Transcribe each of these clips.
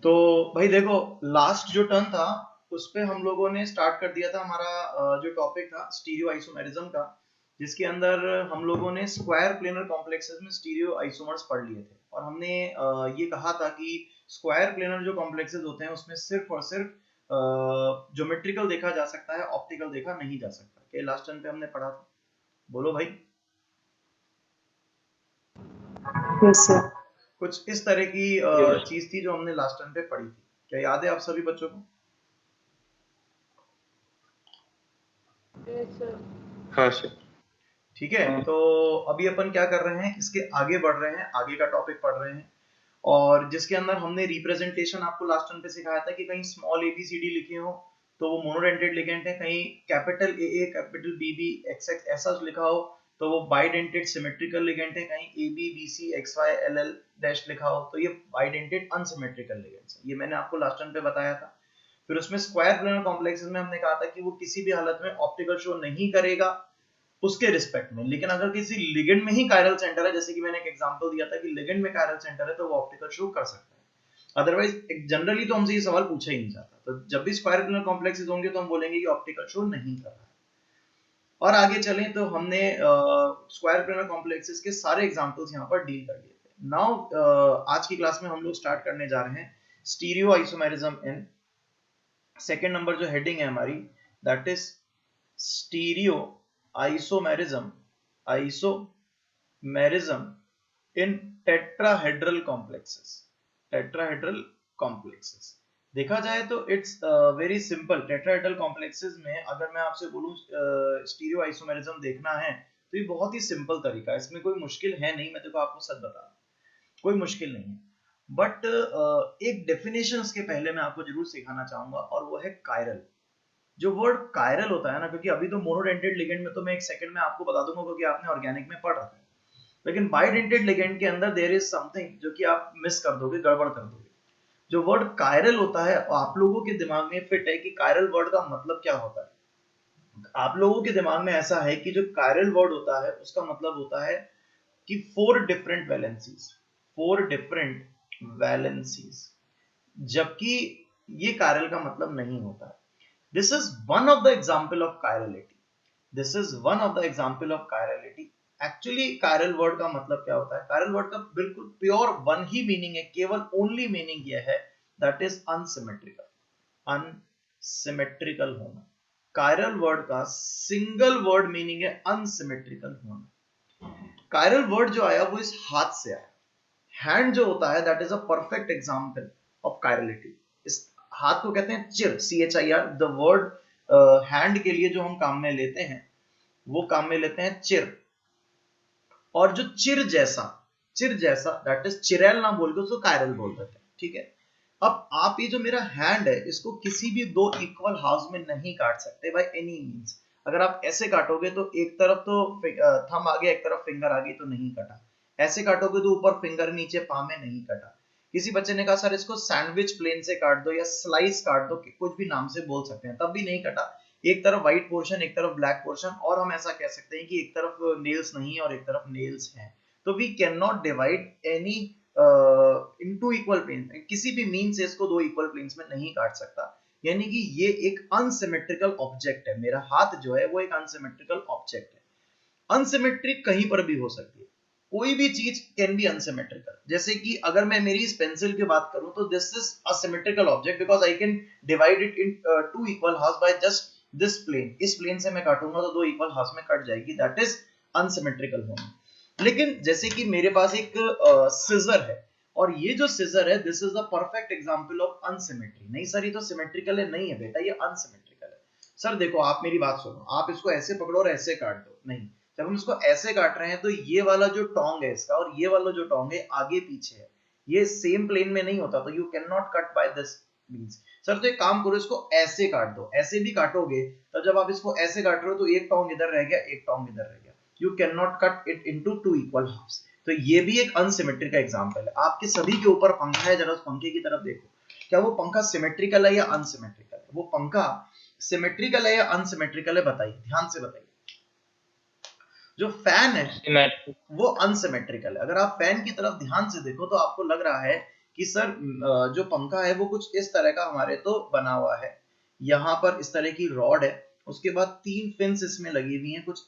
तो भाई देखो, लास्ट जो टर्न था उस पे हम लोगों ने स्टार्ट कर दिया था हमारा जो टॉपिक था स्टीरियो आइसोमेरिज्म का, जिसके अंदर हम लोगों ने स्क्वायर प्लेनर कॉम्प्लेक्सेस में स्टीरियो आइसोमर्स पढ़ लिए थे। और हमने ये कहा था कि स्क्वायर प्लेनर जो कॉम्प्लेक्सेस होते हैं उसमें सिर्फ और सिर्फ ज्योमेट्रिकल देखा जा सकता है, ऑप्टिकल देखा नहीं जा सकता। क्या लास्ट टर्न पे हमने पढ़ा था? बोलो भाई। Yes sir. कुछ इस तरह की यस चीज थी जो हमने लास्ट टर्न पे पढ़ी थी। क्या याद है आप सभी बच्चों को? हाँ सर। ठीक है, तो अभी अपन क्या कर रहे हैं, इसके आगे बढ़ रहे हैं, आगे का टॉपिक पढ़ रहे हैं। और जिसके अंदर हमने रिप्रेजेंटेशन आपको लास्ट टाइम पे सिखाया था कि कहीं स्मॉल ABCD लिखे हो तो वो मोनोडेंटेड लिगेंड है, कहीं capital AA capital BB XX ऐसा लिखा हो तो वो बाइडेंटेड सिमेट्रिकल लिगेंड है, कहीं ABBC XY LL डैश लिखा हो तो ये बाइडेंटेड अनसिमेट्रिकल लिगेंड्स है। ये मैंने आपको लास्ट टाइम पे बताया था। फिर उसमें स्क्वायर प्लेनर कॉम्प्लेक्सेस में हमने कहा था कि वो किसी भी हालत में ऑप्टिकल शो नहीं करेगा उसके रिस्पेक्ट में, लेकिन अगर किसी लिगेंड में ही कायरल सेंटर है, जैसे कि मैंने एक एग्जांपल दिया था कि लिगेंड में कायरल सेंटर है तो वो ऑप्टिकल शो कर सकता है। अदरवाइज जनरली तो हमसे ये सवाल पूछा ही नहीं जाता। तो जब भी स्क्वायर प्लेनर कॉम्प्लेक्सेस होंगे तो हम बोलेंगे कि ऑप्टिकल शो नहीं कर रहा है। और आगे चलें तो हमने स्क्वायर प्लेनर कॉम्प्लेक्सेस के सारे एग्जांपल्स यहाँ पर डील कर लिए थे। नाउ आज की क्लास में हम लोग स्टार्ट करने जा रहे हैं stereo isomerism in, second number जो हेडिंग है हमारी that is stereo isomerism, isomerism in tetrahedral complexes. Tetrahedral complexes देखा जाए तो it's very simple. Tetrahedral complexes में अगर मैं आपसे बोलूं स्टीरियो आइसोमेरिज्म देखना है तो ये बहुत ही सिंपल तरीका है, इसमें कोई मुश्किल है नहीं। मैं देखो आपको सच बता रहा हूं, कोई मुश्किल नहीं है। बट एक डेफिनेशन के पहले मैं आपको जरूर सिखाना चाहूंगा और वो है कायरल। जो वर्ड कायरल होता है ना, क्योंकि अभी तो मोनोडेंटेड लिगेंड में तो मैं एक सेकंड में आपको बता दूंगा क्योंकि आपने ऑर्गेनिक में पढ़ रखा है, लेकिन बाइडेंटेड लिगेंड के अंदर देयर इज समथिंग जो कि आप मिस कर दोगे, गड़बड़ कर दोगे। जो वर्ड कायरल होता है आप लोगों के दिमाग में फिट है कि कायरल वर्ड का मतलब क्या होता है। आप लोगों के दिमाग में ऐसा है कि जो कायरल वर्ड होता है उसका मतलब होता है कि फोर डिफरेंट वैलेंसीज, जबकि ये कायरल का मतलब नहीं होता है। This is one of the example of chirality. This is one of the example of chirality. Actually chiral word का मतलब क्या होता है? chiral word का बिल्कुल प्योर वन ही मीनिंग है, केवल ओनली मीनिंग यह है that is unsymmetrical. Unsymmetrical होना। chiral word का सिंगल वर्ड मीनिंग है unsymmetrical होना। chiral word जो आया वो इस हाथ से आया। हैंड जो होता है that is a perfect example of chirality. इस हाथ को कहते हैं चिर, CHIR। द वर्ड हैंड के लिए जो हम काम में लेते हैं वो काम में लेते हैं चिर। और जो चिर जैसा दैट इज चिरेल ना बोल के उसको कायरल बोल देते हैं। ठीक है, अब आप ये जो मेरा हैंड है इसको किसी भी दो इक्वल हाफ्स में नहीं काट सकते बाय एनी मींस। अगर आप ऐसे काटोगे तो एक तरफ तो थंब आ गया, एक तरफ फिंगर आ गई तो नहीं कटा। ऐसे काटोगे तो ऊपर फिंगर नीचे पाम में नहीं कटा। किसी बच्चे ने कहा सर इसको सैंडविच प्लेन से काट दो या स्लाइस काट दो, कुछ भी नाम से बोल सकते हैं, तब भी नहीं कटा। एक तरफ व्हाइट पोर्शन एक तरफ ब्लैक पोर्शन, और हम ऐसा कह सकते हैं कि एक तरफ नेल्स नहीं और एक तरफ नेल्स हैं। तो we can not divide any into equal plane, किसी भी मीन से इसको दो इक्वल प्लेन्स में नहीं काट सकता। यानी कि ये एक अनसिमेट्रिकल ऑब्जेक्ट है। मेरा हाथ जो है वो एक अनसिमेट्रिकल ऑब्जेक्ट है। अनसिमेट्रिक कहीं पर भी हो सकती है, कोई भी चीज कैन बी अनसिमेट्रिकल। जैसे कि अगर मैं मेरी इस पेंसिल की बात करूं तो this is a symmetrical object because I can divide it in two equal halves by just this plane. इस प्लेन से मैं काटूंगा तो दो इक्वल हाफ्स में कट जाएगी, दैट इज अनसिमेट्रिकल होना। लेकिन जैसे कि मेरे पास एक सिजर है और ये जो सिजर है this is a perfect example of unsymmetry. नहीं सर ये तो सिमेट्रिकल है, नहीं है बेटा ये अनसिमेट्रिकल है। सर देखो आप मेरी बात सुनो, आप इसको ऐसे पकड़ो और ऐसे काट दो, नहीं। जब हम इसको ऐसे काट रहे हैं तो ये वाला जो टोंग है इसका और ये वाला जो टोंग है आगे पीछे है, ये सेम प्लेन में नहीं होता, तो you can not cut by this means. Sir तो एक काम करो इसको ऐसे काट दो, ऐसे भी काटोगे तब जब आप इसको ऐसे काट रहे हो तो एक टोंग इधर रह गया एक टोंग इधर रह गया, you can not cut it into two equal halves. तो ये भी एक अनसिमेट्री का एग्जांपल है। आपके सभी के ऊपर पंखा है, जरा उस पंखे की तरफ देखो, क्या वो पंखा सिमेट्रिकल है या अनसिमेट्रिकल है? वो पंखा सिमेट्रिकल है या अनसिमेट्रिकल है? बताइए, ध्यान से बताइए। जो फैन है वो अनसिमेट्रिकल है। अगर आप फैन की तरफ ध्यान से देखो तो आपको लग रहा है कि सर जो पंखा है वो कुछ इस तरह का हमारे तो बना हुआ है, यहाँ पर इस तरह की रॉड है, उसके बाद 3 फिन्स इसमें लगी हुई हैं, कुछ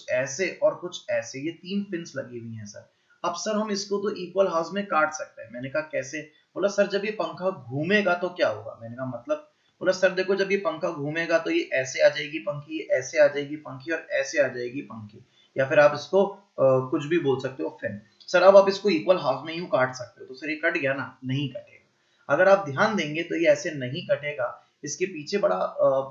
ऐसे और कुछ ऐसे, ये 3 फिन्स लगी हुई हैं सर। अब सर हम इसको तो इक्वल हाफ में काट सकते हैं। मैंने कहा कैसे? बोला सर जब ये पंखा घूमेगा तो क्या होगा। मैंने कहा मतलब? बोला सर देखो जब ये पंखा घूमेगा तो ये ऐसे आ जाएगी पंखी, ये ऐसे आ जाएगी पंखी और ऐसे आ जाएगी पंखी, या फिर आप इसको कुछ भी बोल सकते हो फिन। सर अब आप इसको इक्वल हाफ में यूं काट सकते हो, तो सर ये कट गया ना? नहीं कटेगा। अगर आप ध्यान देंगे तो ये ऐसे नहीं कटेगा, इसके पीछे बड़ा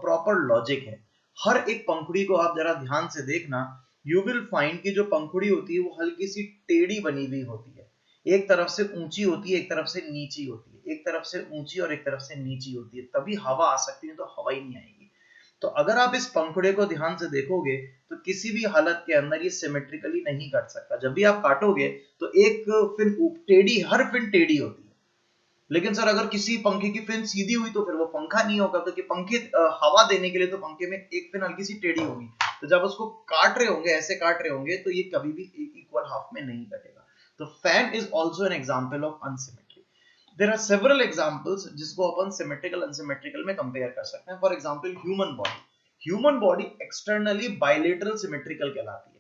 प्रॉपर लॉजिक है। हर एक पंखुड़ी को आप जरा ध्यान से देखना, यू विल फाइंड कि जो पंखुड़ी होती है वो हल्की सी टेढ़ी बनी हुई होती है, एक तरफ से ऊंची होती है, एक तरफ से नीची होती है, एक तरफ से ऊंची और एक तरफ से नीची होती है, तभी हवा आ सकती है, तो हवा ही नहीं आएगी। तो अगर आप इस पंखुड़े को ध्यान से देखोगे तो किसी भी हालत के अंदर ये सिमेट्रिकली नहीं कट सकता। जब भी आप काटोगे तो एक फिन टेढ़ी, हर फिन टेढ़ी होती है। लेकिन सर अगर किसी पंखे की फिन सीधी हुई तो फिर वो पंखा नहीं होगा, क्योंकि पंखे हवा देने के लिए तो पंखे में एक फिन हल्की सी टेढ़ी होगी। तो जब उसको काट रहे होंगे, ऐसे काट रहे होंगे, तो ये कभी भी इक्वल हाफ में नहीं कटेगा। तो fan is also an example of unsymmetry. There are several examples जिसको अपन सिमेट्रिकल अनसिमेट्रिकल में कंपेयर कर सकते हैं। For example human body externally bilateral symmetrical कहलाती है।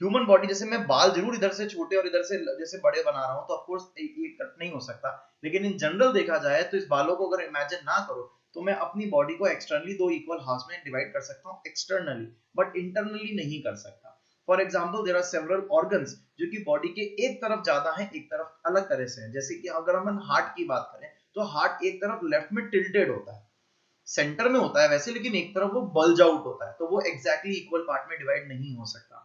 ह्यूमन बॉडी, जैसे मैं बाल जरूर इधर से छोटे और इधर से जैसे बड़े बना रहा हूं, तो ऑफकोर्स ये कट नहीं हो सकता, लेकिन इन जनरल देखा जाए तो इस बालों को अगर इमेजिन ना करो तो मैं अपनी बॉडी को एक्सटर्नली 2 इक्वल हाफ्स में डिवाइड कर सकता हूं एक्सटर्नली, बट इंटरनली नहीं कर सकता। For example there are several organs जो कि बॉडी के एक तरफ ज्यादा है, एक तरफ अलग तरह से है। जैसे कि अगर हम हार्ट की बात करें तो हार्ट एक तरफ लेफ्ट में टिल्टेड होता है, सेंटर में होता है वैसे, लेकिन एक तरफ वो बल्ज आउट होता है, तो वो एग्जैक्टली इक्वल पार्ट में डिवाइड नहीं हो सकता।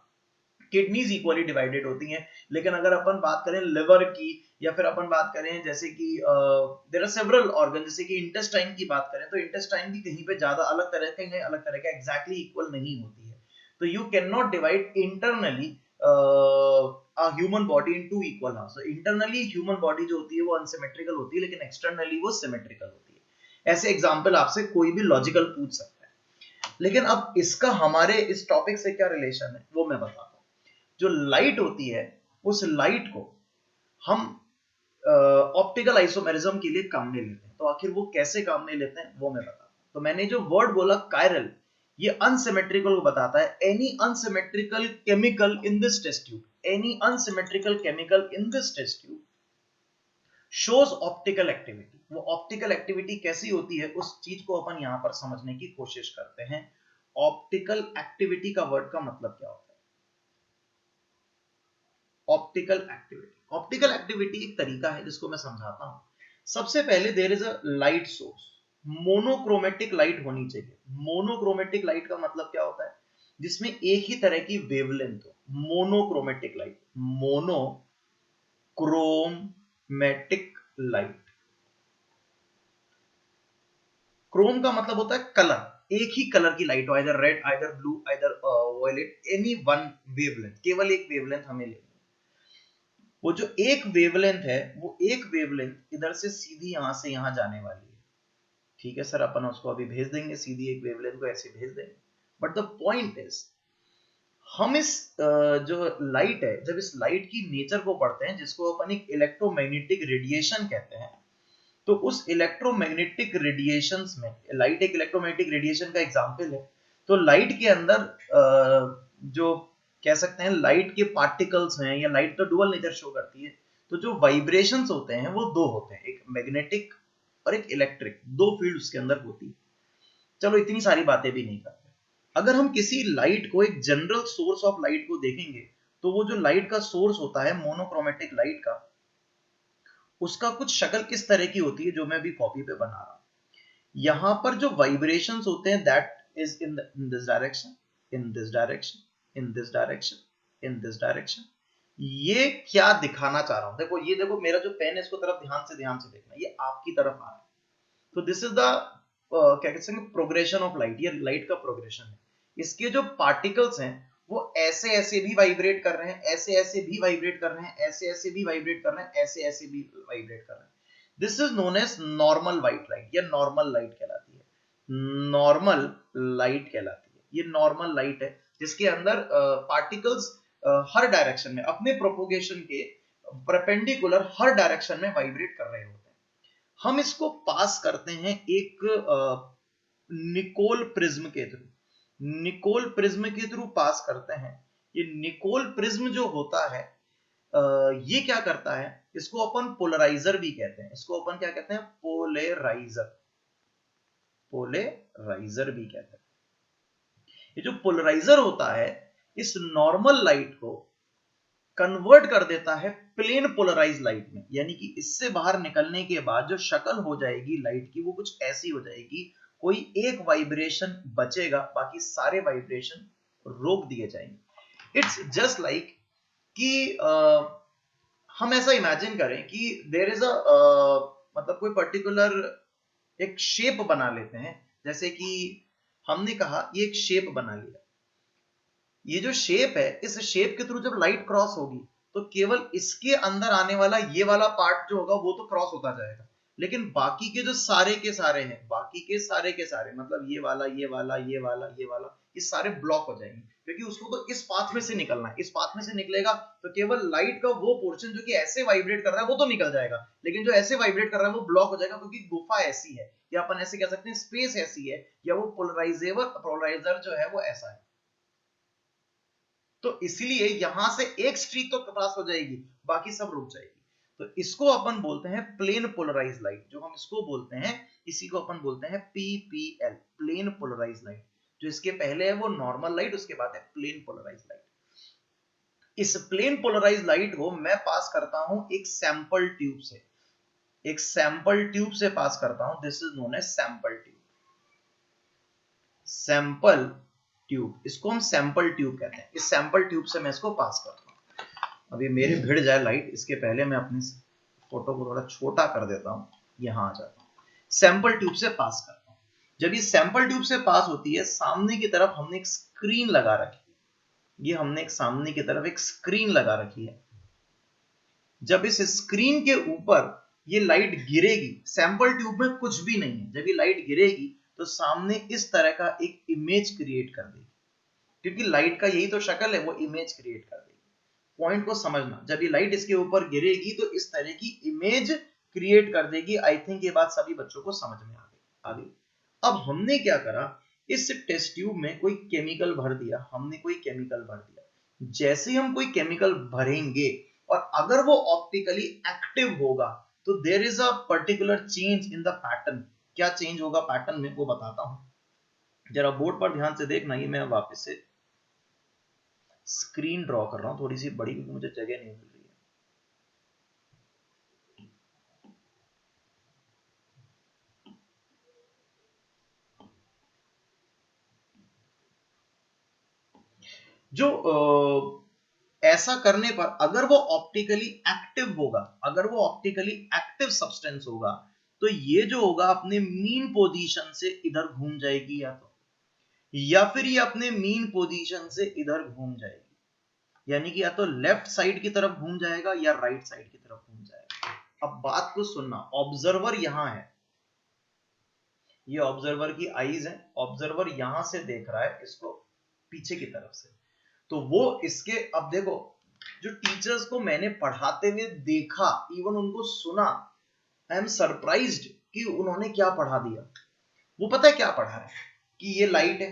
किडनीज इक्वली डिवाइडेड होती हैं, लेकिन अगर अपन बात करें लिवर की, या फिर अपन बात करें जैसे कि देयर आर सेवरल ऑर्गन, जैसे कि इंटेस्टाइन की बात करें तो इंटेस्टाइन भी कहीं पे ज्यादा अलग तरह का, कहीं अलग तरह का एग्जैक्टली इक्वल नहीं होती है। तो you can not divide internally a human body into equal halves। so internally human body जो होती है वो अनसिमेट्रिकल होती है, लेकिन एक्सटर्नली वो सिमेट्रिकल होती है। ऐसे एग्जांपल आपसे कोई भी लॉजिकल पूछ सकता है। लेकिन अब इसका हमारे इस टॉपिक से क्या रिलेशन है वो मैं बताता हूँ। जो लाइट होती है, उस लाइट को हम ऑप्टिकल आइसोमेरिज्म के लिए काम में लेते हैं। तो आखिर वो कैसे काम में लेते हैं वो मैं बताता हूं। तो मैंने जो वर्ड बोला कायरल, ये अनसिमेट्रिकल को बताता है। Any unsymmetrical chemical in this test tube, any unsymmetrical chemical in this test tube shows optical activity. वो ऑप्टिकल एक्टिविटी कैसी होती है उस चीज को अपन यहां पर समझने की कोशिश करते हैं। ऑप्टिकल एक्टिविटी का वर्ड का मतलब क्या होता है? ऑप्टिकल एक्टिविटी एक तरीका है जिसको मैं समझाता हूं। सबसे पहले there is a light source, monochromatic light होनी चाहिए। मोनोक्रोमेटिक लाइट का मतलब क्या होता है? जिसमें एक ही तरह की वेवलेंथ हो, monochromatic light, monochromatic light. Chrome का मतलब होता है कलर, एक ही कलर की लाइट हो, either red, either blue, either violet, any one wavelength, केवल एक वेवलेंथ हमें लेनी। वो जो एक वेवलेंथ है, वो एक वेवलेंथ इधर से सीधी यहां से यहां जाने वाली है। ठीक है सर, अपन उसको अभी भेज देंगे, सीधी एक वेवलेंथ को ऐसे भेज देंगे। बट द पॉइंट इज, हम इस जो लाइट है, जब इस लाइट की नेचर को पढ़ते हैं, जिसको अपन एक इलेक्ट्रोमैग्नेटिक रेडिएशन कहते हैं, तो उस इलेक्ट्रोमैग्नेटिक रेडिएशंस में, लाइट एक इलेक्ट्रोमैग्नेटिक रेडिएशन का एग्जांपल है। तो लाइट के अंदर जो कह सकते हैं लाइट के पार्टिकल्स हैं, या लाइट तो डुअल नेचर शो करती है, तो जो वाइब्रेशंस होते हैं वो दो होते हैं, एक मैग्नेटिक और एक इलेक्ट्रिक, दो फील्ड उसके अंदर होती है। चलो इतनी सारी बातें भी नहीं करते। अगर हम किसी लाइट को, एक जनरल सोर्स ऑफ लाइट को देखेंगे, तो वो जो लाइट का सोर्स होता है मोनोक्रोमेटिक लाइट का, उसका कुछ शक्ल किस तरह की होती है जो मैं अभी कॉपी पे बना रहा हूं। यहां पर जो वाइब्रेशंस होते हैं that is in this direction, in this direction, in this direction, in this direction. ये क्या दिखाना चाह रहा हूं? देखो, ये देखो, मेरा जो पेन है इसको तरफ ध्यान से देखना, ये आपकी तरफ आ रहा है। तो दिस इज द क्या कहते हैं, प्रोग्रेशन ऑफ लाइट। ये लाइट का प्रोग्रेशन है। इसके जो पार्टिकल्स हैं वो ऐसे ऐसे भी वाइब्रेट कर रहे हैं, ऐसे ऐसे भी वाइब्रेट कर रहे हैं, ऐसे ऐसे भी वाइब्रेट कर रहे हैं, ऐसे ऐसे भी वाइब्रेट कर रहे हैं। This is known as normal white light, या नॉर्मल लाइट कहलाती है। नॉर्मल लाइट कहलाती है, ये नॉर्मल लाइट है जिसके अंदर पार्टिकल्स हर डायरेक्शन में अपने प्रोपोगेशन के परपेंडिकुलर हर डायरेक्शन में वाइब्रेट कर रहे होते हैं। हम इसको पास करते हैं एक निकोल प्रिज्म के थ्रू, निकोल प्रिज्म के थ्रू पास करते हैं। ये निकोल प्रिज्म जो होता है ये क्या करता है, इसको अपन पोलराइजर भी कहते हैं, इसको अपन क्या कहते हैं, पोलराइजर, पोलराइजर भी कहते हैं। ये जो पोलराइजर होता है इस नॉर्मल लाइट को कन्वर्ट कर देता है प्लेन पोलराइज लाइट में, यानी कि इससे बाहर निकलने के बाद जो शक्ल हो जाएगी लाइट की वो कुछ ऐसी हो जाएगी, कोई एक वाइब्रेशन बचेगा, बाकी सारे वाइब्रेशन रोक दिए जाएंगे। इट्स जस्ट लाइक कि हम ऐसा इमेजिन करें कि देयर इज अ मतलब कोई पर्टिकुलर एक शेप बना लेते हैं, जैसे कि हमने कहा ये एक शेप बना लिया, ये जो शेप है इस शेप के थ्रू जब लाइट क्रॉस होगी तो केवल इसके अंदर आने वाला ये वाला पार्ट जो होगा वो तो क्रॉस होता जाएगा, लेकिन बाकी के जो सारे के सारे हैं, बाकी के सारे मतलब ये वाला ये वाला ये वाला ये वाला, ये सारे ब्लॉक हो जाएंगे, क्योंकि उसको तो इस पाथ में से निकलना है, इस पाथ में से निकलेगा तो केवल लाइट का वो पोर्शन जो कि ऐसे वाइब्रेट कर रहा है वो तो निकल जाएगा, लेकिन जो ऐसे वाइब्रेट कर रहा है वो ब्लॉक हो जाएगा, क्योंकि गुफा ऐसी है, या अपन ऐसे कह सकते हैं स्पेस ऐसी है, या वो पोलराइजर जो है वो ऐसा है। तो इसलिए यहां से एक स्ट्रीक तो क्रॉस हो जाएगी, बाकी सब रुक जाएगी। तो इसको अपन बोलते हैं प्लेन पोलराइज लाइट, जो हम इसको बोलते हैं, इसी को अपन बोलते हैं पीपीएल, प्लेन पोलराइज लाइट। जो इसके पहले है वो नॉर्मल लाइट, उसके बाद है प्लेन पोलराइज लाइट। इस प्लेन पोलराइज लाइट को मैं पास करता हूं एक सैंपल ट्यूब से, एक सैंपल ट्यूब से पास करता हूं, this is known as sample tube, sample tube, इसको हम सैंपल ट्यूब कहते हैं। इस सैंपल ट्यूब से मैं इसको पास करता हूं। अभी मेरे भिड़ जाए लाइट, इसके पहले मैं अपनी फोटो को थोड़ा छोटा कर देता हूं, यहां आ जाता हूं, सैंपल ट्यूब से पास करता हूं। जब ये सैंपल ट्यूब से पास होती है, सामने की तरफ हमने एक स्क्रीन लगा रखी है, ये हमने एक सामने की तरफ एक स्क्रीन लगा रखी है। जब इस स्क्रीन के ऊपर ये लाइट गिरेगी, सैंपल ट्यूब में कुछ भी नहीं है, जब ये लाइट गिरेगी तो सामने इस तरह का एक इमेज क्रिएट कर देगी, क्योंकि लाइट का यही तो शक्ल है, वो इमेज क्रिएट कर देगी। पॉइंट को समझना, जब ये लाइट इसके ऊपर गिरेगी तो इस तरह की इमेज क्रिएट कर देगी। आई थिंक ये बात सभी बच्चों को समझ में आ गई। अब हमने क्या करा, इस टेस्ट ट्यूब में कोई केमिकल भर दिया, हमने कोई केमिकल भर दिया। जैसे ही हम कोई केमिकल भरेंगे और अगर वो ऑप्टिकली एक्टिव होगा तो there is a particular change in the pattern. क्या चेंज होगा पैटर्न में वो बताता हूं, जरा बोर्ड पर ध्यान से देखना। ये मैं वापस से स्क्रीन ड्रॉ कर रहा हूं, थोड़ी सी बड़ी, क्योंकि मुझे जगह नहीं मिल रही है। जो ऐसा करने पर अगर वो ऑप्टिकली एक्टिव होगा, अगर वो ऑप्टिकली एक्टिव सब्सटेंस होगा, तो ये जो होगा अपने मीन पोजीशन से इधर घूम जाएगी, या फिर ये अपने मीन पोजीशन से इधर घूम जाएगी, यानी कि या तो लेफ्ट साइड की तरफ घूम जाएगा या राइट साइड की तरफ घूम जाएगा। अब बात को सुनना, ऑब्जर्वर यहां है, ये ऑब्जर्वर की आईज है, ऑब्जर्वर यहां से देख रहा है इसको पीछे की तरफ से, तो वो इसके, अब देखो जो टीचर्स को मैंने पढ़ाते हुए देखा, इवन उनको सुना, आई एम सरप्राइज्ड कि उन्होंने क्या पढ़ा दिया। वो पता है क्या पढ़ा है, कि ये लाइट है,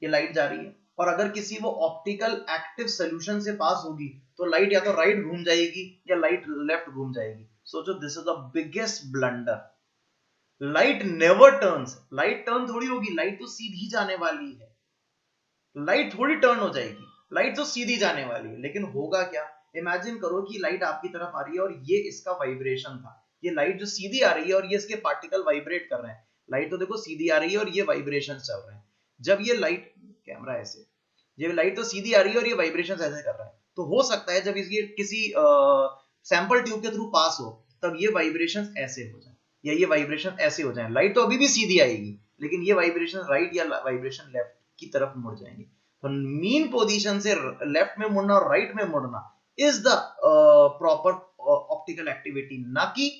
ये लाइट जा रही है, और अगर किसी वो ऑप्टिकल एक्टिव सोल्यूशन से पास होगी तो लाइट या तो राइट घूम जाएगी या लाइट लेफ्ट घूम जाएगी। सोचो, this is the biggest blunder. Light never turns, light turn थोड़ी होगी, लाइट तो सीधी जाने वाली है, लाइट थोड़ी टर्न हो जाएगी, लाइट तो सीधी जाने वाली है। लेकिन होगा क्या, इमेजिन करो कि लाइट आपकी तरफ आ रही है और ये इसका वाइब्रेशन था, ये लाइट जो सीधी आ रही है और ये इसके पार्टिकल वाइब्रेट कर रहे हैं, लाइट तो देखो सीधी आ रही है और ये वाइब्रेशन चल रहे हैं। जब ये लाइट, कैमरा ऐसे, ये लाइट तो सीधी आ रही है और ये वाइब्रेशन ऐसे कर रहा है, तो हो सकता है जब ये किसी सैंपल ट्यूब के थ्रू पास हो तब ये वाइब्रेशन ऐसे हो जाए या ये वाइब्रेशन ऐसे हो जाए। लाइट तो अभी भी सीधी आएगी, लेकिन ये वाइब्रेशन राइट या वाइब्रेशन लेफ्ट की तरफ मुड़ जाएंगे। तो मीन पोजीशन से लेफ्ट में मुड़ना और राइट में मुड़ना is the proper optical activity, ना कि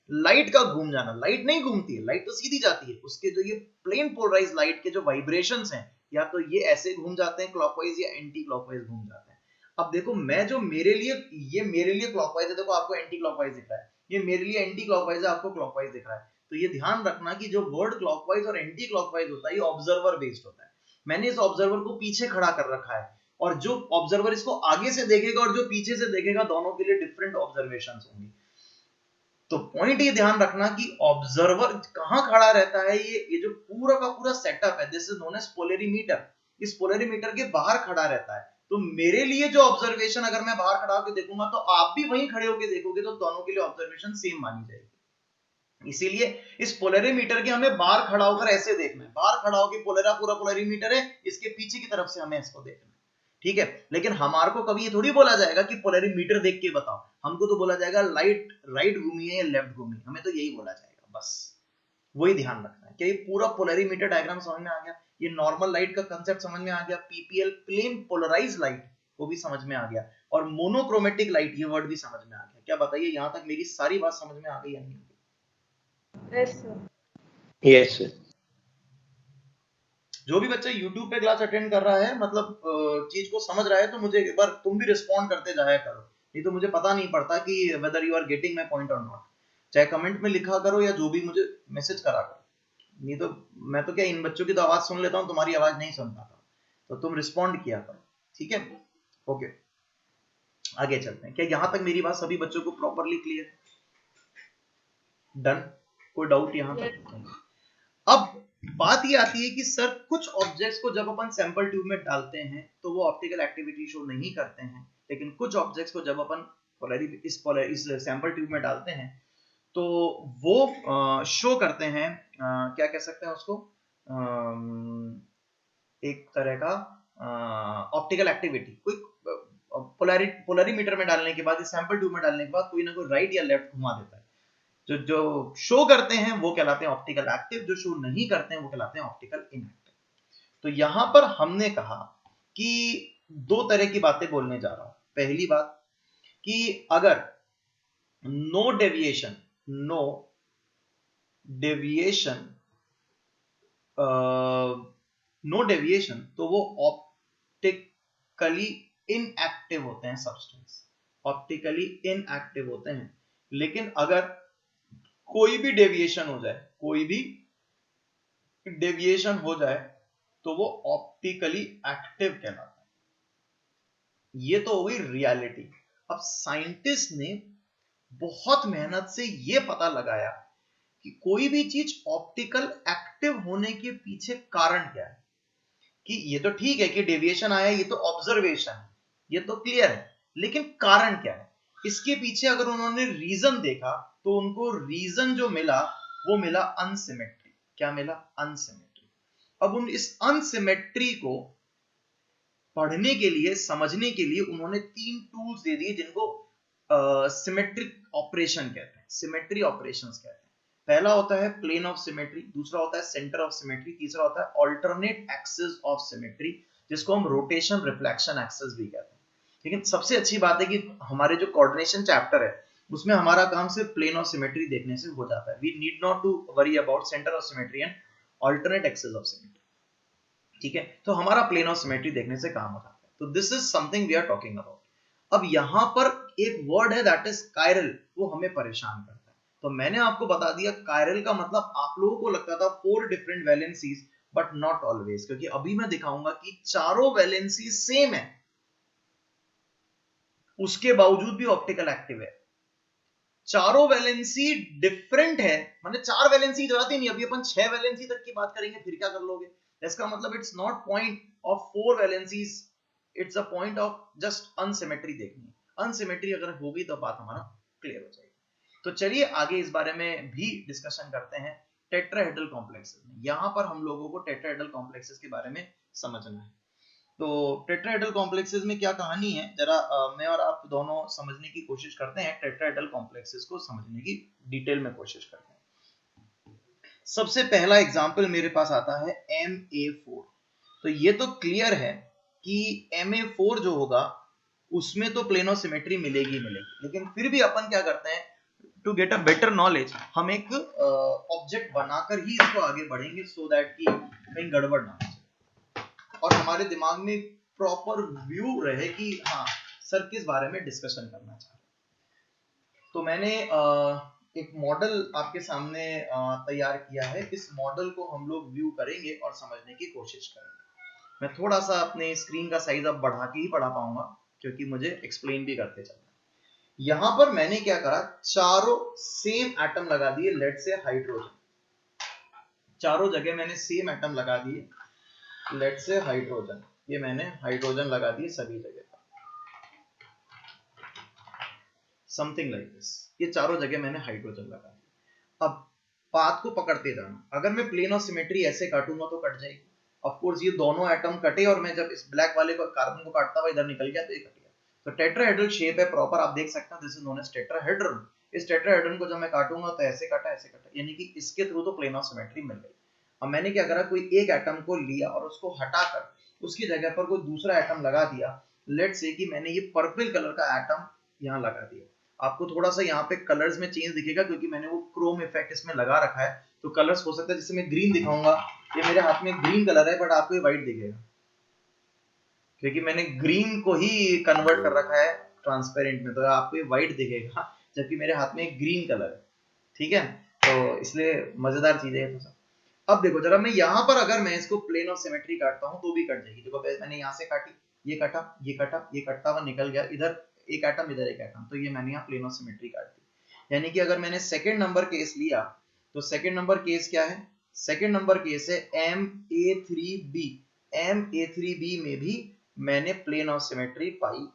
लाइट का घूम जाना। लाइट नहीं घूमती है, लाइट तो सीधी जाती है, उसके जो ये प्लेन पोलराइज लाइट के जो वाइब्रेशंस हैं, या तो ये ऐसे घूम जाते हैं क्लॉकवाइज या एंटी क्लॉकवाइज घूम जाते हैं। अब देखो मैं जो मेरे लिए क्लॉकवाइज है, देखो आपको एंटी क्लॉकवाइज दिख रहा है, ये मेरे लिए एंटी क्लॉकवाइज है, आपको क्लॉकवाइज दिख रहा है। तो ये ध्यान रखना कि जो वर्ड क्लॉकवाइज और एंटी क्लॉकवाइज होता है ये ऑब्जर्वर बेस्ड होता है। मैंने इस ऑब्जर्वर को पीछे खड़ा कर रखा है और जो ऑब्जर्वर इसको आगे से देखेगा और जो पीछे से देखेगा दोनों के लिए डिफरेंट ऑब्जर्वेशंस होंगी। तो पॉइंट ये ध्यान रखना कि ऑब्जर्वर कहां खड़ा रहता है, ये जो पूरा का पूरा सेटअप है, this is known as polarimeter, इस पोलरीमीटर के बाहर खड़ा रहता है। तो मेरे लिए जो ऑब्जर्वेशन अगर मैं बाहर खड़ा होकर देखूंगा तो आप भी वहीं खड़े होकर देखोगे, तो दोनों के लिए ऑब्जर्वेशन सेम मानी जाएगी। इसीलिए इस पोलरीमीटर के हमें बाहर खड़ा होकर ऐसे देखना है, बाहर खड़ा होकर पूरा पोलरीमीटर है, इसके पीछे की तरफ से हमें इसको देखना है, ठीक है। लेकिन हमारे को कभी ये थोड़ी बोला जाएगा कि पोलरीमीटर देख के बताओ, हमको तो बोला जाएगा लाइट राइट घूमी है या लेफ्ट घूमी, हमें तो यही बोला जाएगा, बस वही ध्यान रखना है। क्या ये पूरा पोलरीमीटर डायग्राम समझ में आ गया? ये नॉर्मल लाइट का कंसेप्ट समझ में आ गया, पीपीएल प्लेन पोलराइज्ड लाइट वो भी समझ में आ गया, और मोनोक्रोमेटिक लाइट ये वर्ड भी समझ में आ गया। क्या बताइए यहां तक मेरी सारी बात समझ में आ गई या नहीं? Yes sir. Yes sir. जो भी बच्चा YouTube पे क्लास अटेंड कर रहा है, मतलब चीज को समझ रहा है, तो मुझे एक बार तुम भी रिस्पॉन्ड करते जाया करो, नहीं तो मुझे पता नहीं पड़ता कि whether you are getting my point और नॉट। चाहे कमेंट में लिखा करो या जो भी मुझे मैसेज करा करो, नहीं तो मैं तो क्या इन बच्चों की तो आवाज सुन लेता हूँ, तुम्हारी आवाज नहीं सुन पाता, तो तुम रिस्पॉन्ड किया करो, ठीक है। ओके आगे चलते हैं। क्या यहाँ तक मेरी बात सभी बच्चों को प्रॉपरली क्लियर है? डन? कोई डाउट यहाँ तक? अब बात ये आती है कि सर कुछ ऑब्जेक्ट्स को जब अपन सैंपल ट्यूब में डालते हैं तो वो ऑप्टिकल एक्टिविटी शो नहीं करते हैं, लेकिन कुछ ऑब्जेक्ट्स को जब अपन इस सैंपल ट्यूब में डालते हैं तो वो शो करते हैं, क्या कह सकते हैं उसको, एक तरह का ऑप्टिकल एक्टिविटी। कोई पोलरीमीटर में डालने के बाद, सैंपल ट्यूब में डालने के बाद कोई ना कोई राइट या लेफ्ट घुमा देता है। जो शो करते हैं वो कहलाते हैं ऑप्टिकल एक्टिव, जो शो नहीं करते हैं वो कहलाते हैं ऑप्टिकल इनएक्टिव। तो यहां पर हमने कहा कि दो तरह की बातें बोलने जा रहा हूं। पहली बात कि अगर नो डेविएशन तो वो ऑप्टिकली इनएक्टिव होते हैं, सब्सटेंस ऑप्टिकली इनएक्टिव होते हैं। लेकिन अगर कोई भी डेविएशन हो जाए तो वो ऑप्टिकली एक्टिव कहलाता है। ये तो हो गई रियलिटी। अब साइंटिस्ट ने बहुत मेहनत से ये पता लगाया कि कोई भी चीज ऑप्टिकल एक्टिव होने के पीछे कारण क्या है। कि ये तो ठीक है कि डेविएशन आया, ये तो ऑब्जर्वेशन है, ये तो क्लियर है, लेकिन कारण क्या है इसके पीछे? अगर उन्होंने रीजन देखा तो उनको रीजन जो मिला वो मिला अनसिमेट्री। क्या मिला? अनसिमेट्री। अब उन इस अनसिमेट्री को पढ़ने के लिए, समझने के लिए उन्होंने 3 टूल्स दे दिए जिनको सिमेट्रिक ऑपरेशन कहते हैं, सिमेट्री ऑपरेशंस कहते हैं। पहला होता है प्लेन ऑफ सिमेट्री, दूसरा होता है सेंटर ऑफ सिमेट्री, तीसरा होता है ऑल्टरनेट एक्सिस ऑफ सिमेट्री, जिसको हम रोटेशन रिफ्लेक्शन एक्सिस भी कहते हैं। लेकिन सबसे अच्छी बात है कि हमारे जो कोऑर्डिनेशन चैप्टर है उसमें हमारा काम सिर्फ प्लेन ऑफ सिमेट्री देखने से हो जाता है। We need not to worry about centre of symmetry and alternate axis of symmetry, ठीक है। तो हमारा प्लेन ऑफ सिमेट्री देखने से काम हो जाता है। तो this is something we are talking about. अब यहां पर एक वर्ड है दैट इज कायरल, वो हमें परेशान करता है। तो मैंने आपको बता दिया कायरल का मतलब, आप लोगों को लगता था 4 different valencies, but not always, क्योंकि अभी मैं दिखाऊंगा कि चारों वैलेंसी सेम है, उसके बावजूद भी ऑप्टिकल एक्टिव है। चारों वैलेंसी डिफरेंट है, मतलब 4 वैलेंसी तो आती नहीं, अभी अपन 6 वैलेंसी तक की बात करेंगे, फिर क्या कर लोगे? इसका मतलब it's not point of 4 valencies, it's a point of just unsymmetry देखनी। अनसिमेट्री अगर होगी तो बात हमारा क्लियर हो जाएगी। तो चलिए आगे इस बारे में भी डिस्कशन करते हैं। टेट्राहेड्रल कॉम्प्लेक्सेस में यहां पर हम लोगों को टेट्राहेड्रल कॉम्प्लेक्सेस के बारे में समझना है। तो टेट्राहेड्रल कॉम्प्लेक्सेस में क्या कहानी है, जरा मैं और आप दोनों समझने की कोशिश करते हैं। टेट्राहेड्रल कॉम्प्लेक्सेस को समझने की डिटेल में कोशिश करते हैं। सबसे पहला एग्जांपल मेरे पास आता है Ma4। तो ये तो क्लियर है कि Ma4 जो होगा उसमें तो प्लेन ऑफ सिमेट्री मिलेगी, लेकिन फिर भी अपन क्या करते हैं, to get a better knowledge हम एक ऑब्जेक्ट बनाकर ही इसको आगे बढ़ेंगे, सो दैट कि कहीं गड़बड़ ना हो और हमारे दिमाग में प्रॉपर व्यू रहे कि हाँ सर किस बारे में डिस्कशन करना चाह रहे हैं। तो मैंने एक मॉडल आपके सामने तैयार किया है। इस मॉडल को हम लोग व्यू करेंगे और समझने की कोशिश करेंगे। मैं थोड़ा सा अपने स्क्रीन का साइज अब बढ़ा के ही पढ़ा पाऊंगा क्योंकि मुझे एक्सप्लेन भी करते चलना है। यहां पर मैंने क्या करा, चारों सेम एटम लगा दिए, लेट से हाइड्रोजन, चारों जगह मैंने सेम एटम लगा दिए, लेट से हाइड्रोजन, ये मैंने हाइड्रोजन लगा दिए सभी जगह, समथिंग लाइक दिस, ये चारों जगह मैंने हाइड्रोजन लगा दिया। अब बात को पकड़ते जाना, अगर मैं प्लेन ऑफ सिमेट्री ऐसे काटूंगा तो कट जाएगी। ऑफ कोर्स ये दोनों एटम कटे और मैं जब इस ब्लैक वाले को कार्बन को काटता हुआ इधर निकल गया तो ये कट गया। तो टेट्राहेड्रल शेप है प्रॉपर, आप देख सकते हैं, this is known as tetrahedron. इस टेट्राहेड्रन को जब मैं काटूंगा तो ऐसे काटा ऐसे काटा, यानी कि इसके थ्रू तो प्लेन ऑफ सिमेट्री मिल गई। अब मैंने क्या करा, कोई एक एटम को लिया और उसको हटाकर उसकी जगह पर कोई दूसरा एटम लगा दिया। लेट्स से कि मैंने ये पर्पल कलर का एटम यहाँ लगा दिया। आपको थोड़ा सा यहाँ पे कलर्स में चेंज दिखेगा क्योंकि मैंने वो क्रोम इफेक्ट इसमें लगा रखा है, तो कलर्स हो सकता है, जैसे मैं ग्रीन दिखाऊंगा, ये मेरे हाथ में ग्रीन कलर है बट आपको ये व्हाइट दिखेगा क्योंकि मैंने ग्रीन को ही कन्वर्ट कर रखा है ट्रांसपेरेंट में, तो आपको ये व्हाइट दिखेगा जबकि मेरे हाथ में ग्रीन कलर है। ठीक है, तो इसलिए मजेदार चीज है तो। अब देखो जरा, मैं यहाँ पर अगर मैं इसको प्लेन ऑफ सिमेट्री काटता हूँ तो भी कट जाएगी। देखो मैंने यहाँ से काटी, ये कटा, ये कटा, ये कटता हुआ निकल गया, इधर एक एटम इधर एक एटम, तो ये मैंने यहाँ प्लेन ऑफ सिमेट्री काट दी। यानी कि अगर मैंने सेकंड नंबर केस लिया तो सेकंड नंबर केस क्या है, सेकंड नंबर केस है Ma3b। Ma3b में भी मैंने प्लेन ऑफ सिमेट्री पाई।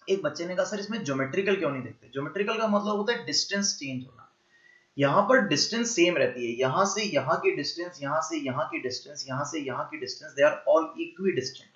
एक बच्चे ने कहा सर इसमें ज्योमेट्रिकल क्यों नहीं देखते? ज्योमेट्रिकल का मतलब होता है डिस्टेंस चेंज होना। यहाँ पर डिस्टेंस सेम रहती है, यहाँ से यहाँ की डिस्टेंस, यहाँ से यहाँ की डिस्टेंस, यहाँ से यहाँ की distance, they are all equidistant.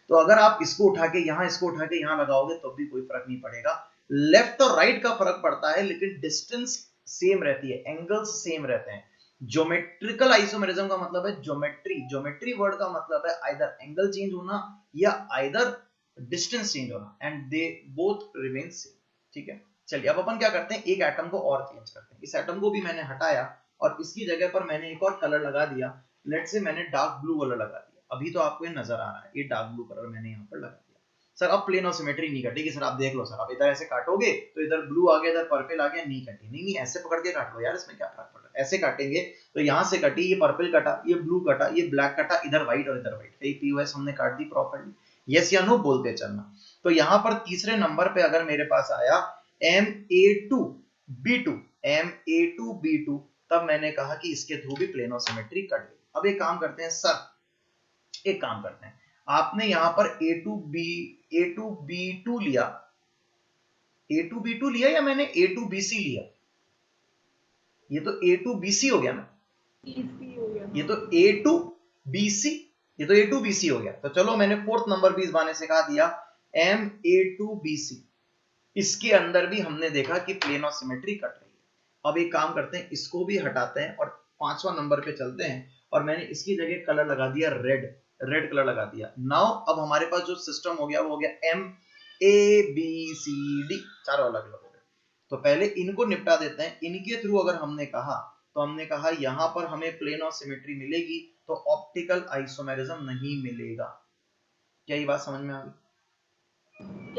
तो अगर आप इसको उठा के यहाँ, इसको उठा के यहाँ लगाओगे तो भी कोई फर्क नहीं पड़ेगा। लेफ्ट और राइट का फर्क पड़ता है लेकिन डिस्टेंस सेम रहती है, एंगल्स सेम रहते हैं। ज्योमेट्रिकल आइसोमेरिज्म का मतलब है ज्योमेट्री, ज्योमेट्री वर्ड का मतलब है आइदर एंगल चेंज होना या आइदर डिस्टेंस चेंज होना, and they both remain same. ठीक है, चलिए अब अपन क्या करते हैं, एक एटम को और चेंज करते हैं। इस एटम को भी मैंने हटाया और इसकी जगह पर मैंने एक और कलर लगा दिया। लेट्स से मैंने डार्क ब्लू कलर लगा दिया, अभी तो आपको ये नजर आ रहा है, ये डार्क ब्लू कलर मैंने यहाँ पर लगा दिया। सर अब प्लेन ऑफ सिमेट्री नहीं कटेगी। सर आप देख लो, सर आप इधर ऐसे काटोगे तो इधर ब्लू आ गया, इधर पर्पल आ गया, नहीं कटी। नहीं नहीं, ऐसे पकड़ के काट लो यार, इसमें क्या फर्क पड़ रहा है। ऐसे काटेंगे तो यहाँ से कटी, ये पर्पल कटा, ये ब्लू कटा, ये ब्लैक कटा, इधर व्हाइट और इधर व्हाइट, पीओएस हमने काट दी प्रॉपर्ली। यस या नो बोलते चलना। तो यहाँ पर तीसरे नंबर पे अगर मेरे पास आया Ma2b2, Ma2b2, तब मैंने कहा कि इसके थ्रू भी प्लेन ऑफ सिमेट्री कट गई। अब एक काम करते हैं सर, एक काम करते हैं, आपने यहां पर A2B2 लिया, A2B2 लिया या मैंने A2BC लिया? ये तो A2BC हो गया ना, ये तो A2BC, ये तो A2BC हो गया। तो चलो मैंने फोर्थ नंबर भी इस बहाने से कहा दिया Ma2BC, इसके अंदर भी हमने देखा कि प्लेन ऑफ सिमेट्री कट रही है। अब एक काम करते हैं, इसको भी हटाते हैं और पांचवा नंबर पे चलते हैं और मैंने इसकी जगह कलर लगा दिया रेड, रेड कलर लगा दिया। नाउ अब हमारे पास जो सिस्टम हो गया वो हो गया MABCD, चारों अलग अलग हो गए। तो पहले इनको निपटा देते हैं। इनके थ्रू अगर हमने कहा तो हमने कहा यहां पर हमें प्लेन ऑफ सिमेट्री मिलेगी तो ऑप्टिकल आइसोमेरिज्म नहीं मिलेगा। क्या ये बात समझ में आ गई?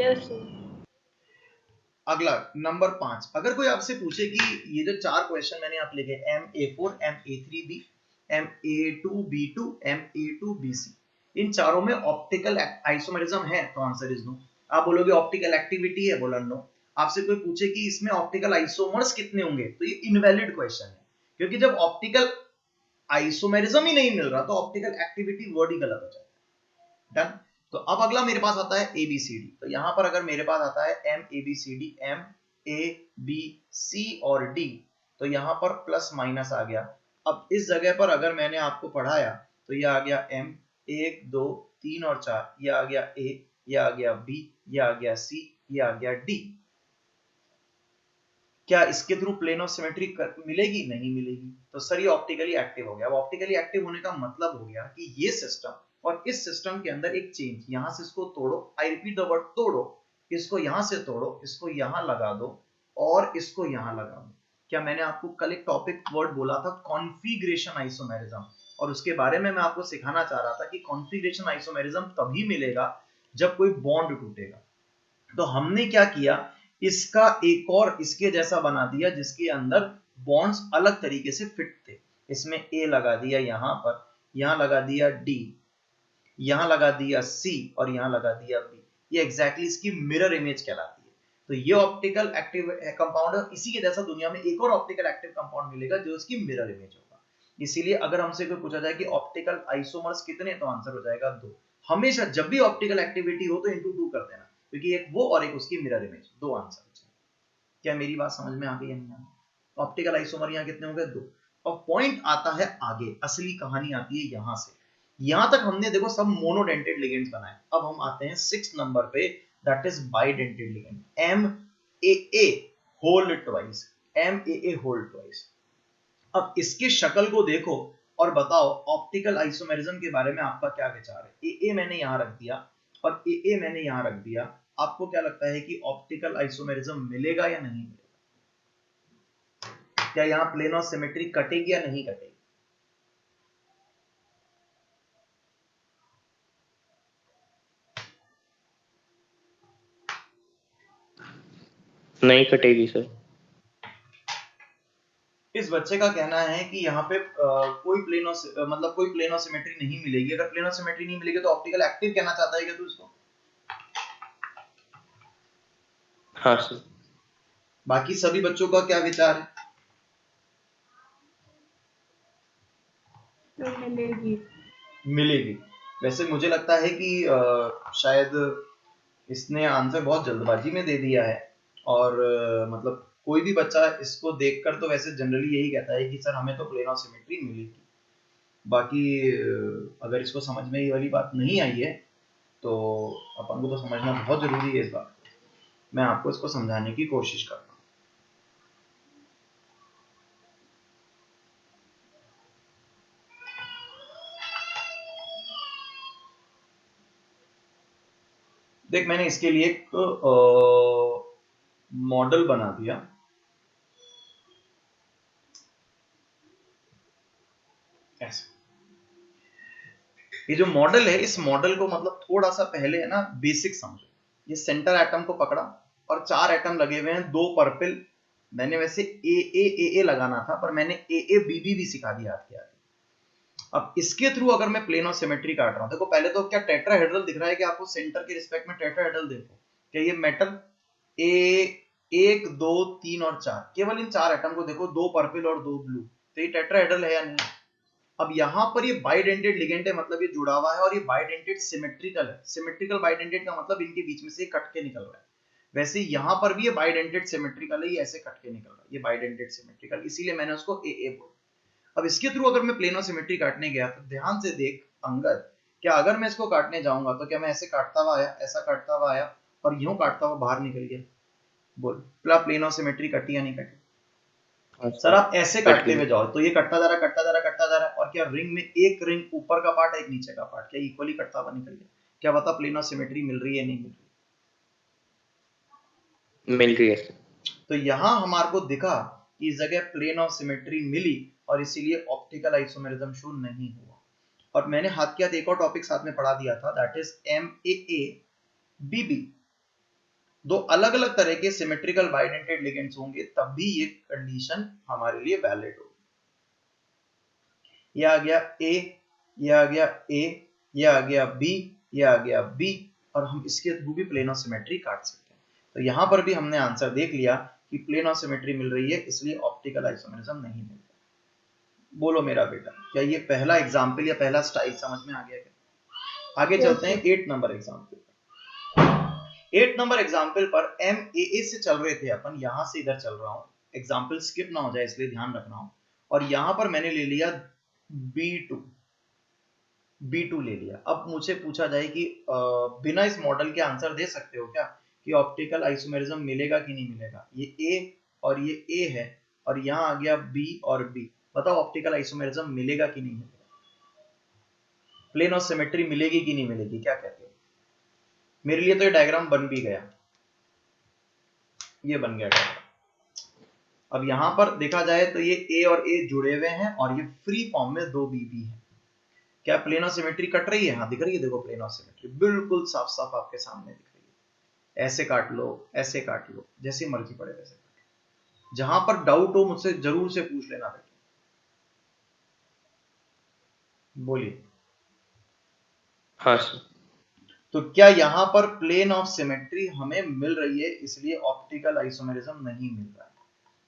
Yes sir. अगला नंबर 5, अगर कोई आपसे पूछे कि ये जो चार क्वेश्चन मैंने आप लिखे Ma4, Ma3b, Ma2b2, Ma2bc, इन चारों में ऑप्टिकल आइसोमेरिज्म है तो आंसर इज नो। आप बोलोगे ऑप्टिकल एक्टिविटी है, बोला नो। आपसे कोई पूछे कि इसमें ऑप्टिकल आइसोमर्स कितने होंगे तो ये इनवैलिड क्वेश्चन है, क्योंकि जब ऑप्टिकल आइसोमेरिज्म ही नहीं मिल रहा तो ऑप्टिकल एक्टिविटी वर्ड ही गलत हो जाता है। डन। तो अब अगला मेरे पास आता है ABCD। तो यहां पर अगर मेरे पास आता है MABCD, MABC और D, तो यहां पर प्लस माइनस आ गया। अब इस जगह पर अगर मैंने आपको पढ़ाया तो ये आ गया M, 1 2 3 और 4, ये आ गया A, ये आ गया B, ये आ गया C, ये आ गया D। क्या इसके थ्रू प्लेन ऑफ सिमेट्री मिलेगी? नहीं मिलेगी। तो सर ये ऑप्टिकली एक्टिव हो गया। अब ऑप्टिकली एक्टिव होने का मतलब हो गया कि ये सिस्टम और इस सिस्टम के अंदर एक चेंज, यहां से इसको तोड़ो, आई रिपीट द वर्ड तोड़ो, इसको यहां से तोड़ो, इसको यहां लगा दो और इसको यहां लगा दो। क्या मैंने आपको कल एक टॉपिक वर्ड बोला था कॉन्फिगरेशन आइसोमेरिज्म, और उसके बारे में मैं आपको सिखाना चाह रहा था कि कॉन्फिगरेशन आइसोमेरिज्म तभी मिलेगा जब कोई बॉन्ड टूटेगा। तो हमने क्या किया, इसका एक और इसके जैसा बना दिया जिसके अंदर बॉन्ड्स अलग तरीके से फिट थे। इसमें ए लगा दिया यहां पर, यहां लगा दिया डी, यहां लगा दिया सी और यहां लगा दिया बी। ये एग्जैक्टली इसकी मिरर इमेज कहलाती है। तो ये ऑप्टिकल एक्टिव कंपाउंड है। इसी के जैसा दुनिया में एक और ऑप्टिकल एक्टिव कंपाउंड मिलेगा जो इसकी मिरर इमेज होगा। इसीलिए अगर हमसे कोई पूछा जाए कि ऑप्टिकल आइसोमर्स कितने, तो आंसर हो जाएगा 2। हमेशा जब भी ऑप्टिकल एक्टिविटी हो तो इंटू 2 कर देना, क्योंकि एक वो और एक उसकी मिरर इमेज, 2 आंसर हो जाएगा। क्या मेरी बात समझ में आ गई है? ऑप्टिकल आइसोमर यहाँ कितने हो गए? 2। और पॉइंट आता है आगे, असली कहानी आती है यहां से। यहां तक हमने देखो सब मोनोडेंटेड लिगेंड्स बनाए। अब हम आते हैं 6 नंबर पे, that is bidentate ligand, M A A whole twice, M A A whole twice. अब इसके शक्ल को देखो और बताओ ऑप्टिकल आइसोमेरिज्म के बारे में आपका क्या विचार है। ए ए मैंने यहां रख दिया और ए ए मैंने यहां रख दिया। आपको क्या लगता है कि ऑप्टिकल आइसोमेरिज्म मिलेगा या नहीं मिलेगा? क्या यहां प्लेन ऑफ सिमेट्री कटेगी या नहीं कटेगी? नहीं कटेगी सर। इस बच्चे का कहना है कि यहाँ पे कोई प्लेन ऑफ मतलब कोई प्लेन ऑफ सिमेट्री नहीं मिलेगी। अगर प्लेन ऑफ सिमेट्री नहीं मिलेगी तो ऑप्टिकल एक्टिव कहना चाहता है क्या तू इसको? हाँ सर। बाकी सभी बच्चों का क्या विचार है? तो मिलेगी। मिलेगी। वैसे मुझे लगता है कि शायद इसने आंसर बहुत जल्दबाजी में दे दिया है और मतलब कोई भी बच्चा इसको देखकर तो वैसे जनरली यही कहता है कि सर हमें तो प्लेन ऑफ सिमेट्री मिलेगी। बाकी अगर इसको समझ में ये वाली बात नहीं आई है तो अपन को तो समझना बहुत जरूरी है इस बात को। मैं आपको इसको समझाने की कोशिश करता हूँ। देख मैंने इसके लिए एक मॉडल बना दिया। ऐसे ये जो मॉडल है, इस मॉडल को मतलब थोड़ा सा पहले है ना बेसिक समझो। ये सेंटर एटम को पकड़ा और 4 एटम लगे हुए हैं, 2 पर्पल। मैंने वैसे ए लगाना था पर मैंने ए बी बी भी सिखा दिया आपके आगे। अब इसके थ्रू अगर मैं प्लेन ऑफ सिमेट्री काट रहा हूं, देखो पहले तो क्या टेट्राहेड्रल दिख रहा है कि आपको सेंटर के रिस्पेक्ट में टेट्राहेड्रल देखो। क्या ये मेटल ए 1 2 3 और 4, केवल इन 4 एटम को देखो, 2 पर्पल और 2 ब्लू, तो ये टेट्राहेड्रल है या नहीं? अब यहां पर ये बाइडेंटेड लिगेंड है, मतलब ये जुड़ा हुआ है और ये बाइडेंटेड सिमेट्रिकल है। सिमेट्रिकल बाइडेंटेड का मतलब इनके बीच में से कट के निकल रहा है। वैसे यहां पर भी ये बाइडेंटेड सिमेट्रिकल है, ये ऐसे कट के निकल रहा है, ये बाइडेंटेड सिमेट्रिकल, इसीलिए मैंने उसको ए बोला। अब इसके थ्रू अगर मैं प्लेन ऑफ सिमेट्री काटने गया तो ध्यान से देख अंगद, क्या अगर मैं इसको काटने जाऊंगा तो क्या मैं ऐसे काटता हुआ आया, ऐसा काटता हुआ आया और यूं काटता हुआ बाहर निकल गया? बोल प्लेन ऑफ सिमेट्री कटी या नहीं कटी? सर आप ऐसे काटते हुए जाओ तो ये कटता जा रहा कटता जा रहा कटता जा रहा है, और क्या रिंग में एक रिंग ऊपर का पार्ट एक नीचे का पार्ट, क्या इक्वली कटता हुआ निकल गया? क्या बता प्लेन ऑफ सिमेट्री मिल रही है नहीं मिल रही? मिल रही है सर। तो यहां हमारे को दिखा कि इस जगह प्लेन ऑफ सिमेट्री मिली और इसीलिए ऑप्टिकल आइसोमेरिज्म शो नहीं हुआ। और मैंने हाथ के हाथ एक और टॉपिक साथ में पढ़ा दिया था, दैट इज MAA-BB। 2 अलग अलग तरह के सिमेट्रिकल बाइडेंटेड लिगेंड्स होंगे तब भी ये कंडीशन हमारे लिए वैलिड होगी। ये आ गया A, ये आ गया A, ये आ गया B, ये आ गया B, और हम इसके थ्रू भी प्लेन ऑफ सिमेट्री काट सकते हैं। तो यहां पर भी हमने आंसर देख लिया कि प्लेन ऑफ सिमेट्री मिल रही है, इसलिए ऑप्टिकल आइसोमेरिज्म नहीं मिल रहा। बोलो मेरा बेटा, क्या ये पहला एग्जाम्पल या पहला स्टाइल समझ में आ गया क्या? आगे चलते हैं 8 नंबर एग्जाम्पल। 8 नंबर एग्जाम्पल पर MAA से चल रहे थे अपन, यहां से इधर चल रहा हूं, एग्जाम्पल स्किप ना हो जाए इसलिए ध्यान रखना हो। और यहां पर मैंने ले लिया B2 ले लिया। अब मुझे पूछा जाए कि बिना इस मॉडल के आंसर दे सकते हो क्या कि ऑप्टिकल आइसोमेरिज्म मिलेगा कि नहीं मिलेगा? ये A और ये A है और यहां आ गया B और B। बताओ ऑप्टिकल आइसोमेरिज्म मिलेगा कि नहीं मिलेगा? प्लेन ऑफ सिमेट्री मिलेगी कि नहीं मिलेगी? क्या कहते हो? मेरे लिए तो ये डायग्राम बन भी गया, ये बन गया डायग्राम। अब यहां पर देखा जाए तो ये A और A जुड़े हुए हैं और ये फ्री फॉर्म में 2 BB है। क्या प्लेन ऑफ सिमेट्री कट रही है? हाँ दिख रही है, देखो प्लेन ऑफ सिमेट्री बिल्कुल साफ साफ आपके सामने दिख रही है। ऐसे काट लो, ऐसे काट लो, जैसे मर्जी पड़े वैसे काट लो। जहां पर डाउट हो मुझसे जरूर से पूछ लेना बेटा। बोलिए। हाँ सर। तो क्या यहां पर प्लेन ऑफ सिमेट्री हमें मिल रही है, इसलिए ऑप्टिकल आइसोमेरिज्म नहीं मिल रहा है?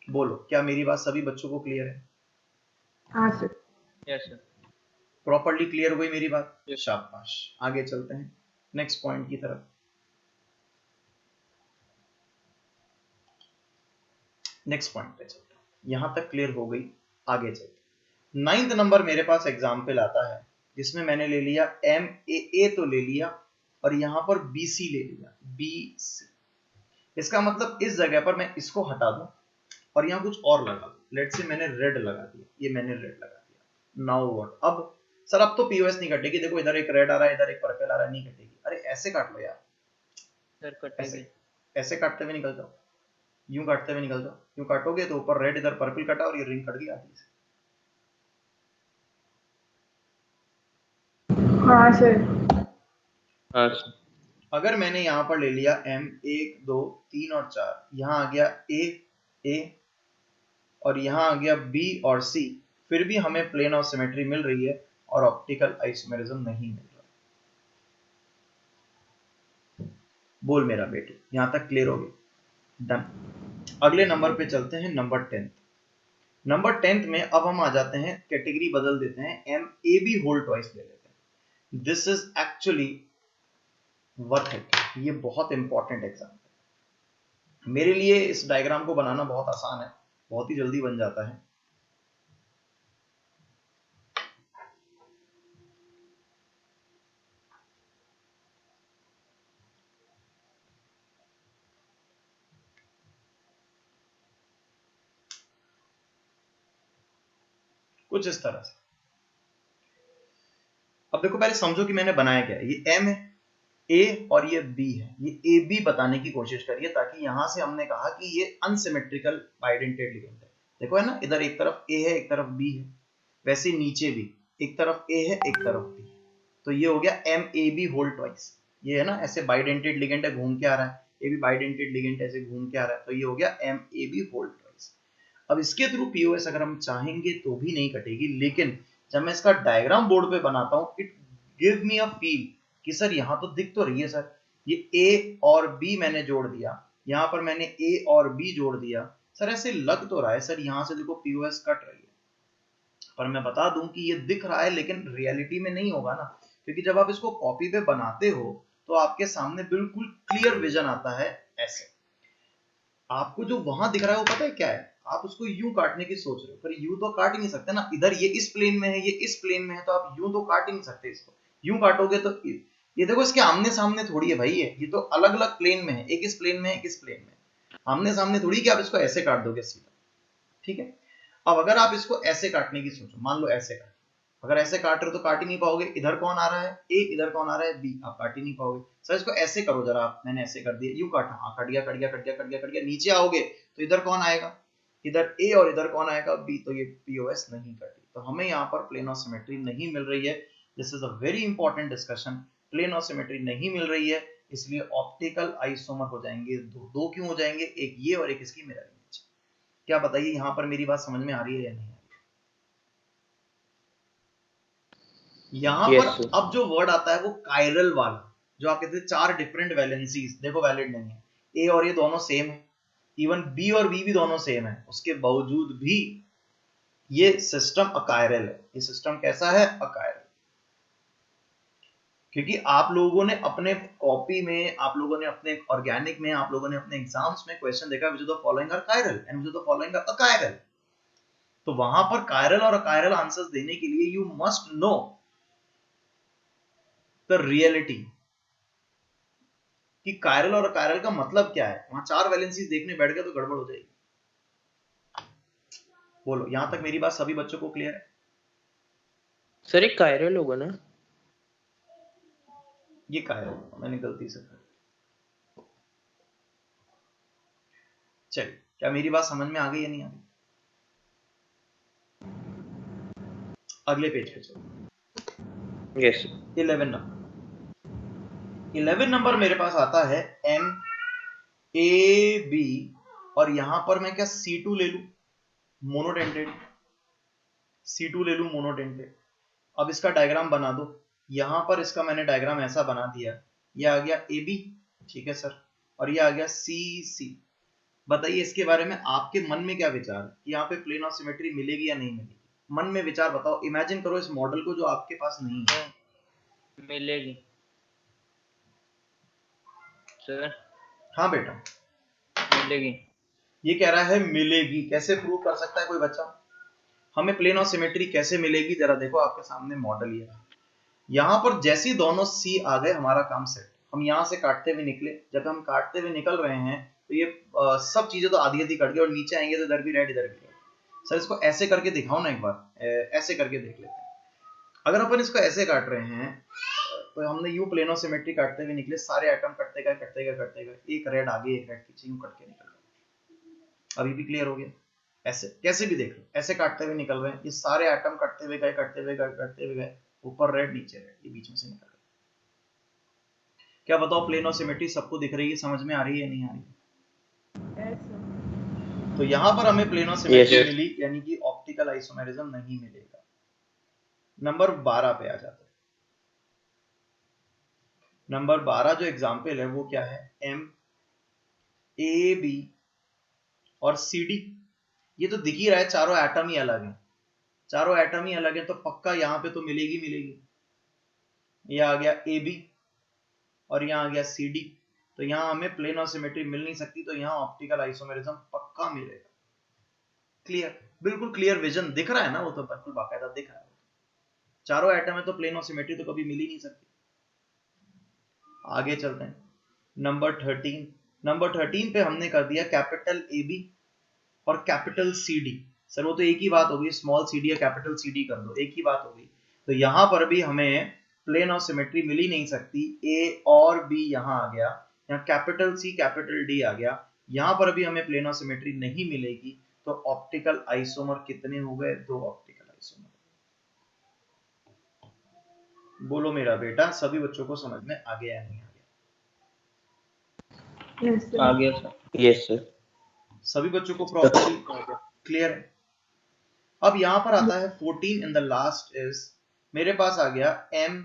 बोलो, क्या मेरी बात सभी बच्चों को क्लियर है? हाँ sir. Yes sir. Properly clear हो गई मेरी बात? Yes. शाबाश। आगे चलते हैं नेक्स्ट पॉइंट की तरफ। नेक्स्ट पॉइंट पे चलते हैं। यहां तक क्लियर हो गई, आगे चलते हैं। 9th नंबर मेरे पास एग्जाम्पल आता है जिसमें मैंने ले लिया एम ए तो ले लिया और यहां पर बी सी ले लिया, बी सी। इसका मतलब इस जगह पर मैं इसको हटा दूं और यहां कुछ और लगा दूं। लेट्स से मैंने रेड लगा दिया, ये मैंने रेड लगा दिया। Now what? अब सर अब तो पीओएस नहीं कटेगी, देखो इधर एक रेड आ रहा है, इधर एक पर्पल आ रहा है, नहीं कटेगी। अरे ऐसे काट लो यार, सर कटेगी। ऐसे ऐसे काटते हुए निकल जाओ, यूं काटते हुए निकल जाओ। यूं काटोगे तो ऊपर रेड इधर पर्पल कटा और ये रिंग कट गई आधी से। हाँ सर। हाँ सर। अगर मैंने यहां पर ले लिया एम 1 2 3 और 4, यहां आ गया ए और यहां आ गया बी और सी, फिर भी हमें प्लेन ऑफ सिमेट्री मिल रही है और ऑप्टिकल आइसोमेरिज्म नहीं मिल रहा। बोल मेरा बेटे, यहां तक क्लियर हो गया? डन। अगले नंबर पे चलते हैं, नंबर 10th। नंबर 10th में अब हम आ जाते हैं, कैटेगरी बदल देते हैं, M A B whole twice ले लेते हैं। This is actually worth it. ये बहुत इंपॉर्टेंट एग्जाम है मेरे लिए। इस डायग्राम को बनाना बहुत आसान है, बहुत ही जल्दी बन जाता है। कुछ इस तरह से। अब देखो पहले समझो कि मैंने बनाया क्या है। ये एम है, ए और ये बी है। ये ए बी बताने की कोशिश करिए, ताकि यहां से हमने कहा कि ये अनसिमेट्रिकल बाइडेंटेड लिगेंड है। देखो है ना, इधर एक तरफ ए है एक तरफ बी है, वैसे नीचे भी एक तरफ ए है एक तरफ बी है। तो ये हो गया M A B whole twice. ये है ना ऐसे बाइडेंटेड लिगेंड है, घूम के आ रहा है। ये भी बाइडेंटेड लिगेंड ऐसे घूम के आ रहा है, तो ये हो गया M A B whole twice. अब इसके थ्रू पीओएस अगर हम चाहेंगे तो भी नहीं कटेगी, लेकिन जब मैं इसका डायग्राम बोर्ड पे बनाता हूं, it give me a feel कि सर यहां तो दिख तो रही है सर, ये ए और बी मैंने जोड़ दिया, यहां पर मैंने ए और बी जोड़ दिया, सर ऐसे लग तो रहा है सर यहां से देखो पीओएस कट रही है। पर मैं बता दूं कि ये दिख रहा है लेकिन रियलिटी में नहीं होगा ना, क्योंकि जब आप इसको कॉपी पे बनाते हो तो आपके सामने बिल्कुल क्लियर विजन आता है। ऐसे आपको जो वहां दिख रहा है वो पता है क्या है, आप उसको यूं काटने की सोच रहे हो, पर यूं तो काट ही नहीं सकते ना। इधर ये इस प्लेन में है, ये इस प्लेन में है, तो आप यूं तो काट ही नहीं सकते इसको। यूं काटोगे तो ये देखो इसके आमने सामने थोड़ी है भाई, ये तो अलग अलग प्लेन में है, एक इस प्लेन में है एक इस प्लेन में। आमने सामने थोड़ी कि आप इसको ऐसे काट दोगे सीधा, ठीक है। अब अगर आप इसको ऐसे काटने की सोचो, मान लो ऐसे काट, अगर ऐसे काट रहे हो तो काट ही नहीं पाओगे। इधर कौन आ रहा है ए, इधर कौन आ रहा है बी, आप काट ही नहीं पाओगे। सर इसको ऐसे करो जरा आप, मैंने ऐसे कर दिया, यूं काटा, हाँ कट गया कट गया कट गया कट गया कट गया। नीचे आओगे तो इधर कौन आएगा, इधर ए और इधर कौन आएगा बी, तो ये पीओएस नहीं कटी। तो हमें यहाँ पर प्लेन ऑफ सिमेट्री नहीं मिल रही है। This is a very important discussion. Plane of symmetry नहीं मिल रही है, इसलिए ऑप्टिकल आइसोमर हो जाएंगे दो। दो क्यों हो जाएंगे, एक ये और एक इसकी मिरर इमेज। क्या बताइए यहाँ पर मेरी बात समझ में आ रही है या नहीं? यहां यस पर सर। अब जो वर्ड आता है वो कायरल वाला, जो आप कहते हैं चार डिफरेंट वैलेंसीज, देखो वैलिड नहीं है। ए और ये दोनों सेम है, इवन बी और बी भी दोनों सेम है, उसके बावजूद भी ये सिस्टम अकायरल है। ये सिस्टम कैसा है, अकायरल। क्योंकि आप लोगों ने अपने कॉपी में, आप लोगों ने अपने ऑर्गेनिक में, आप लोगों ने अपने एग्जाम्स में क्वेश्चन देखा, which of the following are chiral and which of the following are achiral. तो वहां पर कायरल और अकायरल आंसर्स देने के लिए you must know the reality कि कायरल और अकायरल का मतलब क्या है। वहां चार वैलेंसीज देखने बैठ गए तो गड़बड़ हो जाएगी। बोलो, यहां तक मेरी बात सभी बच्चों को क्लियर है? सर एक कायरल होगा ना? ये कायरल मैंने गलती से कर। चलिए, क्या मेरी बात समझ में आ गई या नहीं आ गई? अगले पेज पे चलो। यस 11 नंबर 11 नंबर मेरे पास आता है एम ए बी, और यहां पर मैं क्या C2 ले लू, मोनोडेंटेड C2 ले लू मोनोडेंटेड। अब इसका डायग्राम बना दो। यहां पर इसका मैंने डायग्राम ऐसा बना दिया, ये आ गया ए बी, ठीक है सर, और ये आ गया सी सी। बताइए इसके बारे में आपके मन में क्या विचार है कि यहाँ पे प्लेन ऑफ सिमेट्री मिलेगी या नहीं मिलेगी? मन में विचार बताओ, इमेजिन करो इस मॉडल को जो आपके पास नहीं है। मिलेगी सर, हाँ बेटा, मिलेगी। ये कह रहा है मिलेगी। कैसे प्रूव कर सकता है कोई बच्चा? हमें प्लेन ऑफ सिमेट्री कैसे मिलेगी, जरा देखो आपके सामने मॉडल ये है। यहाँ पर जैसे ही दोनों सी आ गए हमारा काम सेट। हम यहाँ से काटते हुए निकले, जब हम काटते हुए निकल रहे हैं तो ये सब चीजें तो आधी आधी कट गई, और नीचे आएंगे तो इधर भी रेड इधर भी रेड। सर इसको ऐसे करके दिखाओ ना एक बार, ऐसे करके देख लेते हैं। अगर अपन इसको ऐसे काट रहे हैं तो हमने यू प्लेन ऑफ सिमेट्री काटते हुए निकले, सारे आइटम कटते गए कटते गए कटते गए, एक रेड आगे एक रेड पीछे, यूं कट के निकल गए। अभी भी क्लियर हो गया? ऐसे कैसे भी देख लो, ऐसे काटते हुए निकल रहे हैं, ये सारे आइटम कटते हुए गए कटते हुए गए कटते हुए गए, ऊपर रेड नीचे रेड, ये बीच में से निकल गए। क्या बताओ प्लेन ऑफ सिमेट्री सबको दिख रही है, समझ में आ रही है नहीं आ रही है? Yes, sir. तो यहां पर हमें प्लेन ऑफ सिमेट्री Yes. मिली, यानी कि ऑप्टिकल आइसोमेरिज्म नहीं मिलेगा। नंबर 12 पे आ जाते हैं। नंबर 12 जो एग्जाम्पल है वो क्या है, एम ए बी और सी डी। ये तो दिख ही रहा है चारों एटम ही अलग है, चारों एटम ही अलग है, तो पक्का यहाँ पे तो मिलेगी मिलेगी। ये आ गया ए बी और यहाँ आ गया सी डी, तो यहाँ हमें प्लेन ऑफ सिमेट्री मिल नहीं सकती, तो यहाँ ऑप्टिकल आइसोमेरिज्म पक्का मिलेगा। क्लियर, बिल्कुल क्लियर विजन दिख रहा है ना, वो तो बिल्कुल बाकायदा दिख रहा है। चारों एटम है तो प्लेन ऑफ सिमेट्री तो कभी मिल ही नहीं सकती। आगे चलते हैं, नंबर 13। नंबर 13 पे हमने कर दिया कैपिटल ए बी और कैपिटल सी डी। सर वो तो एक ही बात होगी, स्मॉल सी डी या कैपिटल सी डी कर दो, एक ही बात होगी। तो यहां पर भी हमें प्लेन ऑफ सिमेट्री मिल ही नहीं सकती, ए और बी यहाँ आ गया, यहाँ कैपिटल सी कैपिटल डी आ गया, यहां पर भी हमें प्लेन ऑफ सिमेट्री नहीं मिलेगी। तो ऑप्टिकल आइसोमर कितने हो गए? 2 ऑप्टिकल आइसोमर। बोलो मेरा बेटा, सभी बच्चों को समझ में आ गया या नहीं आ गया? Yes, sir. आ गया सर। Yes sir. सभी बच्चों को प्रॉपर्ली क्लियर है? अब यहां पर आता है 14 इन द लास्ट इज, मेरे पास आ गया एम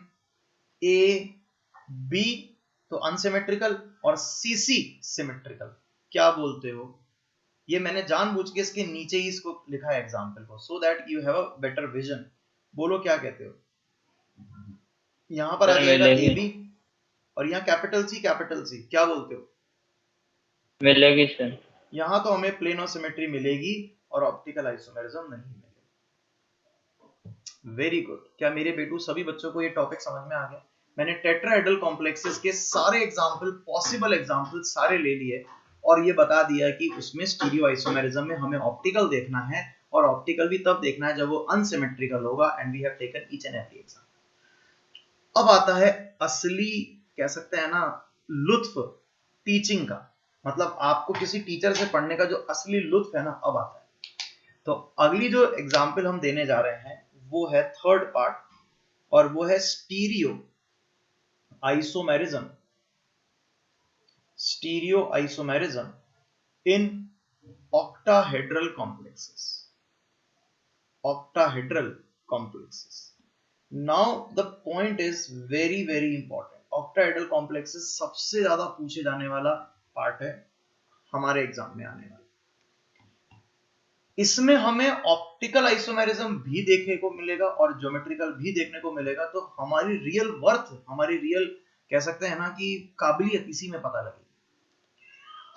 ए बी तो अनसिमेट्रिकल और सी सी सिमेट्रिकल। क्या बोलते हो? ये मैंने जानबूझ के इसके नीचे ही इसको लिखा है एग्जांपल को, so that you have a better vision. बोलो क्या कहते हो? यहां पर आ जाएगा ए बी और यहाँ कैपिटल सी, क्या बोलते हो? मिलेगी सर। यहां तो हमें प्लेन ऑफ सिमेट्री मिलेगी और ऑप्टिकल आइसोमेरिज्म नहीं मिलेगा। Very good. क्या मेरे बेटू सभी बच्चों को ये टॉपिक समझ में आ गया? मैंने टेट्राहेड्रल कॉम्प्लेक्सेस के सारे एग्जांपल, पॉसिबल एग्जांपल सारे ले लिए और ये बता दिया कि उसमें स्टीरियो आइसोमेरिज्म में हमें ऑप्टिकल देखना है, और ऑप्टिकल भी तब देखना है जब वो अनसिमेट्रिकल होगा, and we have taken each and every example. अब आता है असली, कह सकते हैं ना, लुत्फ टीचिंग का, मतलब आपको किसी टीचर से पढ़ने का जो असली लुत्फ है ना, अब आता है। तो अगली जो एग्जांपल हम देने जा रहे हैं वो है थर्ड पार्ट, और वो है stereo isomerism. Stereo isomerism in octahedral complexes. Octahedral complexes. Now the point is very very important. Octahedral complexes सबसे ज्यादा पूछे जाने वाला पार्ट है हमारे एग्जाम में आने वाला। इसमें हमें ऑप्टिकल आइसोमेरिज्म भी देखने को मिलेगा और ज्योमेट्रिकल भी देखने को मिलेगा, तो हमारी रियल वर्थ, हमारी रियल कह सकते हैं ना कि काबिलियत इसी में पता लगेगी।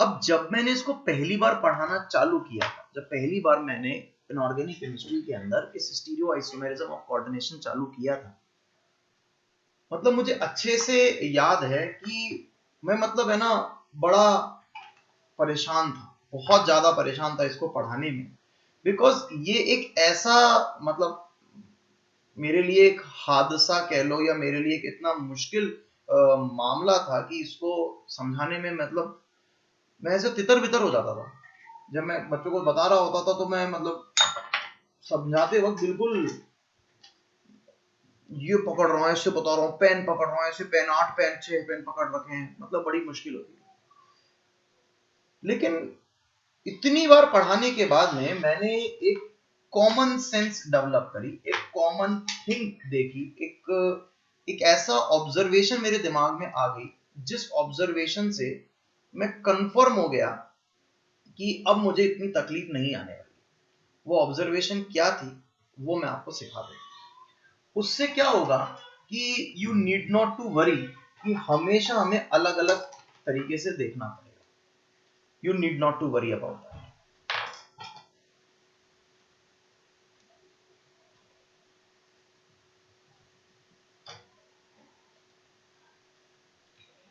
अब जब मैंने इसको पहली बार पढ़ाना चालू किया था, जब पहली बार मैंने इनऑर्गेनिक केमिस्ट्री के अंदर इस स्टीरियो आइसोमेरिज्म ऑफ कोऑर्डिनेशन चालू किया था, मतलब मुझे अच्छे से याद है कि मैं मतलब है ना बड़ा परेशान था, बहुत ज्यादा परेशान था इसको पढ़ाने में, बिकॉज ये एक ऐसा मतलब मेरे लिए एक हादसा कह लो, या मेरे लिए एक इतना मुश्किल मामला था कि इसको समझाने में मतलब मैं ऐसे तितर बितर हो जाता था। जब मैं बच्चों को बता रहा होता था तो मैं मतलब समझाते वक्त बिल्कुल ये पकड़ रहा हूँ, ऐसे बता रहा हूँ, पेन पकड़ रहा हूँ, ऐसे पेन 8 पेन 6 पेन पकड़ रखे हैं, मतलब बड़ी मुश्किल होती है। लेकिन इतनी बार पढ़ाने के बाद में मैंने एक कॉमन सेंस डेवलप करी, एक कॉमन थिंक देखी, एक ऐसा ऑब्जर्वेशन मेरे दिमाग में आ गई, जिस ऑब्जर्वेशन से मैं कंफर्म हो गया कि अब मुझे इतनी तकलीफ नहीं आने वाली। वो ऑब्जर्वेशन क्या थी वो मैं आपको सिखा दूं। उससे क्या होगा कि you need not to worry कि हमेशा हमें अलग अलग तरीके से देखना पड़ेगा। You need not to worry about that.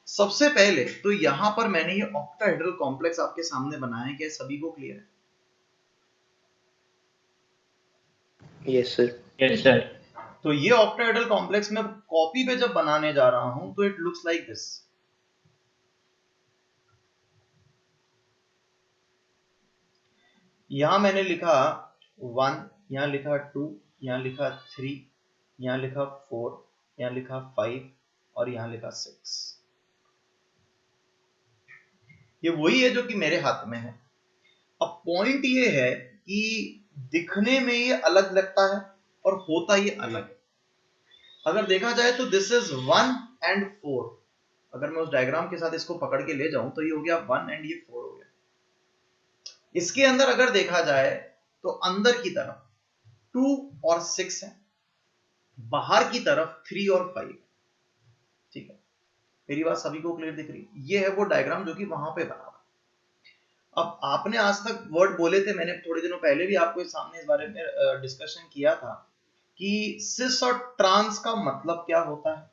सबसे पहले तो यहां पर मैंने ये ऑक्टाहेड्रल कॉम्प्लेक्स आपके सामने बनाया है, क्या सभी को क्लियर है? Yes sir. Yes sir. तो ये ऑक्टाहेड्रल कॉम्प्लेक्स मैं कॉपी पे जब बनाने जा रहा हूं तो इट लुक्स लाइक दिस। यहां मैंने लिखा 1, यहां लिखा 2, यहां लिखा 3, यहां लिखा 4, यहां लिखा 5 और यहां लिखा 6। ये वही है जो कि मेरे हाथ में है। अब पॉइंट ये है कि दिखने में ये अलग लगता है और होता ये अलग है। अगर देखा जाए तो दिस इज 1 एंड 4। अगर मैं उस डायग्राम के साथ इसको पकड़ के ले जाऊं तो ये हो गया 1 एंड ये 4 हो गया। इसके अंदर अगर देखा जाए तो अंदर की तरफ 2 और 6 है, बाहर की तरफ 3 और 5। ठीक है, मेरी बात सभी को क्लियर दिख रही है? ये है वो डायग्राम जो कि वहां पे बना हुआ। अब आपने आज तक वर्ड बोले थे, मैंने थोड़े दिनों पहले भी आपको सामने इस बारे में डिस्कशन किया था कि सिस और ट्रांस का मतलब क्या होता है।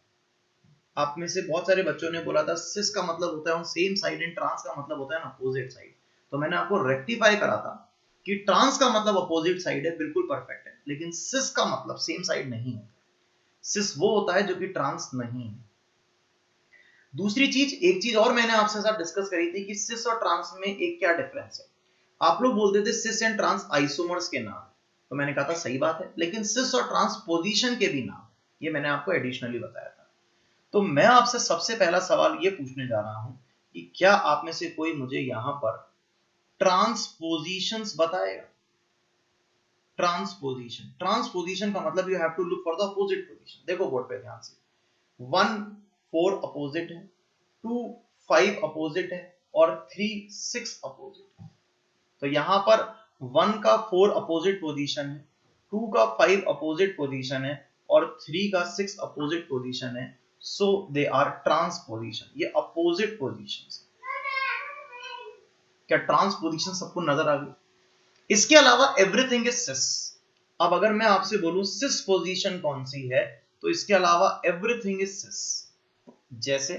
आप में से बहुत सारे बच्चों ने बोला था सिस का मतलब होता है on same side and trans का मतलब होता है ना अपोजिट साइड। तो मैंने आपको रेक्टिफाई करा था कि ट्रांस का मतलब अपोजिट साइड है, बिल्कुल परफेक्ट है, लेकिन सिस का मतलब सेम साइड नहीं होता। सिस वो होता है जो कि ट्रांस नहीं है। दूसरी चीज, एक चीज और मैंने आपसे साथ डिस्कस करी थी कि सिस और ट्रांस में एक क्या डिफरेंस है। आप लोग बोलते थे सिस एंड ट्रांस आइसोमर्स के नाम, तो मैंने कहा था सही बात है, लेकिन सिस और ट्रांस पोजीशन के भी नाम, ये मैंने आपको एडिशनली बताया था। तो मैं आपसे सबसे पहला सवाल ये पूछने जा रहा हूं कि क्या आप में से कोई मुझे यहां पर ट्रांसपोजिशंस बताएगा? ट्रांसपोजिशन, ट्रांसपोजिशन का मतलब you have to look for the opposite position. देखो बोर्ड पे ध्यान से, 1 4 अपोजिट है, 2 5 अपोजिट है और 3 6 अपोजिट है। तो यहां पर 1 का 4 अपोजिट पोजीशन है, 2 का 5 अपोजिट पोजीशन है और 3 का 6 अपोजिट पोजीशन है। सो दे आर ट्रांसपोजिशन, ये अपोजिट पोजीशंस। क्या ट्रांसपोजिशन सबको नजर आ गई? इसके अलावा एवरीथिंग इज सिस। अब अगर मैं आपसे बोलूं सिस पोजीशन कौन सी है, तो इसके अलावा एवरीथिंग इज सिस। जैसे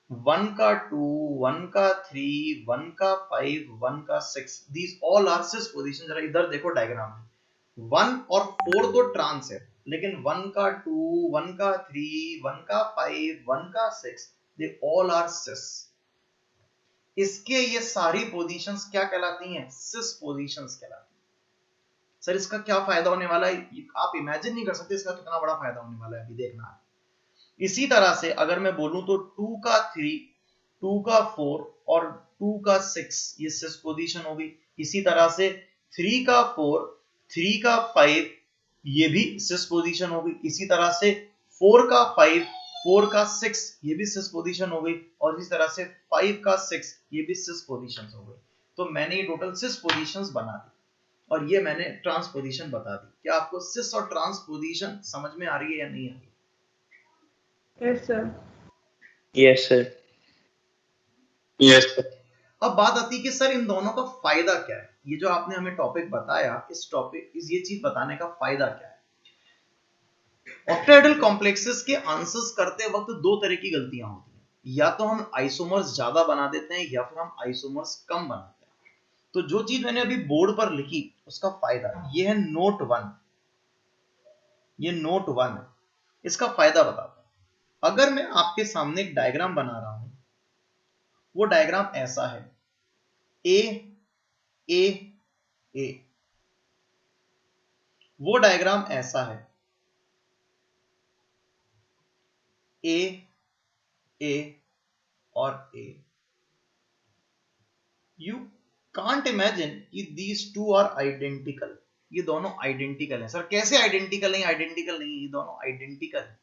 1 का 2, 1 का 3, 1 का 5, 1 का 6, these all are cis position। जरा इधर देखो डायग्राम में, 1 और 4 तो ट्रांस है, लेकिन 1 का 2, 1 का 3, 1 का 5, 1 का 6, they all are cis। इसके ये सारी पोजीशंस क्या कहलाती हैं? सिस पोजीशंस कहलाती हैं। सर इसका क्या फायदा होने वाला है? आप इमेजिन नहीं कर सकते इसका कितना बड़ा फायदा होने वाला है, अभी देखना है। इसी तरह से अगर मैं बोलूं तो 2 का 3, 2 का 4 और 2 का 6, ये सिस पोजीशन होगी। इसी तरह से 3 का 4, 3 का 5, ये भी सिस पोजीशन होगी। इसी तरह से 4 का 5, 4 का 6, ये भी सिस पोजीशन हो गई। और इसी तरह से 5 का 6, ये भी सिस पोजीशन हो गई। तो मैंने ये टोटल सिस पोजीशंस बना दी और ये मैंने ट्रांसपोजिशन बता दी। क्या आपको सिस और ट्रांसपोजिशन समझ में आ रही है या नहीं आ रही? Yes sir. Yes sir. Yes sir. अब बात आती है कि सर इन दोनों का फायदा क्या है? ये जो आपने हमें टॉपिक बताया, इस टॉपिक ये चीज बताने का फायदा क्या है? ऑक्टाहेड्रल कॉम्प्लेक्सेस के आंसर्स करते वक्त दो तरह की गलतियां होती हैं, या तो हम आइसोमर्स ज्यादा बना देते हैं या फिर हम आइसोमर्स कम बनाते हैं। तो जो चीज मैंने अभी बोर्ड पर लिखी उसका फायदा ये है नोट 1। ये नोट 1 है, इसका फायदा बताता हूं। अगर मैं आपके सामने एक डायग्राम बना रहा हूं, वो डायग्राम ऐसा है, ए ए ए। वो डायग्राम ऐसा है, ए और ए, यू कांट इमेजिन कि दीज टू आर आइडेंटिकल, ये दोनों आइडेंटिकल हैं। सर कैसे आइडेंटिकल नहीं? आइडेंटिकल नहीं, ये दोनों आइडेंटिकल हैं,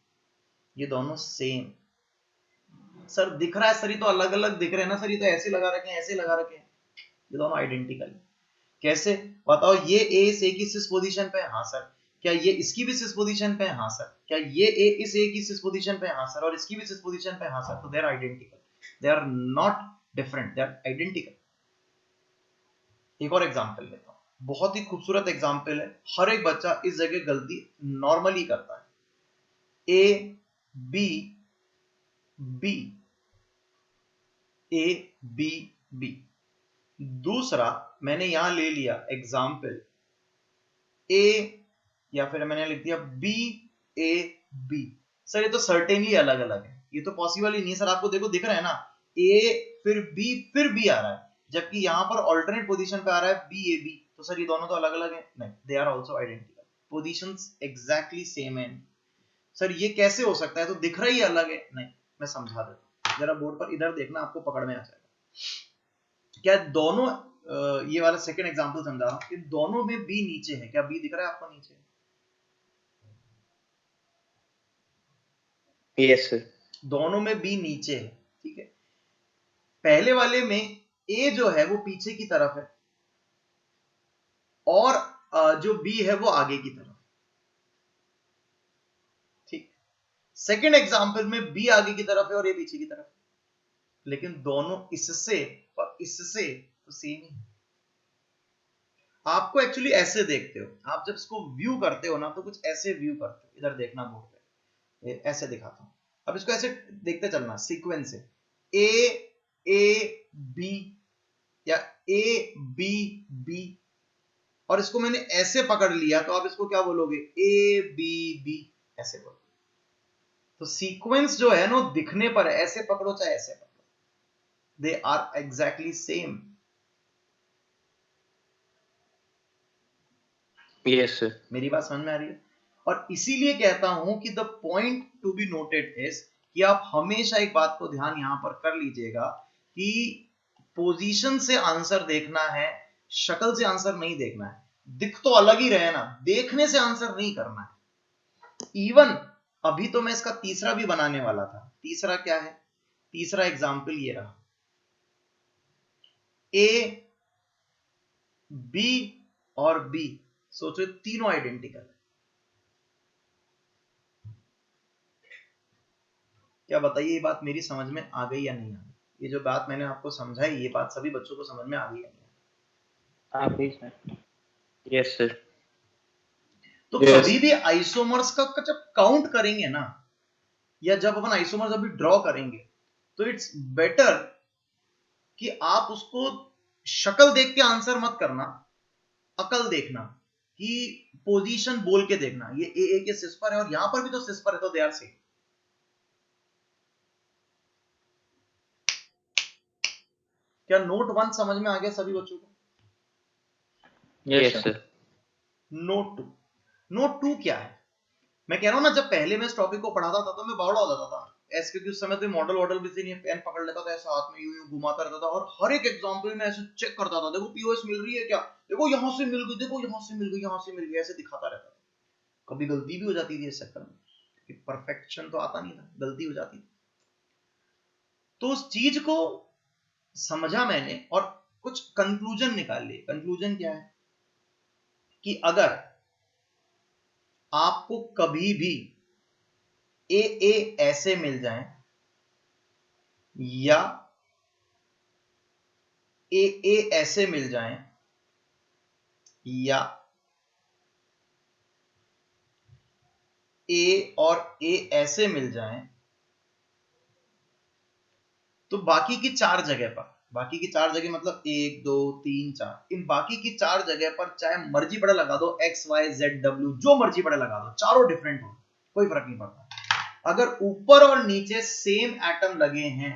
ये दोनों सेम। सर दिख रहा है सर, ये तो अलग अलग दिख रहे हैं ना सर, ये तो ऐसे लगा रखे हैं, ऐसे लगा रखे हैं, ये दोनों आइडेंटिकल। कैसे बताओ? ये ए इस ए की सिस पोजीशन पे है, हाँ सर। क्या ये इसकी भी सिस पोजीशन पे है? हाँ सर। क्या ये ए इस ए की सिस पोजीशन पे है? हाँ सर। और इसकी भी सिस पोजीशन पे है? हाँ सर। तो they are identical, they are not different, they are identical. एक और एग्जांपल लेता हूं, बहुत ही खूबसूरत एग्जांपल है। हर एक बच्चा इस जगह गलती नॉर्मली करता है। A B B, A B B. दूसरा मैंने यहां ले लिया एग्जाम्पल ए, या फिर मैंने लिख दिया बी ए बी। सर ये तो सर्टेनली अलग अलग है, ये तो पॉसिबल ही नहीं सर। आपको देखो दिख रहा है ना, ए फिर बी आ रहा है, जबकि यहां पर ऑल्टरनेट पोजीशन पे आ रहा है बी ए बी। तो सर ये दोनों तो अलग अलग है? नहीं, they are also identical, positions exactly same है। सर ये कैसे हो सकता है? तो दिख रहा ही अलग है। नहीं, मैं समझा देता हूं, जरा बोर्ड पर इधर देखना, आपको पकड़ में आ जाएगा। क्या दोनों ये वाला सेकंड एग्जांपल समझा रहा हूं कि दोनों में बी नीचे है? क्या बी दिख रहा है आपको नीचे? Yes sir. दोनों में बी नीचे है, ठीक है। पहले वाले में ए जो है वो पीछे की तरफ है, और जो बी है वो आगे की तरफ, ठीक। सेकंड एग्जांपल में बी आगे की तरफ है और ए पीछे की तरफ है, लेकिन दोनों इससे और इससे तो सेम ही है। आपको एक्चुअली ऐसे देखते हो, आप जब इसको व्यू करते हो ना, तो कुछ ऐसे व्यू करते हो। इधर देखना बोर्ड पे, ऐसे दिखाता हूं। अब इसको ऐसे देखते चलना सीक्वेंस से, ए बी या ए बी बी, और इसको मैंने ऐसे पकड़ लिया, तो आप इसको क्या बोलोगे? ए बी बी, ऐसे बोलो। तो सीक्वेंस जो है ना, दिखने पर ऐसे पकड़ो चाहे ऐसे पकड़ो, they are exactly same. Yes sir. मेरी बात समझ में आ रही है? और इसीलिए कहता हूं कि the point to be noted is कि आप हमेशा एक बात को ध्यान यहां पर कर लीजिएगा कि पोजीशन से आंसर देखना है, शक्ल से आंसर नहीं देखना है। दिख तो अलग ही रहे ना, देखने से आंसर नहीं करना है। इवन अभी तो मैं इसका तीसरा भी बनाने वाला था। तीसरा क्या है? तीसरा एग्जाम्पल ये रहा, ए बी और बी, सोचो तीनों आइडेंटिकल है। क्या बताइए, ये बात मेरी समझ में आ गई या नहीं आ गई? ये जो बात मैंने आपको समझाई, ये बात सभी बच्चों को समझ में आ गई या नहीं? आ गई सर। Yes sir. तो कभी भी आइसोमर्स का जब काउंट करेंगे ना, या जब अपन आइसोमर्स अभी ड्रॉ करेंगे, तो इट्स बेटर कि आप उसको शक्ल देख के आंसर मत करना, अकल देखना, कि पोजीशन बोल के देखना। ये ए के सिस पर है और यहां पर भी तो सिस पर है, तो दे आर सेम। क्या नोट 1 समझ में आ गया सभी बच्चों को? Yes sir. नोट 2, नोट 2 क्या है? मैं कह रहा हूं ना, जब पहले मैं इस टॉपिक को पढ़ाता था तो मैं बावड़ा हो जाता था ऐसे, क्योंकि उस समय तो मॉडल वॉडल भी नहीं, पेन पकड़ लेता था ऐसे हाथ में, यूं यूं घुमाता रहता था, और हर एक एग्जांपल में ऐसे चेक करता था, देखो पीओएस मिल रही है क्या, देखो यहां से मिल गई, देखो यहां से मिल गई, यहां से मिल गई, ऐसे दिखाता रहता था। कभी गलती भी हो जाती थी इस चक्कर में, क्योंकि परफेक्शन तो आता नहीं था, गलती हो जाती थी। तो उस चीज को समझा मैंने और कुछ कंक्लूजन निकाल लिए। कंक्लूजन क्या है कि अगर आपको कभी भी ए ऐसे मिल जाए या ए ऐसे मिल जाए या ए और ए ऐसे मिल जाए, तो बाकी की चार जगह पर, बाकी की चार जगह मतलब 1 2 3 4, इन बाकी की चार जगह पर चाहे मर्जी बड़ा लगा दो, एक्स वाई जेड डब्ल्यू, जो मर्जी बड़ा लगा दो, चारों डिफरेंट हो, कोई फर्क नहीं पड़ता। अगर ऊपर और नीचे सेम एटम लगे हैं,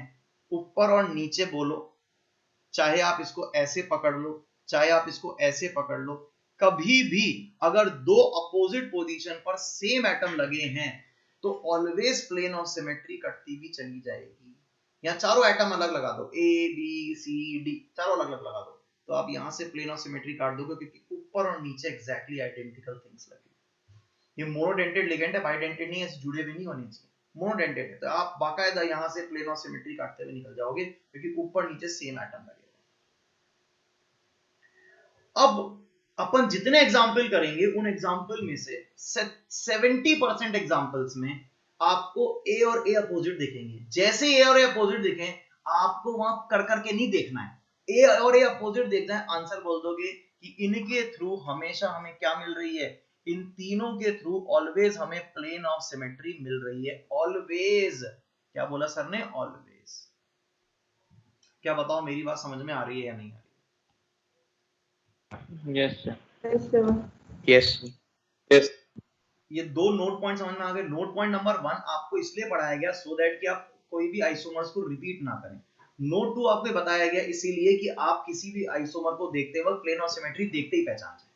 ऊपर और नीचे बोलो, चाहे आप इसको ऐसे पकड़ लो, चाहे आप इसको ऐसे पकड़ लो, कभी भी अगर दो अपोजिट पोजीशन पर सेम एटम लगे हैं, तो ऑलवेज प्लेन ऑफ सिमेट्री कटती हुई चली जाएगी। यहाँ चारों एटम अलग लगा दो, ए बी सी डी चारों अलग अलग लगा दो, तो आप यहाँ से प्लेन ऑफ सिमेट्री काट दोगे क्योंकि ऊपर और नीचे एग्जैक्टली आइडेंटिकल थिंग्स लगे। ये मोनोडेंटेड लिगेंड है, बाइडेंटेड नहीं है, ऐसे जुड़े भी नहीं होने चाहिए, मोनोडेंटेड है, तो आप बाकायदा यहाँ से प्लेन ऑफ सिमेट्री काटते हुए निकल जाओगे क्योंकि ऊपर नीचे सेम एटम लगेगा। अब अपन जितने एग्जाम्पल करेंगे उन एग्जाम्पल में से 70% एग्जाम्पल्स में आपको ए और ए अपोजिट दिखेंगे। जैसे ए और ए अपोजिट दिखें आपको वहां कर करके नहीं देखना है, ए और ए अपोजिट देखना है, आंसर बोल दोगे कि इनके थ्रू हमेशा हमें क्या मिल रही है, इन तीनों के थ्रू ऑलवेज हमें प्लेन ऑफ सिमेट्री मिल रही है। ऑलवेज, क्या बोला सर ने, ऑलवेज। क्या बताओ मेरी बात समझ में आ रही है या नहीं आ रही? Yes, sir. Yes, sir. Yes, sir. Yes. ये दो नोट पॉइंट समझ में आ गए। नोट पॉइंट नंबर 1 आपको इसलिए पढ़ाया गया सो दैट कि आप कोई भी आइसोमर्स को रिपीट ना करें। नोट 2 आपको बताया गया इसीलिए कि आप किसी भी आइसोमर को देखते वक्त प्लेन ऑफ सिमेट्री देखते ही पहचान जाए।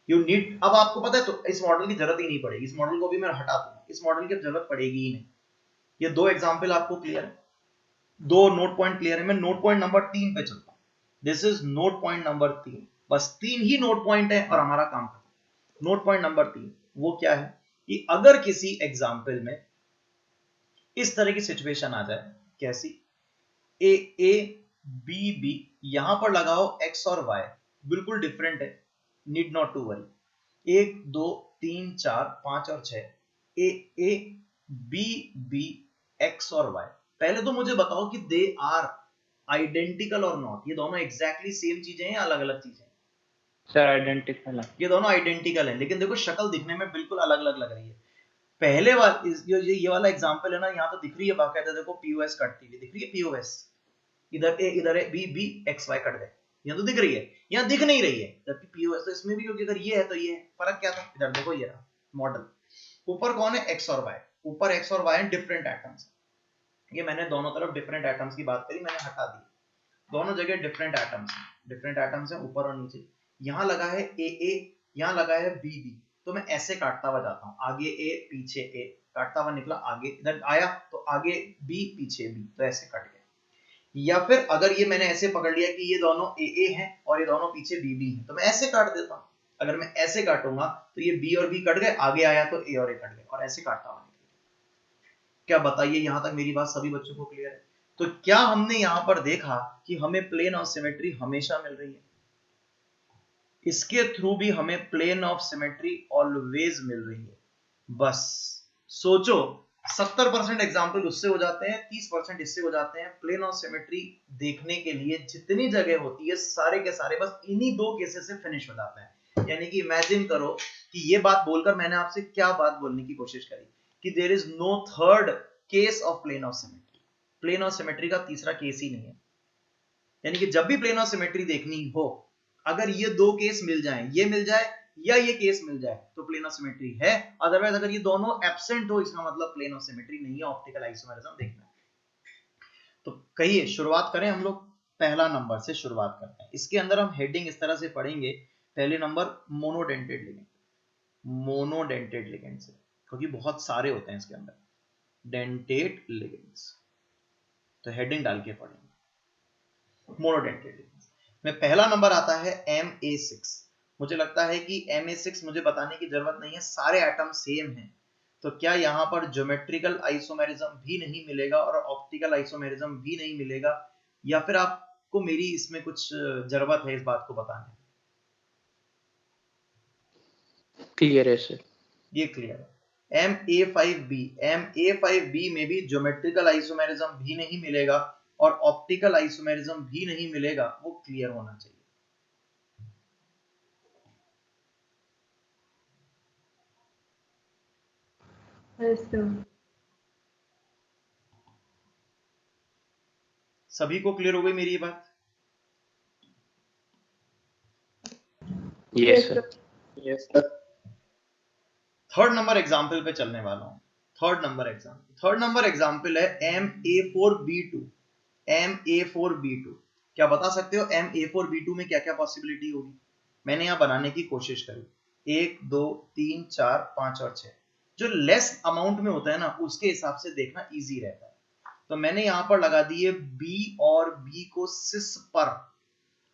यू नीड, अब आपको पता है तो इस मॉडल की जरूरत ही नहीं पड़ेगी, इस मॉडल को भी मैं हटा दूंगा, इस मॉडल की जरूरत पड़ेगी ही नहीं। ये दो एग्जाम्पल आपको क्लियर है, दो नोट पॉइंट क्लियर है। मैं नोट पॉइंट नंबर 3 पे चलता हूँ। This is note point number 3, बस 3 ही नोट पॉइंट है और हमारा काम खत्म। नोट पॉइंट नंबर 3 वो क्या है कि अगर किसी एग्जाम्पल में इस तरह की सिचुएशन आ जाए, कैसी, ए ए बी बी, यहां पर लगाओ x और y बिल्कुल डिफरेंट है, नीड नॉट टू वरी, 1 2 3 4 5 और 6, ए ए बी बी x और y। पहले तो मुझे बताओ कि दे आर आइडेंटिकल और नॉट, ये दोनों एग्जैक्टली सेम चीजें हैं या अलग अलग चीजें? सर आइडेंटिकल है। ये दोनों आइडेंटिकल है, लेकिन देखो शक्ल दिखने में बिल्कुल अलग अलग लग रही है। पहले वाला ये वाला एग्जांपल है ना, यहाँ तो दिख रही है बाकायदा, देखो पीओएस कटती हुई दिख रही है, पीओएस इधर A B B X Y cut गए, यहाँ तो दिख रही है, यहाँ दिख नहीं रही है, जबकि पीओएस तो इसमें भी, क्योंकि अगर ये है तो ये है, फर्क क्या था, इधर देखो ये रहा मॉडल, ऊपर कौन है, एक्स और वाई, ऊपर एक्स और वाई डिफरेंट एटम्स। ये मैंने दोनों तरफ डिफरेंट एटम्स की बात करी, मैंने हटा दी, दोनों जगह डिफरेंट एटम्स हैं ऊपर और नीचे। यहाँ लगा है ए, यहाँ लगा है बी, तो मैं ऐसे काटता हुआ जाता हूँ, आगे ए पीछे ए, काटता हुआ निकला, आगे इधर आया तो आगे बी पीछे बी, तो ऐसे कट गया। या फिर अगर ये मैंने ऐसे पकड़ लिया कि ये दोनों ए हैं और ये दोनों पीछे बी हैं, तो मैं ऐसे काट देता हूँ। अगर मैं ऐसे काटूंगा तो ये बी और बी कट गए, आगे आया तो ए और ए कट गए, और ऐसे काटता हुआ निकला। क्या बताइए, यहां तक मेरी बात सभी बच्चों को क्लियर है? तो क्या हमने यहां पर देखा कि हमें प्लेन ऑफ सिमेट्री हमेशा मिल रही है, इसके थ्रू भी हमें प्लेन ऑफ सिमेट्री ऑलवेज मिल रही है। बस सोचो 70% एग्जाम्पल उससे हो जाते हैं, 30% इससे हो जाते हैं। प्लेन ऑफ सिमेट्री देखने के लिए जितनी जगह होती है सारे के सारे बस इन्हीं दो केसेस से फिनिश हो जाता है। यानी कि इमेजिन करो कि ये बात बोलकर मैंने आपसे क्या बात बोलने की कोशिश करी कि there is no third case of plane of symmetry, plane of symmetry का तीसरा केस ही नहीं है। यानी कि जब भी प्लेन ऑफ सिमेट्री देखनी हो, अगर ये दो केस मिल जाएं, ये मिल जाए या ये केस मिल जाए, तो प्लेन ऑफ सिमेट्री है। अदरवाइज अगर ये दोनों एब्सेंट हो, इसका मतलब प्लेन ऑफ सिमेट्री नहीं है, ऑप्टिकल आइसोमेरिज्म देखना है। तो कहिए शुरुआत करें हम लोग, पहला नंबर से शुरुआत करते हैं। इसके अंदर हम हेडिंग इस तरह से पढ़ेंगे, पहले number monodentate ligand, monodentate ligand से, क्योंकि बहुत सारे होते हैं इसके अंदर डेंटेड लिगेंड्स, तो हेडिंग डाल के पढ़ेंगे मोनोडेंटेड लिगेंड्स में। पहला नंबर आता है Ma6। मुझे लगता है कि Ma6 मुझे बताने की जरूरत नहीं है, सारे एटम सेम हैं, तो क्या यहाँ पर ज्योमेट्रिकल आइसोमेरिज्म भी नहीं मिलेगा और ऑप्टिकल आइसोमेरिज्म भी नहीं मिलेगा, या फिर आपको मेरी इसमें कुछ जरूरत है इस बात को बताने? क्लियर है सर। ये क्लियर है। Ma5b में भी ज्योमेट्रिकल आइसोमेरिज्म भी नहीं मिलेगा और ऑप्टिकल आइसोमेरिज्म भी नहीं मिलेगा, वो क्लियर होना चाहिए। Yes, sir. सभी को क्लियर हो गई मेरी ये बात? Yes sir. Yes sir. Third number example पे चलने वाला हूं। थर्ड नंबर एग्जाम्पल है Ma4b2। Ma4b2 क्या बता सकते हो Ma4b2 में क्या क्या पॉसिबिलिटी होगी? मैंने यहां बनाने की कोशिश करी, 1 2 3 4 5 और 6। जो लेस अमाउंट में होता है ना उसके हिसाब से देखना इजी रहता है। तो मैंने यहां पर लगा दिए बी और बी को सिस पर,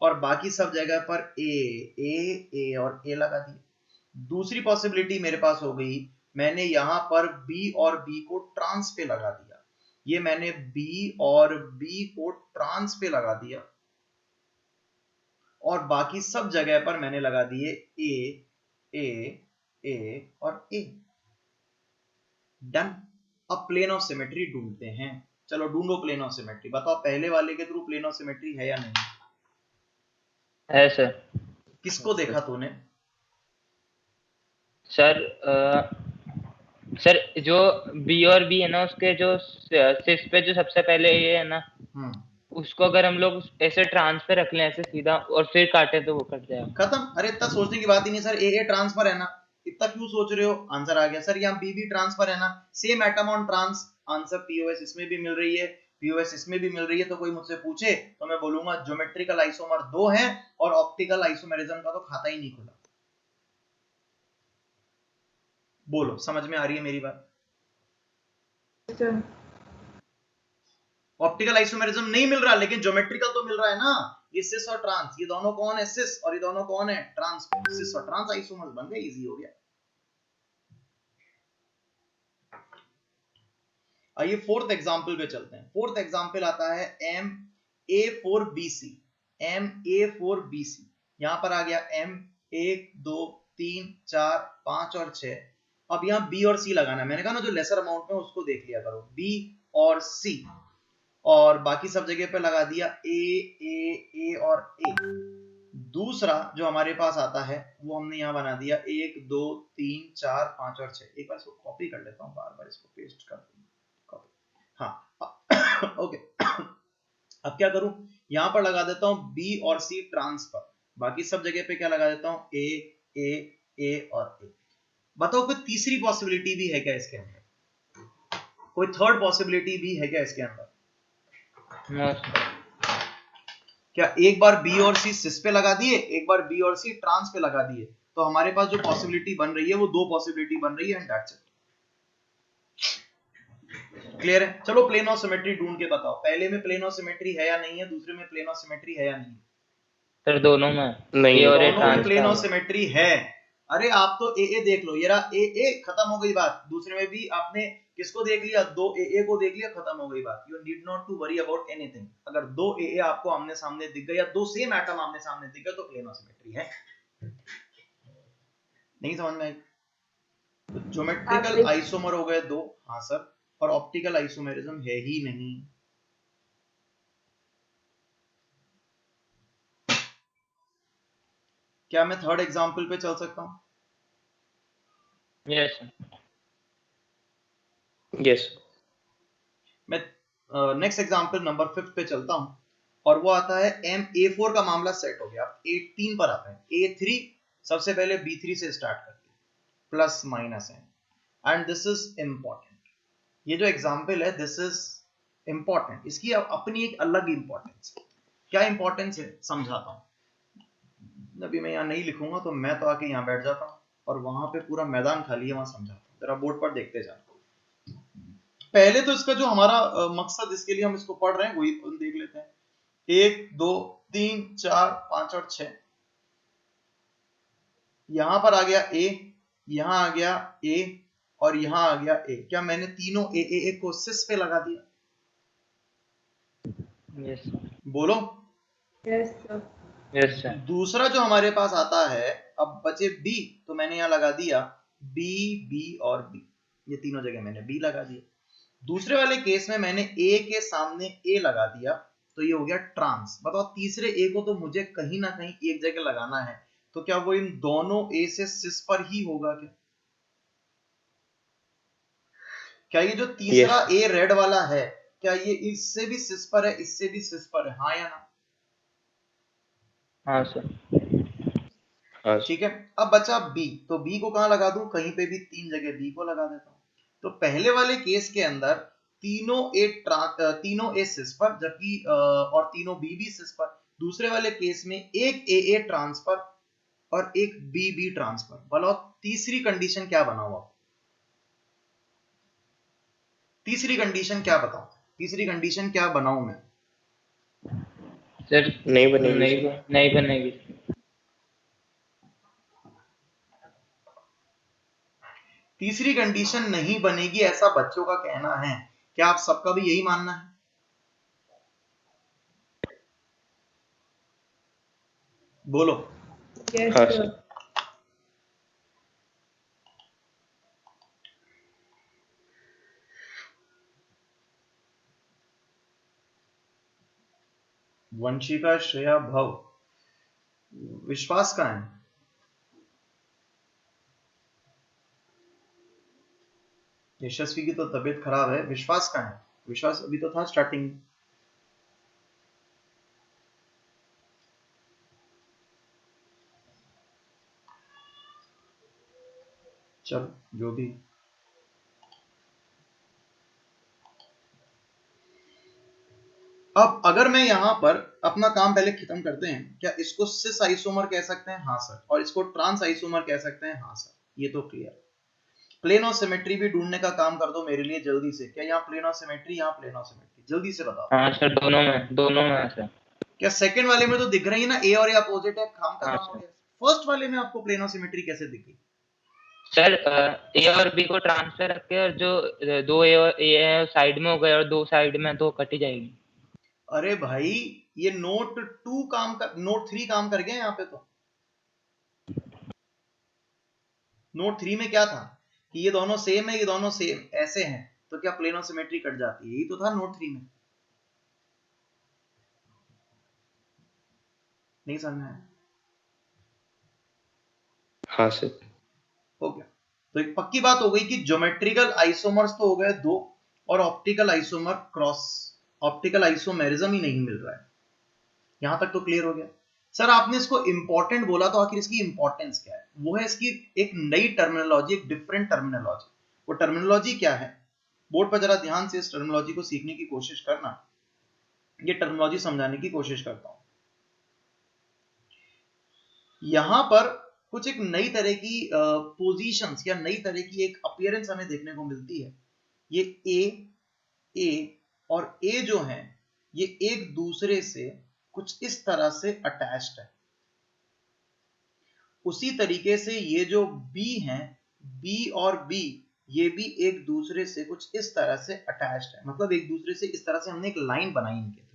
और बाकी सब जगह पर ए और ए लगा दिए। दूसरी पॉसिबिलिटी मेरे पास हो गई, मैंने यहां पर बी और बी को ट्रांस पे लगा दिया। ये मैंने बी और बी को ट्रांस पे लगा दिया, और बाकी सब जगह पर मैंने लगा दिए ए और ए। डन। अब प्लेन ऑफ सिमेट्री ढूंढते हैं। चलो ढूंढो प्लेन ऑफ सिमेट्री। बताओ पहले वाले के थ्रू प्लेन ऑफ सिमेट्री है या नहीं? है सर। किसको देखा तूने? सर सर जो बी और बी है ना, उसके जो सिस पे जो सबसे पहले ये है ना, उसको अगर हम लोग ऐसे ट्रांसफर रख लें ऐसे सीधा और फिर काटे तो वो कट जाएगा। खत्म। अरे इतना सोचने की बात ही नहीं सर, ए ट्रांसफर है ना, इतना क्यों सोच रहे हो? आंसर आ गया सर। यहाँ बी भी ट्रांसफर है ना, same atom on trans. Answer POS इसमें भी मिल रही है, पीओएस इसमें भी मिल रही है। तो कोई मुझसे पूछे तो मैं बोलूंगा ज्योमेट्रिकल आइसोमर 2 हैं, और ऑप्टिकल आइसोमेरिज्म का तो खाता ही नहीं खुला। बोलो समझ में आ रही है मेरी बात? ऑप्टिकल आइसोमेरिज्म नहीं मिल रहा, लेकिन ज्योमेट्रिकल तो मिल रहा है ना। ये सिस और ट्रांस, ये दोनों कौन है? सिस, और ये दोनों कौन है? ट्रांस। सिस और ट्रांस आइसोमर्स बन गए, इजी हो गया। आइए फोर्थ एग्जांपल पे चलते हैं। फोर्थ एग्जांपल आता है MA4BC। MA4BC यहां पर आ गया M 1 2 3 4 5 और 6। अब यहां B और C लगाना है। मैंने कहा ना जो लेसर अमाउंट में उसको देख लिया करो, B और C, और बाकी सब जगह पे लगा दिया ए और ए। दूसरा जो हमारे पास आता है वो हमने यहाँ बना दिया 1 2 3 4 5 और 6। एक बार इसको कॉपी कर लेता हूँ, बार बार इसको पेस्ट कर दूंगा। हाँ ओके। अब क्या करूं, यहां पर लगा देता हूं बी और सी ट्रांसफर, बाकी सब जगह पे क्या लगा देता हूं ए और ए। बताओ कोई तीसरी पॉसिबिलिटी भी है क्या इसके अंदर? कोई थर्ड पॉसिबिलिटी भी है क्या इसके अंदर? क्या एक बार बी और सी सिस पे लगा दिए, एक बार बी और सी ट्रांस पे लगा दिए, तो हमारे पास जो पॉसिबिलिटी बन रही है वो दो पॉसिबिलिटी बन रही है, एंड दैट्स इट। क्लियर है? चलो प्लेन ऑफ सिमेट्री ढूंढ के बताओ, पहले में प्लेन ऑफ सिमेट्री है या नहीं है, दूसरे में प्लेन ऑफ सिमेट्री है या नहीं? सर दोनों में नहीं, दोनों में प्लेन ऑफ सिमेट्री है। अरे आप तो ए देख लो, ये रहा ए, खत्म हो गई बात। दूसरे में भी आपने किसको देख लिया? दो ए को देख लिया, खत्म हो गई बात। You need not to worry about anything. अगर दो ए आपको आमने सामने दिख गए, या दो सेम एटम आमने सामने दिख गए, तो प्लेन ऑफ सिमेट्री है। नहीं समझ में आई? ज्योमेट्रिकल आइसोमर हो गए दो, हाँ सर, और ऑप्टिकल आइसोमेरिज्म है ही नहीं। क्या मैं थर्ड एग्जांपल पे चल सकता हूं? Yes yes. मैं नेक्स्ट एग्जांपल नंबर 5 पे चलता हूं, और वो आता है MA4 का मामला सेट हो गया। A3 पर आता है। A3 सबसे पहले B3 से स्टार्ट करते हैं, प्लस माइनस है, एंड दिस इज इंपॉर्टेंट। ये जो एग्जांपल है दिस इज इंपॉर्टेंट, इसकी अपनी एक अलग इंपॉर्टेंस है। क्या इंपॉर्टेंस है समझाता हूं। अभी मैं यहाँ नहीं लिखूंगा, तो मैं तो आके यहाँ बैठ जाता हूँ, और वहां पे पूरा मैदान खाली है, वहां समझाता हूँ। जरा बोर्ड पर देखते जाओ। पहले तो इसका जो हमारा मकसद, इसके लिए हम इसको पढ़ रहे हैं, वही देख लेते हैं। 1 2 3 4 5 और 6। यहां पर आ गया ए, यहां आ गया ए, और यहां आ गया ए। क्या मैंने तीनों ए को सिस पे लगा दिया? यस बोलो। Yes sir. Yes sir. दूसरा जो हमारे पास आता है, अब बचे बी, तो मैंने यहां लगा दिया बी और बी। ये तीनों जगह मैंने बी लगा दिया। दूसरे वाले केस में मैंने ए के सामने ए लगा दिया, तो ये हो गया ट्रांस। बताओ तीसरे ए को तो मुझे कहीं ना कहीं एक जगह लगाना है, तो क्या वो इन दोनों ए से सिस पर ही होगा? क्या ये जो तीसरा ए रेड वाला है, क्या ये इससे भी सिस पर है, इससे भी सिस पर है? हाँ या ना? हाँ सर। ठीक है। अब बचा बी, तो बी को कहां लगा दूं? कहीं पे भी तीन जगह बी को लगा देता हूं। तो पहले वाले केस के अंदर तीनों ए सिस पर, जबकि और तीनों बी भी सिस पर। दूसरे वाले केस में एक ए ट्रांसफर और एक बी ट्रांसफर। बोलो तीसरी कंडीशन क्या बना हुआ? तीसरी कंडीशन क्या बताऊं, तीसरी कंडीशन क्या बनाऊं मैं? सर नहीं बनेगी नहीं सर। नहीं बनेगी। तीसरी कंडीशन नहीं बनेगी ऐसा बच्चों का कहना है, क्या आप सबका भी यही मानना है? बोलो। Yes, हाँ sir. सर। वंशिका, श्रेया, भव, विश्वास कहाँ है? यशस्वी की तो तबीयत खराब है, विश्वास कहाँ है? विश्वास अभी तो था स्टार्टिंग। चलो जो भी। अब अगर मैं यहां पर अपना काम पहले खत्म करते हैं, क्या इसको सिस आइसोमर कह सकते हैं? हाँ सर। और इसको ट्रांस आइसोमर कह सकते हैं? हाँ सर। ये तो क्लियर। प्लेन ऑफ सिमेट्री भी ढूंढने का काम कर दो मेरे लिए जल्दी से। क्या यहाँ प्लेन ऑफ सिमेट्री, यहाँ प्लेन ऑफ सिमेट्री, जल्दी से बताओ। हाँ सर, दोनों में है सर। क्या सेकंड वाले में तो दिख रही है ना, ए और ए अपोजिट है, काम हाँ खत्म हो सर। गया। फर्स्ट वाले में आपको प्लेन ऑफ सिमेट्री कैसे दिखी? सर ए और बी को ट्रांसफर रख के, और जो दो ए साइड में हो गए और दो साइड में, तो कट ही जाएगी। अरे भाई ये नोट 2 काम कर, नोट 3 काम कर गया यहाँ पे। तो नोट 3 में क्या था कि ये दोनों सेम है, ये दोनों सेम ऐसे हैं, तो क्या प्लेन ऑफ सिमेट्री कट जाती है? यही तो था नोट 3 में। नहीं समझ आया? हाँ सर। हो गया। तो एक पक्की बात हो गई कि ज्योमेट्रिकल आइसोमर्स तो हो गए 2, और optical isomer cross, optical isomerism ही नहीं मिल रहा है। यहां तक तो क्लियर हो गया। सर आपने इसको इंपॉर्टेंट बोला, तो आखिर इसकी इंपॉर्टेंस क्या है? वो है इसकी एक नई टर्मिनोलॉजी, एक डिफरेंट टर्मिनोलॉजी। वो टर्मिनोलॉजी क्या है? बोर्ड पर जरा ध्यान से इस टर्मिनोलॉजी को सीखने की कोशिश करना। ये टर्मिनोलॉजी समझाने की कोशिश करता हूं। यहां पर कुछ एक नई तरह की पोजीशंस या नई तरह की एक अपीयरेंस हमें देखने को मिलती है। ये ए और ए जो है, ये एक दूसरे से कुछ इस तरह से अटैच्ड है। उसी तरीके से ये जो बी हैं, बी और बी, ये भी एक दूसरे से कुछ इस तरह से अटैच्ड है। मतलब एक दूसरे से इस तरह से हमने एक लाइन बनाई इनके थ्रू।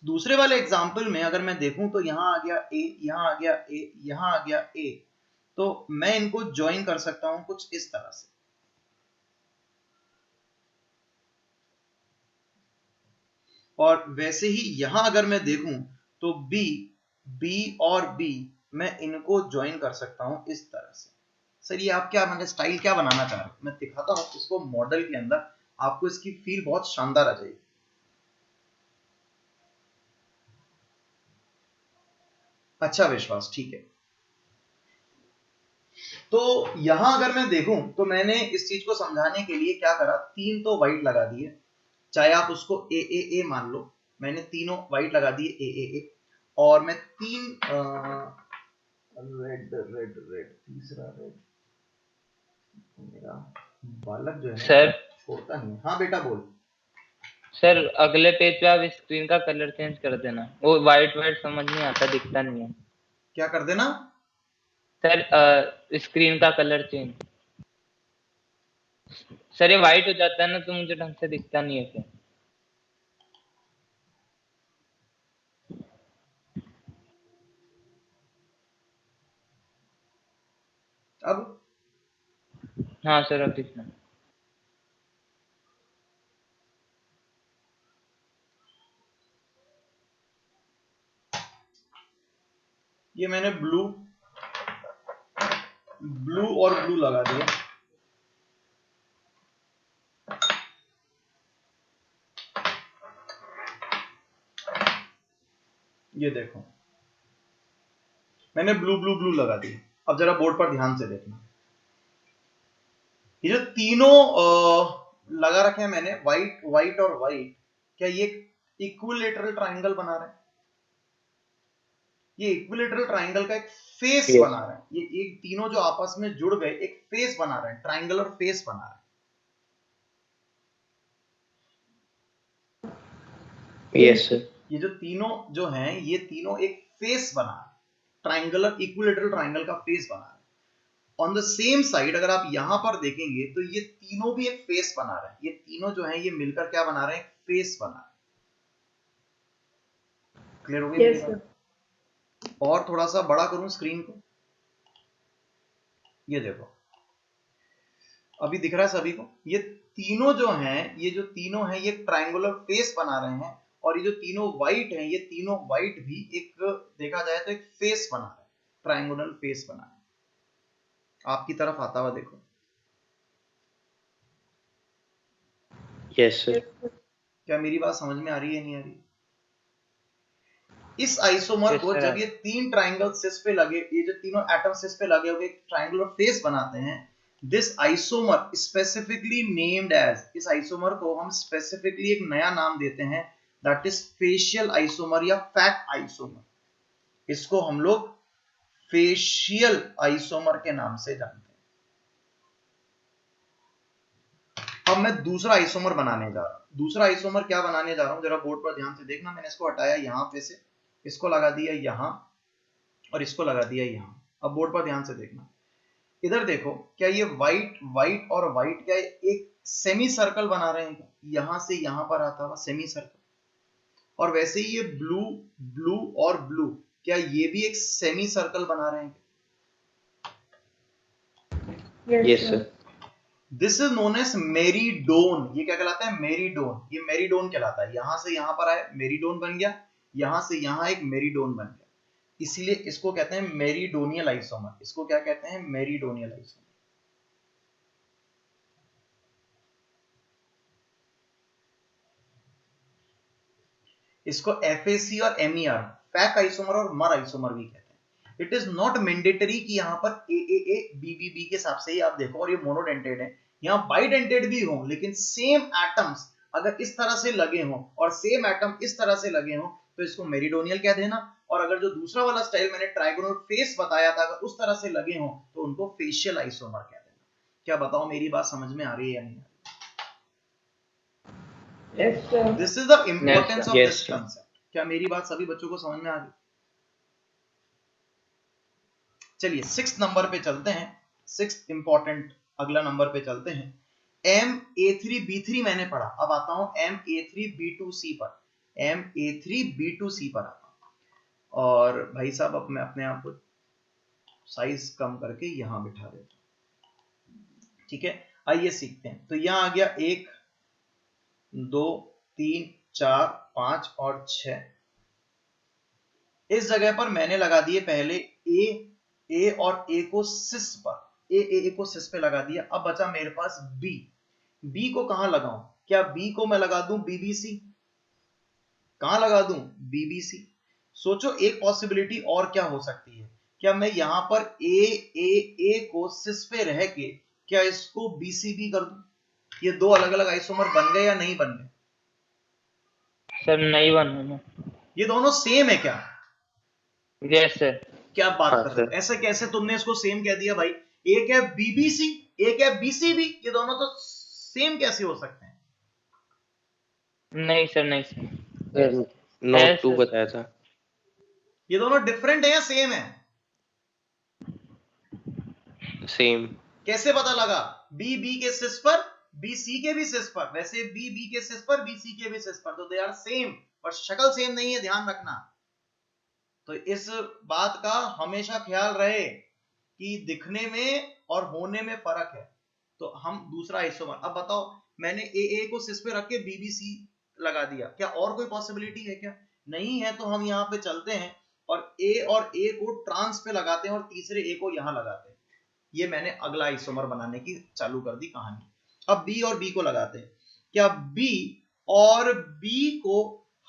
दूसरे वाले एग्जाम्पल में अगर मैं देखूं तो यहां आ गया ए, यहां आ गया ए, यहां आ गया ए, तो मैं इनको ज्वाइन कर सकता हूं कुछ इस तरह से। और वैसे ही यहां अगर मैं देखूं तो बी और बी, मैं इनको ज्वाइन कर सकता हूं इस तरह से। सर ये आप क्या, मतलब स्टाइल क्या बनाना चाह रहे हैं? मैं दिखाता हूं इसको मॉडल के अंदर, आपको इसकी फील बहुत शानदार आ जाएगी। अच्छा विश्वास, ठीक है। तो यहां अगर मैं देखूं तो मैंने इस चीज को समझाने के लिए क्या करा, 3 तो व्हाइट लगा दिए, चाहे आप उसको ए मान लो। मैंने तीनों व्हाइट लगा दिए ए, और मैं 3 रेड रेड रेड, तीसरा रेड। मेरा बालक जो है सर छोड़ता नहीं। हाँ बेटा बोल। सर अगले पेज पे आप स्क्रीन का कलर चेंज कर देना, वो वाइट वाइट समझ नहीं आता, दिखता नहीं है। क्या कर देना? सर स्क्रीन का कलर चेंज। सर ये वाइट हो जाता है ना, तो मुझे ढंग से दिखता नहीं है फिर। अब हाँ सर, अब दिखना। ये मैंने ब्लू और ब्लू लगा दिया। ये देखो मैंने ब्लू लगा दिया। अब जरा बोर्ड पर ध्यान से देखना, ये जो तीनों लगा रखे हैं मैंने, व्हाइट और व्हाइट, क्या ये इक्विलेटरल ट्राइंगल बना रहे हैं? ये इक्विलेटरल ट्राइंगल का एक फेस बना रहे हैं। ये एक तीनों जो आपस में जुड़ गए एक फेस बना रहे हैं, ट्राइंगुलर फेस बना रहे हैं। Yes sir. ये जो तीनों जो हैं ये तीनों एक फेस बना रहे, ट्राइंगुलर इक्विलेटरल ट्राइंगल का फेस बना रहे। ऑन द सेम साइड अगर आप यहां पर देखेंगे तो ये तीनों भी एक फेस बना रहे हैं। ये तीनों जो हैं ये मिलकर क्या बना रहे हैं? फेस बना रहे हैं। क्लियर हो गई मेरी Yes, sir. बात? और थोड़ा सा बड़ा करूं स्क्रीन को, ये देखो अभी दिख रहा है सभी को। ये तीनों जो हैं ये जो तीनों हैं ये ट्राइंगुलर फेस बना रहे हैं, और ये जो तीनों व्हाइट हैं ये तीनों व्हाइट भी एक देखा जाए तो एक फेस बना रहे हैं, ट्राइंगुलर फेस बना रहे हैं। आपकी तरफ आता हुआ देखो। Yes sir. क्या मेरी बात समझ में आ रही है नहीं आ रही? इस आइसोमर Yes, को sir. जब ये तीन ट्राइंगल सिस पे लगे, ये जो तीनों एटम सिस पे लगे हुए एक ट्राइंगुलर फेस बनाते हैं, this isomer specifically named as, इस आइसोमर को हम स्पेसिफिकली एक नया नाम देते हैं, दैट इज फेशियल आइसोमर या फैट आइसोमर। इसको हम लोग फेशियल आइसोमर के नाम से जानते हैं। अब मैं दूसरा आइसोमर बनाने जा रहा हूं। दूसरा आइसोमर क्या बनाने जा रहा हूं, जरा बोर्ड पर ध्यान से देखना। मैंने इसको हटाया यहां पे से, इसको लगा दिया यहां और इसको लगा दिया यहां। अब बोर्ड पर ध्यान से देखना, इधर देखो, क्या ये व्हाइट व्हाइट और व्हाइट क्या एक सेमी सर्कल बना रहे हैं? यहां से यहां पर आता हुआ सेमी सर्कल। और वैसे ही ये ब्लू ब्लू और ब्लू, क्या ये भी एक सेमी सर्कल बना रहे हैं? Yes, yes sir. Sir. This is known as meridone. ये क्या कहलाता है? मेरीडोन। ये मेरीडोन कहलाता है। यहां से यहां पर आए मेरीडोन बन गया, यहां से यहां एक मेरीडोन बन गया, इसलिए इसको कहते हैं मेरीडोनियल आइसोमर। इसको क्या कहते हैं? Meridional isomer. इसको FAC और MER, फैक आइसोमर और मर आइसोमर भी कहते हैं। इट इज नॉट मैंडेटरी कि यहां पर AAA BBB के हिसाब से ही आप देखो, और ये मोनोडेंटेड है, यहां बाइडेंटेड भी हो, लेकिन सेम एटम्स अगर इस तरह से लगे हों और सेम एटम इस तरह से लगे हों तो इसको मेरीडोनियल कह देना। और अगर जो दूसरा वाला स्टाइल मैंने ट्राइगोनल फेस बताया था, अगर उस तरह से लगे हों तो उनको फेशियल आइसोमर कह देना। क्या बताओ मेरी बात समझ में आ रही है या नहीं? Yes, sir. This is the importance of Yes, this sir. Concept. क्या मेरी बात सभी बच्चों को समझ में आ गई? चलिए 6 नंबर पे चलते हैं। 6 इंपॉर्टेंट अगला नंबर पे चलते हैं। MA3B3 मैंने पढ़ा, अब आता हूं MA3B2C पर। MA3B2C पर आता हूं। और भाई साहब अब मैं अपने आप को साइज कम करके यहां बिठा देता हूं, ठीक है। आइए सीखते हैं। तो यहां आ गया 1 2 3 4 5 और 6। इस जगह पर मैंने लगा दिए पहले ए और ए को सिस पर, ए को सिस पे लगा दिया। अब बचा मेरे पास बी को कहां लगाऊं? क्या बी को मैं लगा दूं BBC? कहां लगा दूं? BBC। सोचो एक पॉसिबिलिटी और क्या हो सकती है, क्या मैं यहां पर ए को सिस पे रह के क्या इसको BCB कर दूं? ये दो अलग अलग आइसोमर बन गए या नहीं बन गए? सर नहीं बना। ये दोनों सेम है क्या? Yes sir. क्या बात हाँ, कर रहे हो? सर। ऐसे कैसे तुमने इसको सेम कह दिया भाई? एक है BBC, एक है BCB, ये दोनों तो सेम कैसे हो सकते हैं? नहीं सर, नहीं सर। Sir note 2 sir. बताया था। ये दोनों डिफरेंट है या सेम है? सेम। कैसे पता लगा? बी के सिस पर, BC के भी सिस पर, वैसे बी के सिस पर, BC के भी सिस पर, तो दे आर सेम, पर शक्ल सेम नहीं है, ध्यान रखना। तो इस बात का हमेशा ख्याल रहे कि दिखने में और होने में फर्क है। तो हम दूसरा आइसोमर, अब बताओ, मैंने ए को सिस पे रख के BBC लगा दिया, क्या और कोई पॉसिबिलिटी है क्या? नहीं है। तो हम यहाँ पे चलते हैं और ए को ट्रांस पे लगाते हैं और तीसरे ए को यहां लगाते हैं। ये मैंने अगला आइसोमर बनाने की चालू कर दी कहानी। अब बी और बी को लगाते हैं। क्या बी और बी को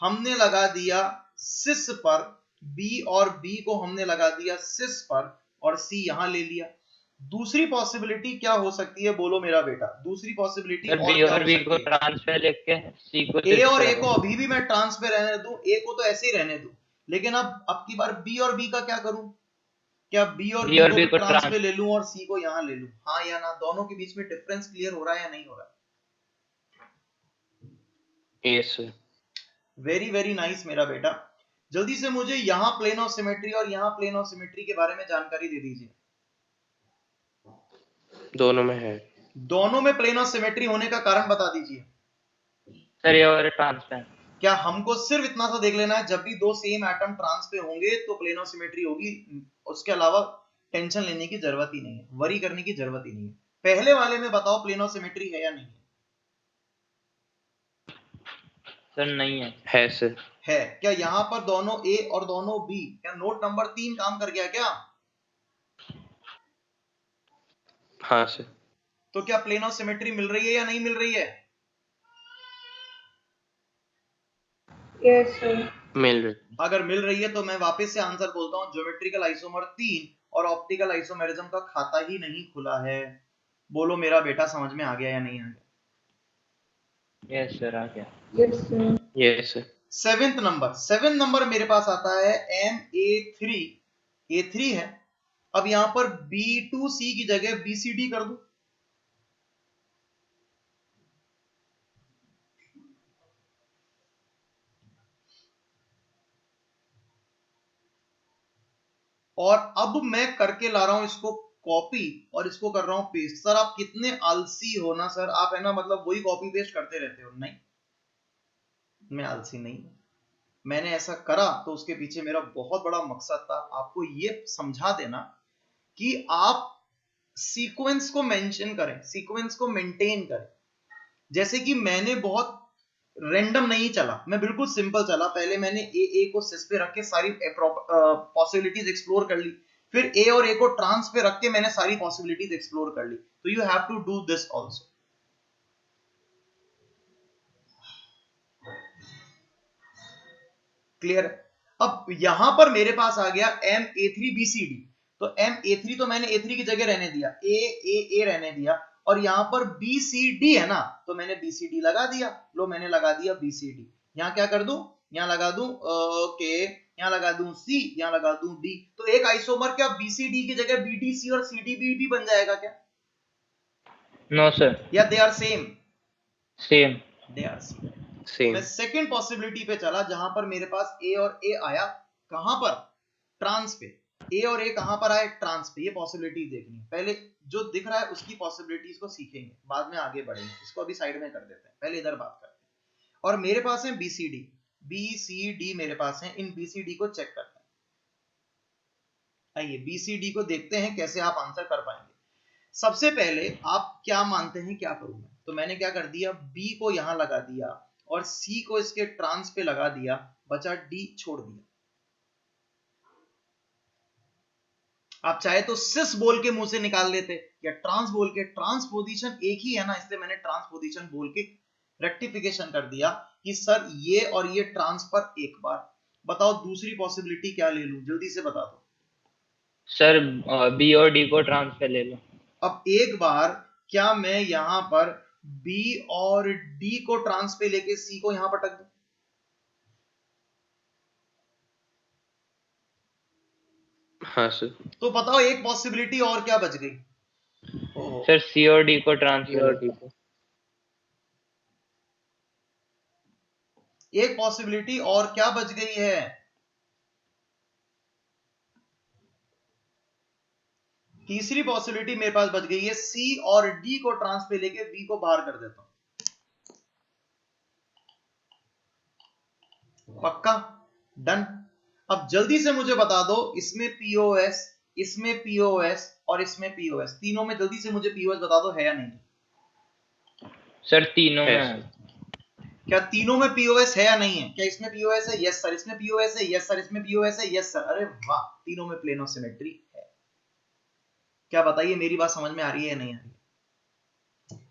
हमने लगा दिया सिस पर, बी और बी को हमने लगा दिया सिस पर और सी यहां ले लिया। दूसरी पॉसिबिलिटी क्या हो सकती है, बोलो मेरा बेटा? दूसरी पॉसिबिलिटी सर और बी क्या और हो बी सकती को है? ट्रांसफर लेके सी को ए और ए शिफ्ट को करो। अभी भी मैं ट्रांसफर रहने दूं, ए को तो ऐसे ही रहने दूं, लेकिन अब की बार बी और बी का क्या करूं? क्या बी और बी बी और को बी भी को ट्रांस पे ले लूं और सी को यहां ले लूं? हाँ या ना? दोनों के बीच में डिफरेंस क्लियर हो रहा है या नहीं हो रहा है? Yes sir. Very very nice मेरा बेटा। जल्दी से मुझे यहाँ प्लेन ऑफ सिमेट्री और यहाँ प्लेन ऑफ सिमेट्री के बारे में जानकारी दे दीजिए। दोनों में है। दोनों में प्लेन ऑफ सिमेट्री होने का कारण बता दीजिए। सर ये और ट्रांसपेरेंट। क्या हमको सिर्फ इतना सा देख लेना है, जब भी दो सेम एटम ट्रांस पे होंगे तो प्लेन ऑफ सिमेट्री होगी, उसके अलावा टेंशन लेने की जरूरत ही नहीं है, वरी करने की जरूरत ही नहीं है। पहले वाले में बताओ प्लेन ऑफ सिमेट्री है या नहीं है? सर नहीं है। है सर। है। क्या यहाँ पर दोनों ए और दोनों बी, क्या नोट नंबर 3 काम कर गया क्या? हाँ सर। तो क्या प्लेन ऑफ सिमेट्री मिल रही है या नहीं मिल रही है? Yes, sir. मिल रही। अगर मिल रही है तो मैं वापस से आंसर बोलता हूं, ज्योमेट्रिकल आइसोमर 3 और ऑप्टिकल आइसोमेरिज्म का खाता ही नहीं खुला है। बोलो मेरा बेटा समझ में आ गया या नहीं आ गया? यस सर आ गया। Yes, sir. Yes sir. 7 number मेरे पास आता है MA3, A3 है। अब यहां पर B2C की जगह BCD कर दूं, और अब मैं करके ला रहा हूं इसको कॉपी और इसको कर रहा हूं पेस्ट। सर आप कितने आलसी हो ना सर, आप है ना मतलब वही कॉपी पेस्ट करते रहते हो। नहीं, मैं आलसी नहीं, मैंने ऐसा करा तो उसके पीछे मेरा बहुत बड़ा मकसद था, आपको ये समझा देना कि आप सीक्वेंस को मेंशन करें, सीक्वेंस को मेंटेन करें। जैसे कि मैंने बहुत रैंडम नहीं चला, मैं बिल्कुल सिंपल चला। पहले मैंने ए को सिस पे रख के सारी पॉसिबिलिटीज एक्सप्लोर कर ली, फिर ए और ए को ट्रांस पे रख के मैंने सारी पॉसिबिलिटीज एक्सप्लोर कर ली। तो you have to do this also. Clear है? अब यहां पर मेरे पास आ गया MA3BCD, तो MA3 तो मैंने A3 की जगह रहने दिया, A रहने दिया, और यहां पर BCD है ना, तो मैंने BCD लगा दिया। लो मैंने लगा दिया BCD। यहां क्या कर दूं, यहां लगा दूं ओके, यहां लगा दूं C, यहां लगा दूं D। तो एक आइसोमर क्या BCD की जगह BDC और CDB भी बन जाएगा क्या? No sir. या they are same? Same. They are same. Same. मैं सेकंड पॉसिबिलिटी पे चला, जहां पर मेरे पास ए और ए आया, कहां पर? ट्रांस पे। ए और ए कहां पर आए? ट्रांस पे। ये पॉसिबिलिटी देखनी है, पहले जो दिख रहा है उसकी पॉसिबिलिटीज को सीखेंगे, बाद में आगे बढ़ेंगे। इसको अभी साइड में कर देते हैं, पहले इधर बात करते हैं। और मेरे पास है BCD, BCD मेरे पास है। इन BCD को चेक करते हैं। आइए BCD को देखते हैं कैसे आप आंसर कर पाएंगे। सबसे पहले आप क्या मानते हैं क्या करूं मैं? तो मैंने क्या कर दिया, B को यहां लगा दिया और C को इसके ट्रांस पे लगा दिया, बचा D छोड़ दिया। आप चाहे तो सिस बोल के मुंह से निकाल लेते या ट्रांस बोल के, ट्रांसपोजिशन एक ही है ना, इसलिए मैंने ट्रांसपोजिशन बोल के रेक्टिफिकेशन कर दिया कि सर ये और ये ट्रांसफर एक बार। बताओ दूसरी पॉसिबिलिटी क्या ले लूं, जल्दी से बता दो। सर बी और डी को ट्रांसफर ले लो। अब एक बार क्या मैं यहां पर B और D को ट्रांस पे लेके C को यहां पटक दूं? हाँ सर। तो बताओ एक पॉसिबिलिटी और क्या बच गई? सर सी और डी को ट्रांसफर। एक पॉसिबिलिटी और क्या बच गई है? तीसरी पॉसिबिलिटी मेरे पास बच गई है, C और D को ट्रांस पे लेके B को बाहर कर देता हूं। पक्का? डन। अब जल्दी से मुझे बता दो, इसमें POS, इसमें POS और इसमें POS, तीनों में जल्दी से मुझे POS बता दो, है या नहीं? सर तीनों में। क्या तीनों में POS है या नहीं है? क्या इसमें POS है? Yes sir. इसमें POS है? Yes sir. इसमें POS है? Yes sir. अरे वाह, तीनों में प्लेन ऑफ सिमेट्री है। क्या बताइए मेरी बात समझ में आ रही है या नहीं आ रही है?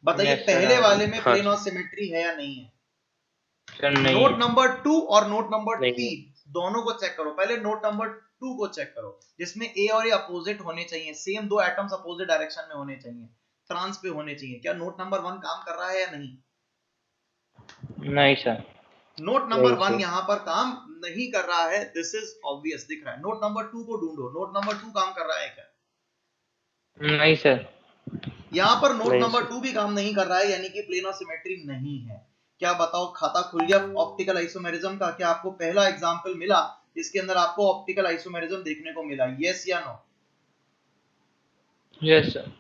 बताइए पहले वाले में प्लेन ऑफ सिमेट्री है या नहीं है? नोट नंबर 2 और नोट नंबर 3 दोनों को चेक करो। पहले नोट नंबर 2 को चेक करो, जिसमें ए और ए अपोजिट होने चाहिए, सेम दो एटम्स अपोजिट डायरेक्शन में होने चाहिए, ट्रांस पे होने चाहिए। क्या नोट नंबर 1 काम कर रहा है या नहीं? नहीं सर। नोट नंबर 1 यहां पर काम नहीं कर रहा है, दिस इज ऑब्वियस दिख रहा है। नोट नंबर 2 को ढूंढो, नोट नंबर 2 काम कर रहा है क्या? नहीं सर। यहां पर नोट नंबर 2 भी काम नहीं कर रहा है, यानी कि प्लेन ऑफ सिमेट्री नहीं है। क्या बताओ, खाता खुल गया ऑप्टिकल आइसोमेरिज्म का? क्या आपको पहला एग्जांपल मिला इसके अंदर आपको ऑप्टिकल आइसोमेरिज्म देखने को मिला? यस या नो? Yes sir.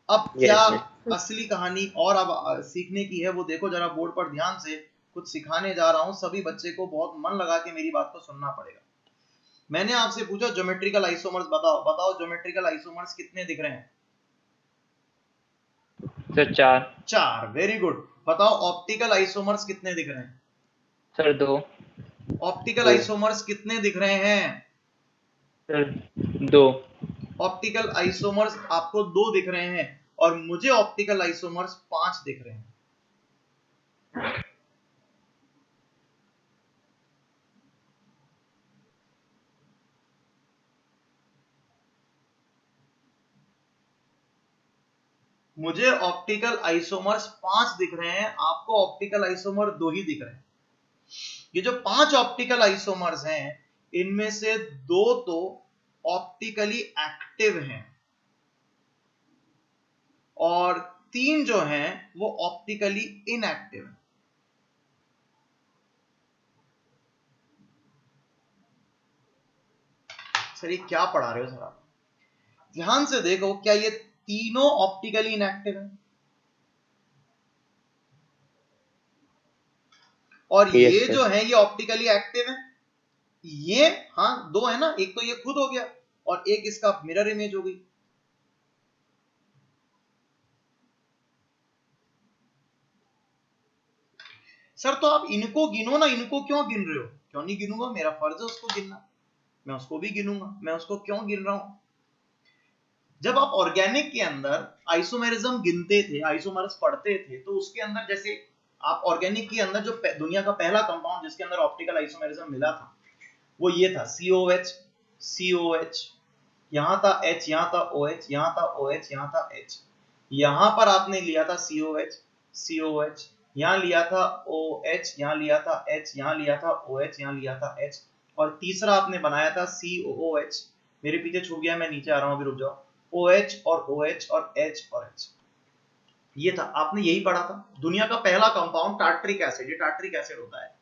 अब क्या यस सर। असली कहानी और अब सीखने की है वो देखो जरा बोर्ड पर ध्यान से, कुछ सिखाने जा रहा हूं, सभी बच्चे को बहुत मन लगा के मेरी बात को सुनना पड़ेगा। मैंने आपसे पूछा ज्योमेट्रिकल आइसोमर्स बताओ, बताओ ज्योमेट्रिकल आइसोमर्स कितने दिख रहे हैं? सर 4। 4, very good. बताओ ऑप्टिकल आइसोमर्स कितने दिख रहे हैं? सर 2। ऑप्टिकल 2 आइसोमर्स कितने दिख रहे हैं? सर 2। ऑप्टिकल आइसोमर्स आपको 2 दिख रहे हैं और मुझे ऑप्टिकल आइसोमर्स 5 दिख रहे हैं। मुझे ऑप्टिकल आइसोमर्स 5 दिख रहे हैं, आपको ऑप्टिकल आइसोमर 2 ही दिख रहे हैं। ये जो 5 ऑप्टिकल आइसोमर्स हैं इनमें से 2 तो ऑप्टिकली एक्टिव हैं और 3 जो हैं वो ऑप्टिकली इनएक्टिव हैं। सर ये क्या पढ़ा रहे हो सर आप? ध्यान से देखो, क्या ये तीनों ऑप्टिकली इनएक्टिव हैं? और Yes, ये sir. जो है ये ऑप्टिकली एक्टिव है। ये हाँ 2 है ना, एक तो ये खुद हो गया और एक इसका मिरर इमेज हो गई। सर तो आप इनको गिनो ना, इनको क्यों गिन रहे हो? क्यों नहीं गिनूंगा, मेरा फर्ज है उसको गिनना, मैं उसको भी गिनूंगा, मैं उसको क्यों गिन रहा हूं? जब आप ऑर्गेनिक के अंदर आइसोमेरिज्म गिनते थे, आइसोमर्स पढ़ते थे, तो उसके अंदर जैसे आप ऑर्गेनिक के अंदर जो दुनिया का पहला कंपाउंड जिसके अंदर ऑप्टिकल आइसोमेरिज्म मिला था वो ये था COH, COH, यहां था H, यहां था OH, यहां था OH, यहां था H, यहां पर आपने लिया था COH, COH, यहां लिया था OH, यहां लिया था H, यहां लिया था OH, यहां लिया था H, और तीसरा आपने बनाया था COOH। मेरे पीछे छूट गया, मैं नीचे आ रहा हूं, अभी रुक जाओ। OH और OH और H और H, ये था, आपने यही पढ़ा था। दुनिया का पहला कंपाउंड टार्ट्रिक एसिड, ये टार्ट्रिक एसिड होता है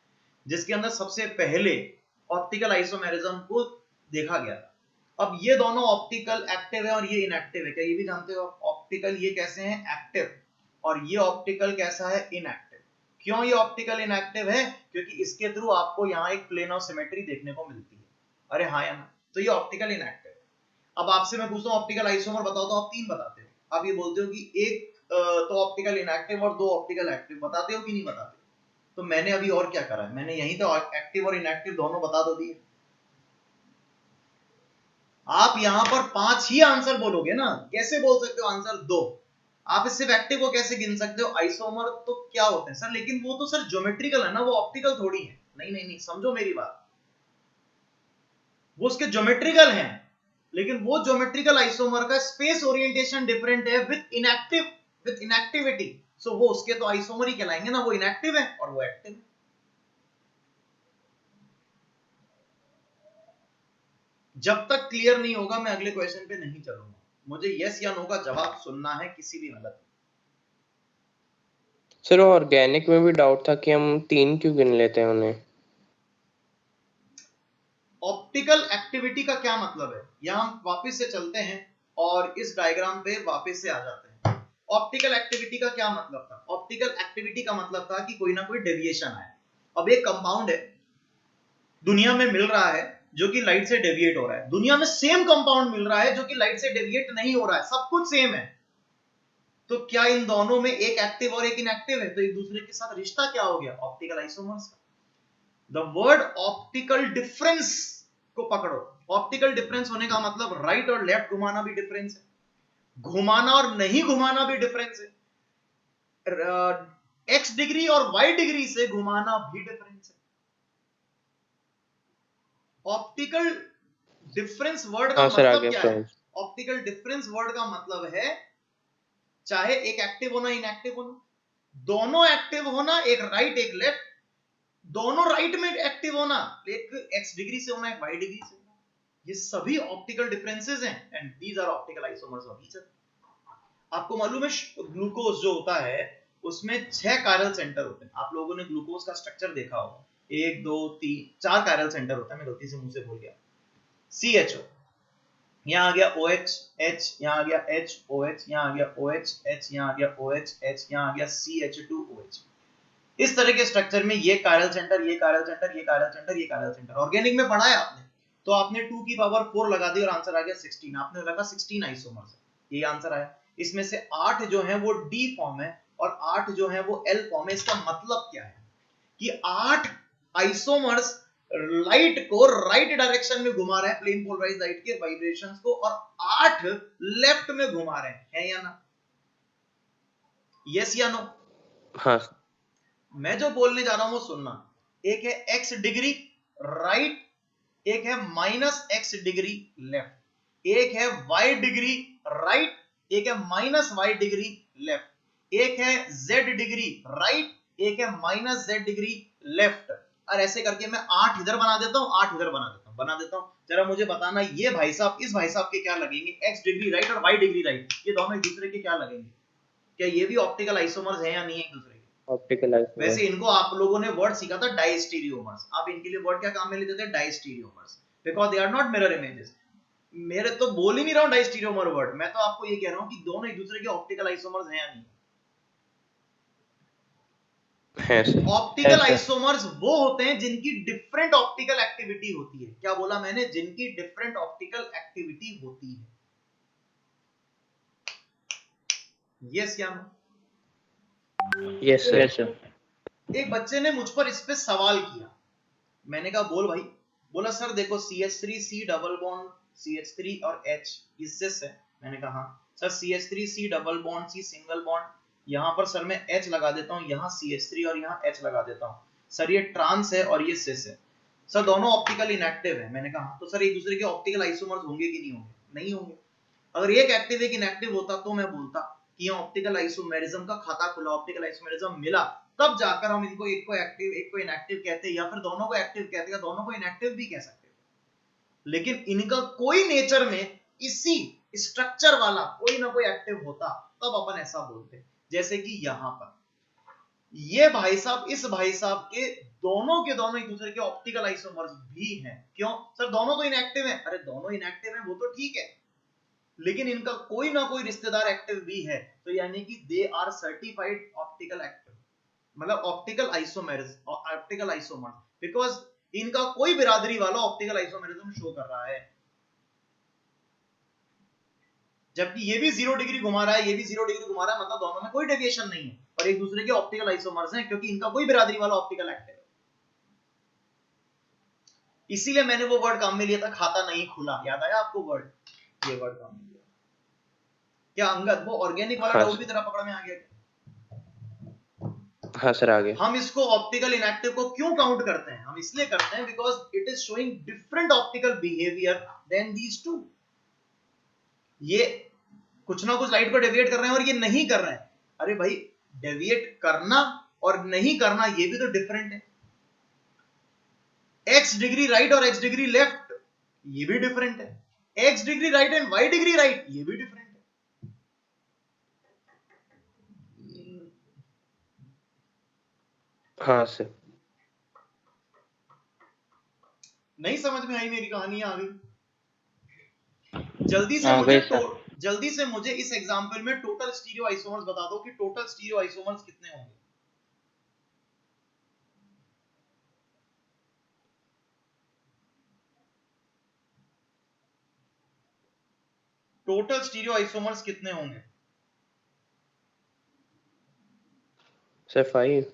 जिसके अंदर सबसे पहले ऑप्टिकल आइसोमेरिज्म को देखा गया था। अब ये दोनों ऑप्टिकल एक्टिव है और ये इनएक्टिव है, क्या ये भी जानते हो? ऑप्टिकल ये कैसे हैं? एक्टिव, और ये ऑप्टिकल कैसा है? इनएक्टिव। क्यों ये ऑप्टिकल इनएक्टिव है? क्योंकि इसके थ्रू आपको यहाँ एक प्लेन ऑफ सिमेट्री देखने को मिलती है। अरे हाँ या ना? तो ये ऑप्टिकल इनएक्टिव है। अब आपसे मैं पूछता हूँ ऑप्टिकल आइसोमर बताओ, तो आप 3 बताते हो। आप ये बोलते हो कि एक तो ऑप्टिकल इनएक्टिव और 2 ऑप्टिकल एक्टिव, बताते हो कि नहीं बताते? तो मैंने अभी और क्या करा है, मैंने यही तो एक्टिव और इनएक्टिव दोनों बता दो दिए। आप यहां पर 5 ही आंसर बोलोगे ना, कैसे बोल सकते हो आंसर 2? आप सिर्फ एक्टिव को कैसे गिन सकते हो? आइसोमर तो क्या होते हैं सर? लेकिन वो तो सर ज्योमेट्रिकल है ना, वो ऑप्टिकल थोड़ी है। नहीं नहीं नहीं, समझो मेरी बात, वो उसके ज्योमेट्रिकल हैं, लेकिन वो ज्योमेट्रिकल आइसोमर का स्पेस ओरिएंटेशन डिफरेंट है विद इनएक्टिविटी। सो वो उसके तो आइसोमर ही कहलाएंगे ना, वो इनएक्टिव है और वो एक्टिव है। जब तक क्लियर नहीं होगा मैं अगले क्वेश्चन पे नहीं चलूंगा, मुझे यस या नो का जवाब सुनना है, किसी भी हालत में। सर ऑर्गेनिक में भी डाउट था कि हम 3 क्यों गिन लेते हैं उन्हें? ऑप्टिकल एक्टिविटी का क्या मतलब है, यहां हम वापस से चलते हैं और इस डायग्राम पे वापस से आ जाते हैं। ऑप्टिकल एक्टिविटी का क्या मतलब था? ऑप्टिकल एक्टिविटी का मतलब था कि कोई ना कोई डेविएशन आए। अब एक कंपाउंड है दुनिया में मिल रहा है जो कि लाइट से डेविएट हो रहा है, दुनिया में सेम कंपाउंड मिल रहा है जो कि लाइट से डेविएट नहीं हो रहा है, सब कुछ सेम है, तो क्या इन दोनों में एक एक्टिव और एक इनएक्टिव है? तो एक दूसरे के साथ रिश्ता क्या हो गया? ऑप्टिकल आइसोमर्स का। द वर्ड ऑप्टिकल डिफरेंस को पकड़ो। ऑप्टिकल डिफरेंस होने का मतलब राइट और लेफ्ट घुमाना भी डिफरेंस है, घुमाना और नहीं घुमाना भी डिफरेंस है, एक्स डिग्री और वाई डिग्री से घुमाना भी डिफरेंस है। ऑप्टिकल डिफरेंस वर्ड का मतलब क्या है? ऑप्टिकल डिफरेंस वर्ड का मतलब है चाहे एक एक्टिव होना इनएक्टिव होना, दोनों एक्टिव होना, एक राइट एक लेफ्ट, दोनों राइट में एक्टिव होना, एक एक्स डिग्री से होना एक वाई डिग्री से होना, ये सभी ऑप्टिकल डिफरेंसेस हैं and these are optical isomers of each other. आपको मालूम है ग्लूकोज जो होता है उसमें 6 कायरल सेंटर होते हैं। आप लोगों ने ग्लूकोज का स्ट्रक्चर देखा होगा, 1 2 3 4 कायरल सेंटर होता है। मैं गलती से मुंह से बोल गया। CHO, यहाँ आ गया OH H, यहाँ आ गया H OH, यहाँ आ गया OH H, यहाँ आ गया OH H, यहाँ आ गया CH2OH। इस तरह के स्ट्रक्चर में ये कायरल सेंटर, ये कायरल सेंटर, ये कायरल सेंटर, ये कायरल सेंटर। ऑर्गेनिक में पढ़ा है आपने, तो आपने 2 की पावर 4 लगा दी और आंसर आ गया 16। आपने लगा 16 आइसोमर्स, ये आंसर आया। इसमें से 8 जो है वो D फॉर्म है और 8 जो है वो L फॉर्म है। इसका मतलब क्या है कि 8 आइसोमर्स लाइट को राइट डायरेक्शन में घुमा रहे हैं, प्लेन पोलराइज्ड लाइट के वाइब्रेशंस को, और 8 लेफ्ट में घुमा रहे हैं, है या ना? यस या नो? हाँ मैं जो बोलने जा रहा हूं वो सुनना। एक है x डिग्री राइट, एक है -x डिग्री लेफ्ट, एक है y डिग्री राइट, एक है -y डिग्री लेफ्ट, एक है z डिग्री राइट, एक है -z डिग्री लेफ्ट। और ऐसे करके मैं 8 इधर बना देता हूं, 8 इधर बना देता हूं। जरा मुझे बताना, ये भाई साहब इस भाई साहब के क्या लगेंगे? x डिग्री राइट और y डिग्री राइट, ये दोनों एक दूसरे के क्या लगेंगे? क्या ये भी ऑप्टिकल आइसोमर्स है या नहीं एक दूसरे के? Optical isomer. वैसे इनको आप लोगों ने वर्ड सीखा था डाइस्टीरियोमर्स। आप इनके लिए वर्ड क्या काम में लेते थे? Diastereomers, because they are not mirror images. मेरे तो बोल ही नहीं रहा हूं डाइस्टीरियोमर वर्ड, मैं तो आपको ये कह रहा हूं कि दोनों एक दूसरे के ऑप्टिकल आइसोमर्स हैं या नहीं। है सर। ऑप्टिकल आइसोमर्स वो होते हैं जिनकी डिफरेंट ऑप्टिकल एक्टिविटी होती है। क्या बोला मैंने? जिनकी डिफरेंट ऑप्टिकल एक्टिविटी होती है। यस या no? Yes yes sir. Sir. एक बच्चे ने मुझ पर इस पे सवाल किया। मैंने कहा बोल भाई। बोला सर देखो CH3 C double bond CH3 और H ये सिस है। मैंने कहा हाँ sir, CH3 C double bond C single bond, यहाँ पर सर मैं H लगा देता हूँ, यहाँ CH3 और यहाँ H लगा देता हूँ। सर ये ट्रांस है और ये सिस है। सर दोनों ऑप्टिकल इनएक्टिव है। मैंने कहा तो सर एक दूसरे के ऑप्टिकल आइसोमर्स होंगे कि नहीं होंगे? नहीं होंगे। अगर एक एक्टिव एक इनएक्टिव होता तो मैं बोलता कि यहाँ ऑप्टिकल आइसोमेरिज्म का खाता खुला, ऑप्टिकल आइसोमेरिज्म मिला, तब जाकर हम इनको एक को एक्टिव एक को इनएक्टिव कहते हैं, या फिर दोनों को एक्टिव कहते हैं, दोनों को इनएक्टिव भी कह सकते हैं। लेकिन इनका कोई नेचर में इसी स्ट्रक्चर वाला कोई ना कोई एक्टिव होता तब अपन ऐसा बोलते। जैसे कि यहां पर ये भाई साहब, इस भाई साहब के दोनों एक दूसरे के ऑप्टिकल आइसोमर्स भी हैं। क्यों सर? दोनों तो इनएक्टिव हैं। अरे दोनों इनएक्टिव हैं वो तो ठीक है, लेकिन इनका कोई ना कोई रिश्तेदार एक्टिव भी है, तो यानी कि they are certified optical active, मतलब ऑप्टिकल आइसोमर, बिकॉज इनका कोई बिरादरी वाला ऑप्टिकल आइसोमेरिज्म शो कर रहा है। जबकि ये भी 0 डिग्री घुमा रहा है, ये भी 0 डिग्री घुमा रहा है, मतलब दोनों में कोई डेविएशन नहीं है और एक दूसरे के ऑप्टिकल आइसोमर्स हैं, क्योंकि इनका कोई बिरादरी वाला ऑप्टिकल एक्टिव है। इसीलिए मैंने वो वर्ड काम में लिया था, खाता नहीं खुला। याद आया आपको वर्ड? ये वर्ड काम में लिया। क्या अंगद वो ऑर्गेनिक वाला डाउट भी तेरा पकड़ में आ गया? हाँ सर आ गया। हम इसको ऑप्टिकल इनएक्टिव को क्यों काउंट करते हैं? हम इसलिए करते हैं because it is showing different optical behaviour than these two. ये कुछ ना कुछ लाइट को डेविएट कर रहे हैं और ये नहीं कर रहे हैं। अरे भाई, डेविएट करना और नहीं करना ये भी तो डिफरेंट है। x डिग्री राइट और x डिग्री लेफ्ट ये भी डिफरेंट है। x degree right and y degree right ये भी डिफरेंट है। हाँ सर। नहीं समझ में आई मेरी कहानी? आ गई? जल्दी से मुझे इस एग्जांपल में टोटल स्टीरियो आइसोमर्स बता दो कि टोटल स्टीरियो आइसोमर्स कितने होंगे। टोटल स्टीरियो आइसोमर्स कितने होंगे? Sir 5।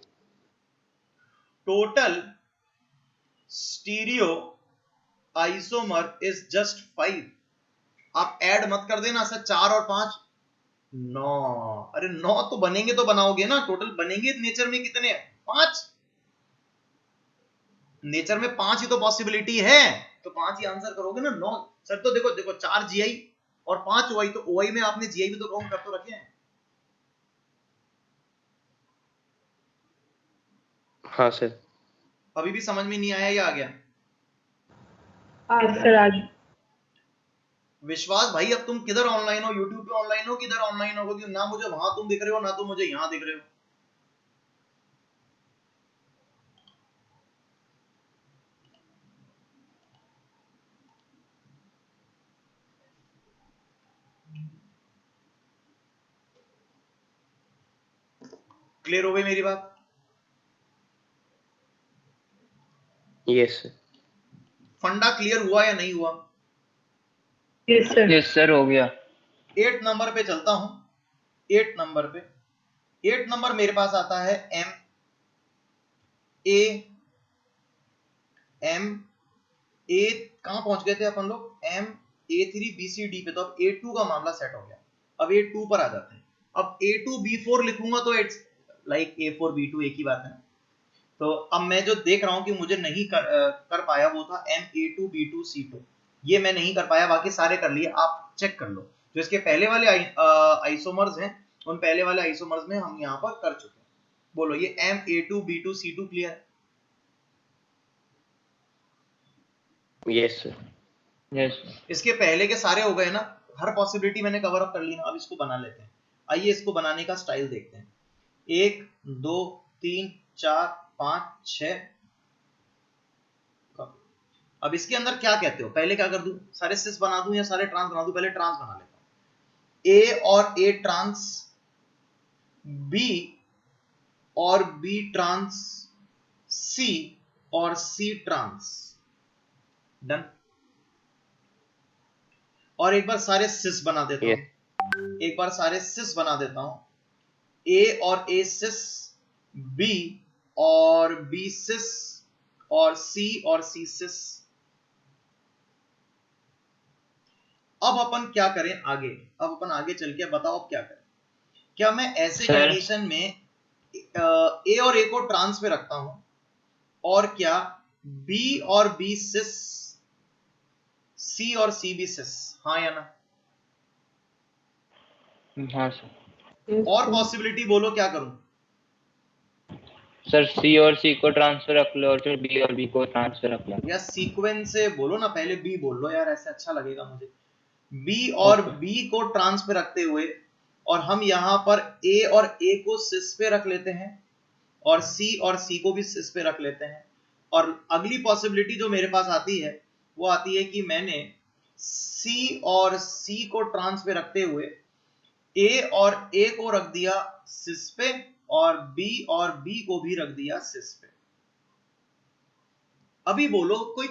Total stereo isomer is just 5। आप ऐड मत कर देना सर, 4 और 5 9। अरे 9 तो बनेंगे तो बनाओगे ना, टोटल बनेंगे नेचर में कितने? 5। नेचर में 5 ही तो पॉसिबिलिटी है, तो 5 ही आंसर करोगे ना। 9 सर तो देखो 4 GI और 5 OI, तो OI में आपने GI भी तो काउंट कर तो रखे हैं। हाँ सर। अभी भी समझ में नहीं आया या आ गया? सर आ गया। विश्वास भाई, अब तुम किधर ऑनलाइन हो? यूट्यूब पे ऑनलाइन हो, किधर ऑनलाइन हो? क्योंकि ना मुझे वहां तुम दिख रहे हो, ना तुम मुझे यहां दिख रहे हो। क्लियर हो गई मेरी बात? Yes sir. फंडा क्लियर हुआ या नहीं हुआ? Yes sir. यस सर, हो गया। 8 नंबर पे चलता हूं। 8 नंबर पे, 8 नंबर मेरे पास आता है एम ए कहां पहुंच गए थे अपन लोग? A3 BC D पे। तो अब A2 का मामला सेट हो गया। अब A2 पर आ जाते हैं। अब A2 B4 लिखूंगा तो इट्स लाइक A4 B2 एक ही बात है। तो अब मैं जो देख रहा हूं कि मुझे नहीं कर पाया वो था MA2 B2 C2। ये मैं नहीं कर पाया, बाकी सारे कर लिए। आप चेक कर लो जो इसके पहले वाले आइसोमर्स हैं, उन पहले वाले आइसोमर्स में हम यहां पर कर चुके हैं। बोलो ये MA2 B2 C2 क्लियर है? Yes sir. यस। इसके पहले के सारे हो गए ना, हर पॉसिबिलिटी मैंने कवर अप कर ली ना। अब इसको बना लेते हैं। आइए इसको बनाने का स्टाइल देखते हैं। 1 2 3 4 5 6। अब इसके अंदर क्या कहते हो? पहले क्या कर दूं? सारे सिस बना दूं या सारे ट्रांस बना दूं? पहले ट्रांस बना लेता हूं। ए और ए ट्रांस, बी और बी ट्रांस, सी और सी ट्रांस। डन। और एक बार सारे सिस बना देता हूं। एक बार सारे सिस बना देता हूं। ए और ए सिस, बी और बी सिस, और सी सिस। अब अपन क्या करें आगे? अब अपन आगे चल के बताओ अब क्या करें? क्या मैं ऐसे कंडीशन में ए और ए को ट्रांस पे रखता हूं, और क्या बी और बी सिस, सी और सी बी सिस? हाँ या ना? हाँ सर। यस और सर। पॉसिबिलिटी बोलो क्या करूं? सर सी और सी को ट्रांसफर रख लो और फिर बी और बी को ट्रांसफर रख लो। या सीक्वेंस से बोलो ना, पहले बी बोल लो यार, ऐसे अच्छा लगेगा मुझे। बी और बी को ट्रांस पे रखते हुए, और हम यहां पर ए और ए को सिस पे रख लेते हैं, और सी को भी सिस पे रख लेते हैं। और अगली पॉसिबिलिटी जो मेरे पास आती है वो आती है कि मैंने सी और सी को ट्रांस पे रखते हुए ए और ए को रख दिया सिस पे, और बी को भी रख दिया सिस पे। अभी बोलो कोई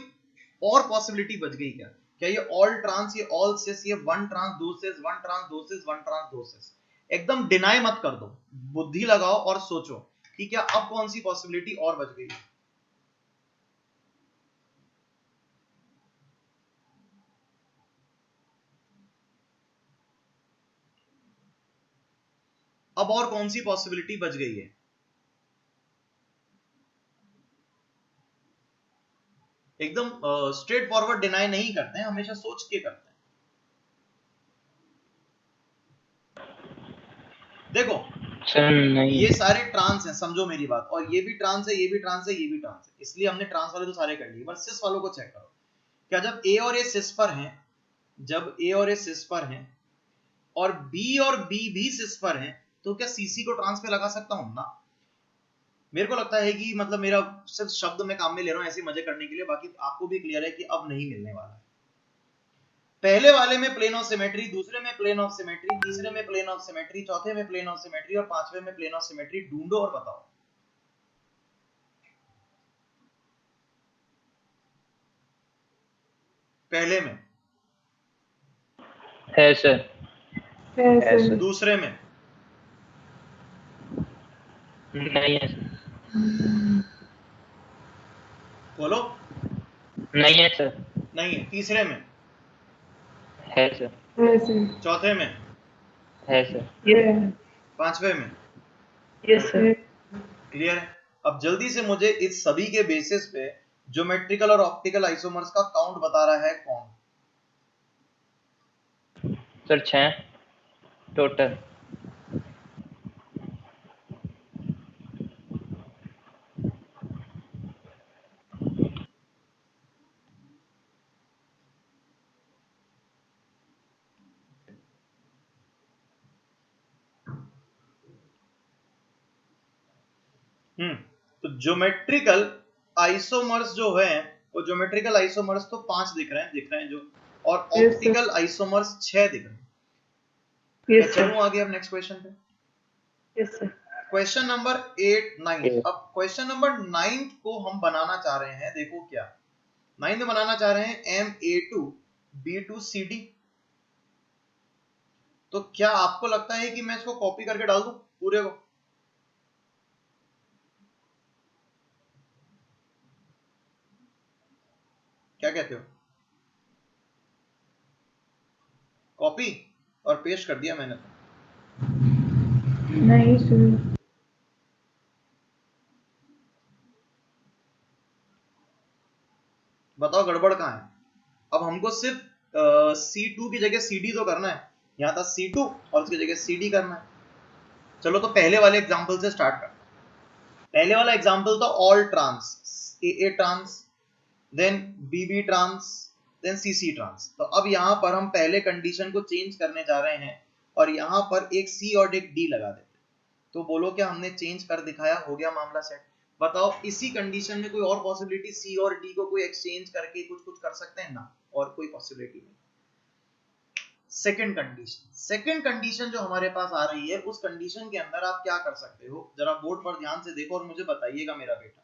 और पॉसिबिलिटी बच गई क्या? क्या ये ऑल ट्रांस, ये ऑल सिस, ये वन ट्रांस दो सिस, वन ट्रांस दो सिस, वन ट्रांस दो सिस? एकदम डिनाई मत कर दो, बुद्धि लगाओ और सोचो कि क्या अब कौन सी पॉसिबिलिटी और बच गई। अब और कौन सी पॉसिबिलिटी बच गई है? एकदम स्ट्रेट फॉरवर्ड डिनाई नहीं करते हैं, हमेशा सोच के करते हैं। देखो सर नहीं। ये सारे ट्रांस हैं, समझो मेरी बात, और ये भी ट्रांस है, ये भी ट्रांस है, ये भी ट्रांस है, इसलिए हमने ट्रांस वाले तो सारे कर लिए। बस सिस वालों को चेक करो। क्या जब ए और ए सिस पर हैं, जब ए और ए सिस पर हैं और बी भी सिस पर हैं, तो क्या सीसी को ट्रांस पे लगा सकता हूं ना? मेरे को लगता है कि मतलब मेरा सिर्फ शब्द में काम में ले रहा हूं ऐसे मजे करने के लिए, बाकी आपको भी क्लियर है कि अब नहीं मिलने वाला है। पहले वाले में प्लेन ऑफ सिमेट्री, दूसरे में प्लेन ऑफ सिमेट्री, तीसरे में प्लेन ऑफ सिमेट्री, चौथे में प्लेन ऑफ सिमेट्री, और पांचवे में प्लेन ऑफ सिमेट्री। ढूंढो और बताओ। पहले में है सर। है है सर। सर। दूसरे में नहीं है सर। बोलो। नहीं है सर। नहीं है। तीसरे में? है सर। है सर। चौथे में? है सर। ये पांचवे में? Yes sir. क्लियर है? अब जल्दी से मुझे इस सभी के बेसिस पे ज्योमेट्रिकल और ऑप्टिकल आइसोमर्स का काउंट बता रहा है कौन? Sir 6 total. तो ज्योमेट्रिकल आइसोमर्स जो है, वो ज्योमेट्रिकल आइसोमर्स तो 5 दिख रहे हैं जो, और Yes, sir. ऑप्टिकल आइसोमर्स 6 दिख रहे हैं। यस मैं सर। चलूं आगे अब नेक्स्ट क्वेश्चन पे। Yes sir. Question number 8 9। Yes. अब क्वेश्चन नंबर 9 को हम बनाना चाह रहे हैं, देखो क्या 9 में बनाना चाह रहे हैं MA2 B2 CD। तो क्या आपको लगता है कि मैं इसको कॉपी करके डाल दूं पूरे को? क्या कहते हो? कॉपी और पेस्ट कर दिया मैंने तो। नहीं सर। बताओ गड़बड़ कहाँ है? अब हमको सिर्फ C2 की जगह CD तो करना है, यहाँ था C2 और उसकी जगह CD करना है। चलो तो पहले वाले एग्जाम्पल से स्टार्ट कर। पहले वाला एग्जाम्पल था all trans, AA trans, then BB trans, then CC trans. तो अब यहाँ पर हम पहले कंडीशन को चेंज करने जा रहे हैं और यहाँ पर एक C और एक D लगा देते। तो बोलो क्या हमने चेंज कर दिखाया, हो गया मामला सेट। बताओ इसी कंडीशन में कोई और पॉसिबिलिटी C और D को कोई एक्सचेंज करके कुछ कर सकते हैं ना? और कोई पॉसिबिलिटी नहीं। सेकंड कंडीशन जो हमारे पास आ रही है, उस कंडीशन के अंदर आप क्या कर सकते हो, जरा बोर्ड पर ध्यान से देखो और मुझे बताइएगा मेरा बेटा।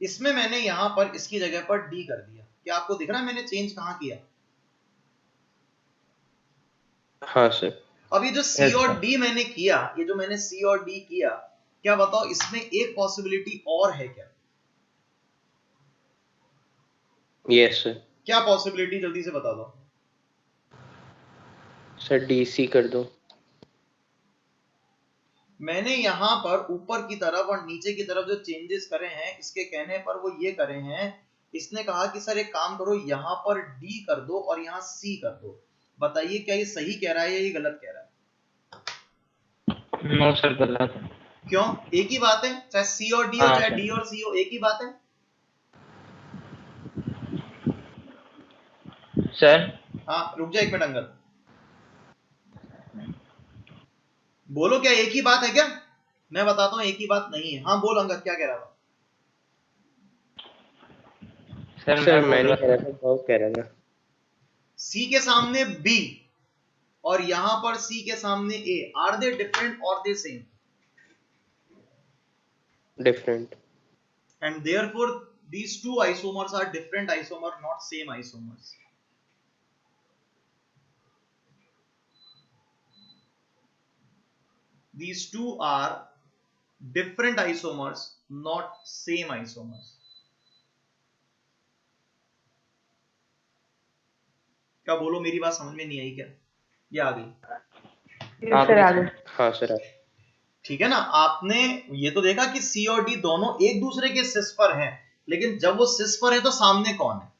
इसमें मैंने यहां पर इसकी जगह पर D कर दिया। क्या आपको दिख रहा है मैंने चेंज कहां किया? हाँ सर। अब ये जो C और D मैंने किया, ये जो मैंने C और D किया, क्या बताओ इसमें एक पॉसिबिलिटी और है क्या? Yes sir. क्या पॉसिबिलिटी, जल्दी से बता दो। सर DC कर दो। मैंने यहां पर ऊपर की तरफ और नीचे की तरफ जो चेंजेस करे हैं, इसके कहने पर वो ये करे हैं, इसने कहा कि सर एक काम करो, यहां पर D कर दो और यहां C कर दो। बताइए क्या ये सही कह रहा है या ये गलत कह रहा है? नो सर, गलत है। क्यों? एक ही बात है, चाहे C और D हो हाँ चाहे सर। D और C हो, एक ही बात है सर हाँ। रुक जा एक मिनट अंगद, बोलो क्या एक ही बात है क्या? मैं बताता हूँ एक ही बात नहीं है। हाँ बोल अंगद, क्या कह रहा था? सर मैं नहीं कह रहा था, बहुत कह रहा था। C के सामने B और यहां पर C के सामने A, आर दे डिफरेंट और they same? Different. And therefore these two isomers are different isomer, not same isomers. These two are different isomers, not same isomers. क्या बोलो, मेरी बात समझ में नहीं आई क्या? ये आ गई? यस सर, आ गए। हाँ सर। ठीक है ना? आपने ये तो देखा कि C और D दोनों एक दूसरे के सिस पर हैं, लेकिन जब वो सिस पर है तो सामने कौन है?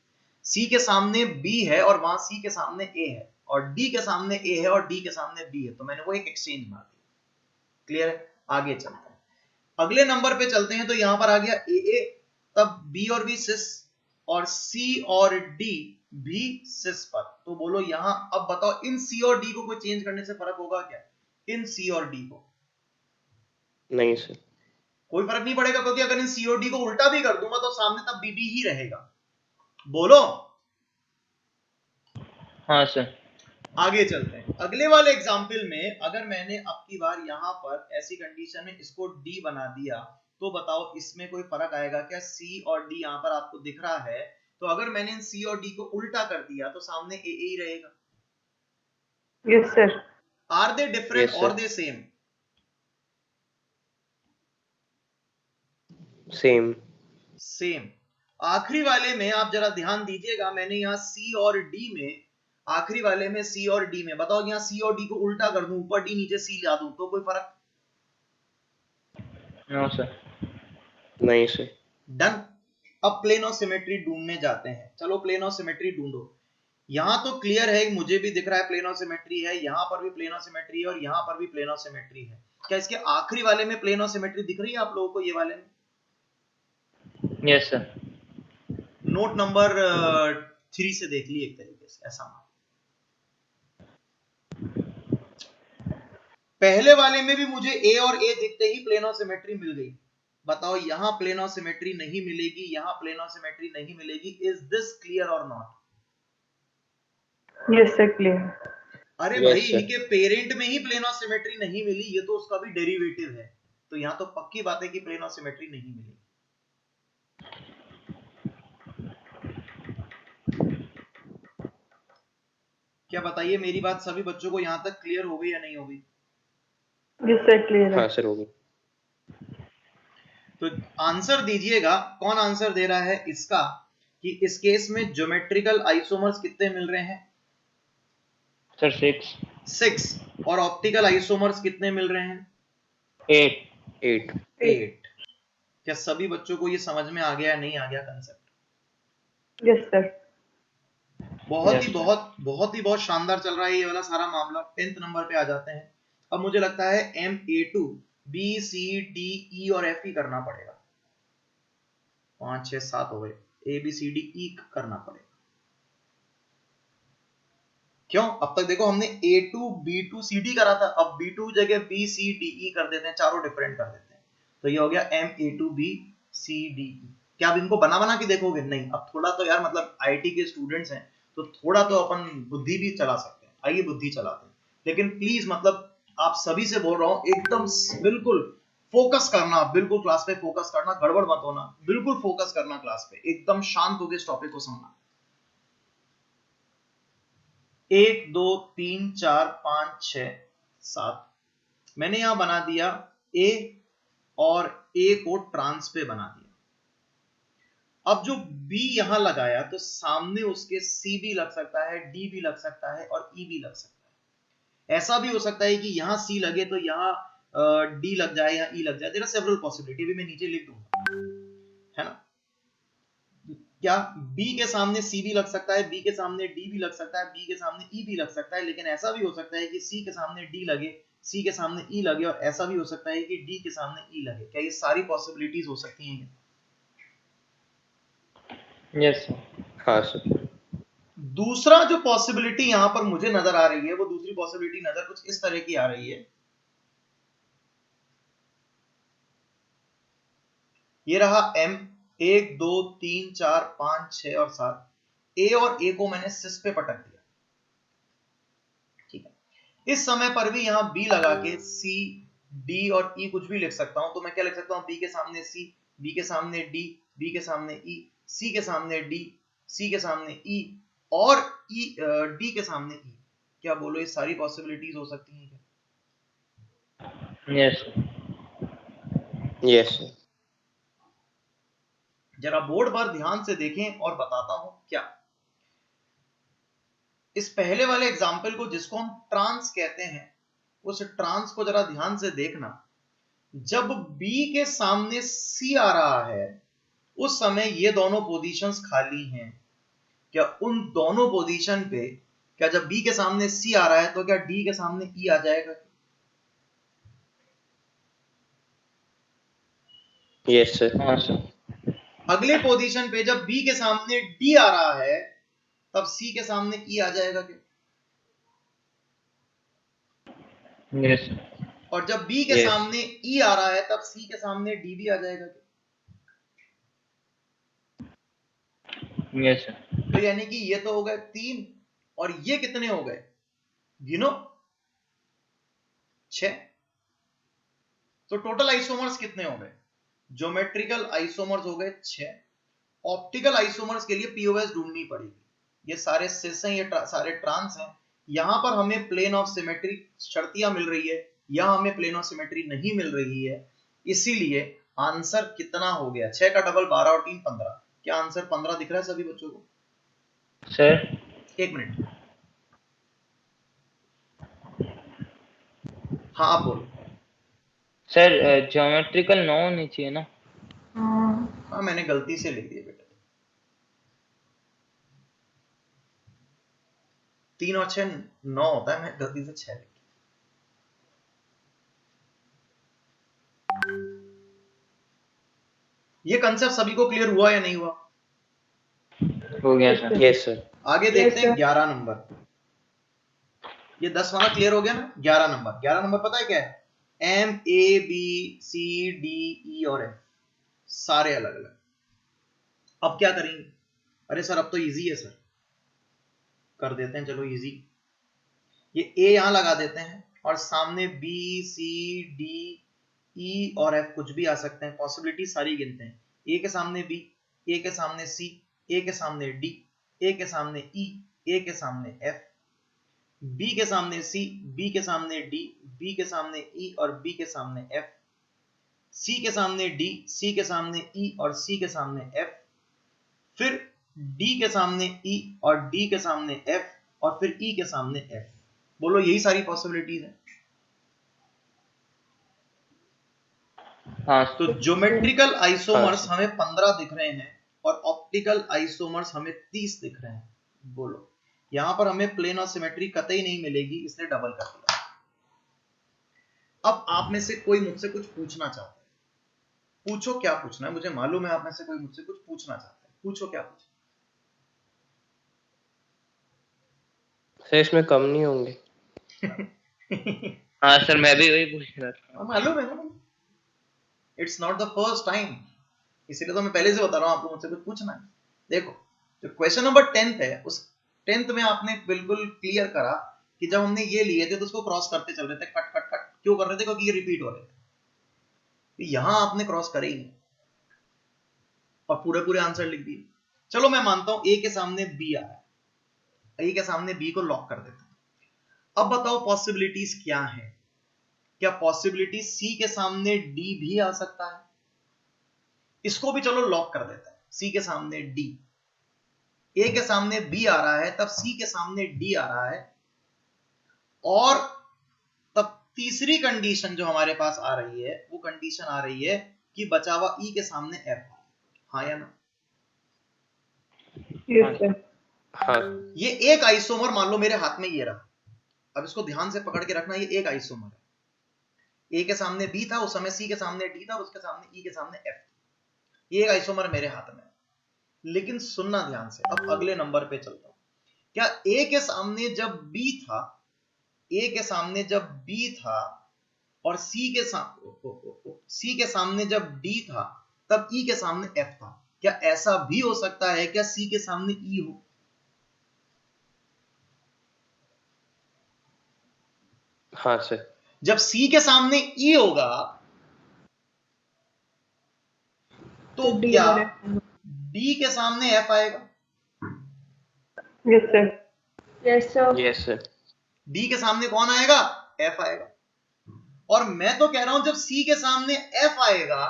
C के सामने B है और वहां C के सामने A है, और D के सामने A है और D के सामने B है, तो मैंने वो एक एक्सचेंज मार दी। क्लियर है? आगे चलते हैं, अगले नंबर पे चलते हैं। तो यहां पर आ गया AA, तब B और B सिस और C और D भी सिस पर। तो बोलो यहां, अब बताओ इन C और D को कोई चेंज करने से फर्क होगा क्या? इन C और D को नहीं सर। कोई फर्क नहीं पड़ेगा, क्योंकि अगर इन C और D को उल्टा भी कर दूंगा तो सामने तब BB ही रहेगा। बोलो। हाँ सर। आगे चलते हैं, अगले वाले एग्जाम्पल में अगर मैंने अब की बार यहां पर ऐसी कंडीशन में इसको D बना दिया, तो बताओ इसमें कोई फर्क आएगा क्या? C और D यहां पर आपको दिख रहा है, तो अगर मैंने इन C और D को उल्टा कर दिया तो सामने AA ही रहेगा। Yes sir. Are they different Yes, और sir. They same? Same. Same. आखिरी वाले में आप जरा ध्यान दीजिएगा, मैंने यहाँ C और D में, आखिरी वाले में C और D में, बताओ यहाँ C और D को उल्टा कर दूं, ऊपर D नीचे C ला दूं, तो कोई फर्क? No sir. नहीं सर। डन। अब प्लेन ऑफ सिमेट्री ढूंढने जाते हैं। चलो प्लेन ऑफ सिमेट्री ढूंढो। यहां तो क्लियर है, मुझे भी दिख रहा है प्लेन ऑफ सिमेट्री है, यहां पर भी प्लेन ऑफ सिमेट्री है और यहां पर भी प्लेन ऑफ सिमेट्री है। क्या इसके आखिरी वाले में प्लेन ऑफ सिमेट्री दिख रही है आप लोगों को? ये वाले में? Yes sir. नोट नंबर 3 से देख ली एक तरीके से, ऐसा मान। पहले वाले में भी मुझे A और A दिखते ही प्लेन ऑफ सिमेट्री मिल गई। बताओ यहां प्लेन ऑफ सिमेट्री नहीं मिलेगी, यहां प्लेन ऑफ सिमेट्री नहीं मिलेगी। इज दिस क्लियर और नॉट? Yes sir, clear. अरे Yes, भाई sir. इनके पेरेंट में ही प्लेन ऑफ सिमेट्री नहीं मिली, ये तो उसका भी डेरिवेटिव है, तो यहाँ तो पक्की बात है कि प्लेन ऑफ सिमेट्री नहीं मिली। क्या बताइए, मेरी बात सभी बच्चों को यहाँ तक क्लियर हो गई या नहीं हो गई? यस सर, क्लियर है। हाँ सर, होगी। तो आंसर दीजिएगा, कौन आंसर दे रहा है इसका कि इस केस में ज्योमेट्रिकल आइसोमर्स कितने मिल रहे हैं? सर 6 6। और ऑप्टिकल आइसोमर्स कितने मिल रहे हैं? 8 8 8। क्या सभी बच्चों को ये समझ में आ गया या नहीं आ गया कंसेप्ट? Yes sir. बहुत ही बहुत शानदार चल रहा है ये वाला सारा मामला। 10th नंबर पे आ जाते हैं। अब मुझे लगता है MA2 BCDE और F ही करना पड़ेगा। 5 6 7 हो गए, ABCDE करना पड़ेगा। क्यों? अब तक देखो हमने A2 B2 CD करा था, अब B2 जगह BCDE कर देते हैं, चारों डिफरेंट कर देते हैं, तो ये हो गया MA2 BCDE। क्या अब इनको बना बना के देखोगे? नहीं, अब थोड़ा तो यार मतलब आईटी के स्टूडेंट्स हैं तो थोड़ा तो अपन बुद्धि भी चला सकते हैं। आइए बुद्धि चलाते हैं, लेकिन प्लीज मतलब आप सभी से बोल रहा हूं एकदम बिल्कुल फोकस करना, बिल्कुल क्लास पे फोकस करना, गड़बड़ मत होना, बिल्कुल फोकस करना क्लास पे, एकदम शांत होकर इस टॉपिक को सुनना। 1 2 3 4 5 6 7 मैंने यहां बना दिया ए, और ए को ट्रांस पे बना दिया। अब जो बी यहां लगाया तो सामने उसके सी भी लग सकता है, डी भी लग सकता है और ई भी लग सकता है। ऐसा भी हो सकता है कि यहां सी लगे तो यहां डी लग जाए या ई लग जाए। देयर आर सेवरल पॉसिबिलिटी, भी मैं नीचे लिख दूंगा, है ना। क्या बी के सामने सी भी लग सकता है, बी के सामने डी भी लग सकता है, बी के सामने ई भी लग सकता है, लेकिन ऐसा भी हो सकता है कि सी के सामने डी लगे, सी के सामने ई लगे, और ऐसा भी हो सकता है कि डी के सामने ई लगे। क्या ये सारी पॉसिबिलिटीज हो सकती हैं? Yes sir. हाँ सर। दूसरा जो पॉसिबिलिटी यहां पर मुझे नजर आ रही है, वो दूसरी पॉसिबिलिटी नजर कुछ इस तरह की आ रही है। ये रहा M, 1 2 3 4 5 6 और 7। ए और ए को मैंने सिस पे पटक दिया, ठीक है। इस समय पर भी यहां बी लगा के सी डी और ई कुछ भी लिख सकता हूं। तो मैं क्या लिख सकता हूं? बी के सामने सी, बी के सामने डी, बी के सामने ई, सी के सामने डी, सी के सामने ई, और ई डी के सामने ई। क्या बोलो, ये सारी पॉसिबिलिटीज हो सकती हैं क्या? Yes yes sir. जरा बोर्ड पर ध्यान से देखें और बताता हूं क्या। इस पहले वाले एग्जाम्पल को, जिसको हम ट्रांस कहते हैं, उस ट्रांस को जरा ध्यान से देखना। जब B के सामने C आ रहा है उस समय ये दोनों पोजीशंस खाली हैं। क्या उन दोनों पोजीशन पे, क्या जब B के सामने C आ रहा है तो क्या D के सामने E आ जाएगा? Yes sir. हाँ सर। अगले पोजीशन पे जब B के सामने D आ रहा है तब C के सामने E आ जाएगा क्या? यस और जब B के Yes. सामने E आ रहा है तब C के सामने D भी आ जाएगा क्या? Yes sir. तो यानी कि ये तो हो गए 3, और ये कितने हो गए? गिनो, 6। तो टोटल आइसोमर्स कितने हो गए? ज्योमेट्रिकल आइसोमर्स हो गए 6। ऑप्टिकल आइसोमर्स के लिए पीओएस ढूंढनी पड़ेगी। ये सारे सिस हैं, ये सारे ट्रांस हैं। यहां पर हमें प्लेन ऑफ सिमेट्री शर्तियां मिल रही है, यहां हमें प्लेन ऑफ सिमेट्री नहीं मिल रही है। इसीलिए आंसर कितना हो गया? 6 का डबल 12 और 3 15। क्या आंसर 15 दिख रहा है सभी बच्चों को? सर। 1 मिनट, हाँ आप बोलो। सर ज्योमेट्रिकल 9 होनी चाहिए ना? हाँ मैंने गलती से लिख दिया बेटा, 3 और 6 9 होता है, मैं गलती से 6 लिख दिया। ये कंसेप्ट सभी को क्लियर हुआ या नहीं हुआ? हो गया सर। Yes sir. आगे देखते हैं Yes, sir. 11 नंबर। ये 10 वाला क्लियर हो गया ना? 11 नंबर, 11 नंबर पता है क्या है? M A B C D E और F सारे अलग अलग। अब क्या करेंगे? अरे सर अब तो इजी है सर, कर देते हैं, चलो इजी। ये ए यहां लगा देते हैं और सामने बी सी डी ई और एफ कुछ भी आ सकते हैं, पॉसिबिलिटी सारी गिनते हैं। ए के सामने बी, ए के सामने सी, ए के सामने डी, ए के सामने ई, ए के सामने एफ, बी के सामने सी, बी के सामने डी, बी के सामने ई और बी के सामने एफ, सी के सामने डी, सी के सामने ई और सी के सामने एफ, फिर डी के सामने ई और डी के सामने एफ और फिर ई के सामने एफ। बोलो यही सारी पॉसिबिलिटीज है। हाँ तो ज्योमेट्रिकल आइसोमर्स हाँ। हमें 15 दिख रहे हैं और ऑप्टिकल आइसोमर्स हमें 30 दिख रहे हैं। बोलो यहां पर हमें प्लेन और सिमेट्री कतई नहीं मिलेगी, इसलिए डबल कर दिया। अब आप में से कोई मुझसे कुछ पूछना चाहता है, पूछो क्या पूछना है, मुझे मालूम है आप में से कोई मुझसे कुछ पूछना चाहता है, पूछो क्या पूछना। सर इसमें कम नहीं होंगे? हाँ सर, मैं भी वही पूछ रहा था। मालूम है ना, it's not the first time, इसीलिए तो मैं पहले से बता रहा हूं आपको मुझसे कुछ पूछना है। देखो जो क्वेश्चन नंबर 10th है, उस 10th में आपने बिल्कुल क्लियर करा कि जब हमने ये लिए थे तो उसको क्रॉस करते चल रहे थे, कट कट कट क्यों कर रहे थे, क्योंकि ये रिपीट हो रहे थे। तो यहां आपने क्रॉस करे ही नहीं और पूरे पूरे आंसर लिख दिए। चलो मैं मानता हूं ए के सामने बी आ रहा है, ए के सामने बी को लॉक कर देते हैं। अब बताओ पॉसिबिलिटीज क्या है। क्या पॉसिबिलिटी सी के सामने डी भी आ सकता है? इसको भी चलो लॉक कर देते हैं, सी के सामने डी। ए के सामने बी आ रहा है, तब सी के सामने डी आ रहा है, और तब तीसरी कंडीशन जो हमारे पास आ रही है वो कंडीशन आ रही है कि बचा हुआ ई के सामने एफ। हाँ या ना? Yes, sir. हाँ। ये एक आइसोमर मान लो मेरे हाथ में ये रहा, अब इसको ध्यान से पकड़ के रखना, ये एक आइसोमर है। ए के सामने बी था, उस समय सी के सामने डी था और उसके सामने ई के सामने एफ। ये एक आइसोमर मेरे हाथ में। लेकिन सुनना ध्यान से, अब अगले नंबर पे चलता हूं। क्या ए के सामने जब बी था, ए के सामने जब बी था और सी के सामने जब डी था, तब ई के सामने एफ था, क्या ऐसा भी हो सकता है क्या सी के सामने ई हो? हाँ सर। जब सी के सामने ई होगा तो D क्या और F. डी के सामने एफ आएगा? Yes, sir. Yes, sir. Yes sir. D के सामने कौन आएगा? एफ आएगा। और मैं तो कह रहा हूं जब सी के सामने एफ आएगा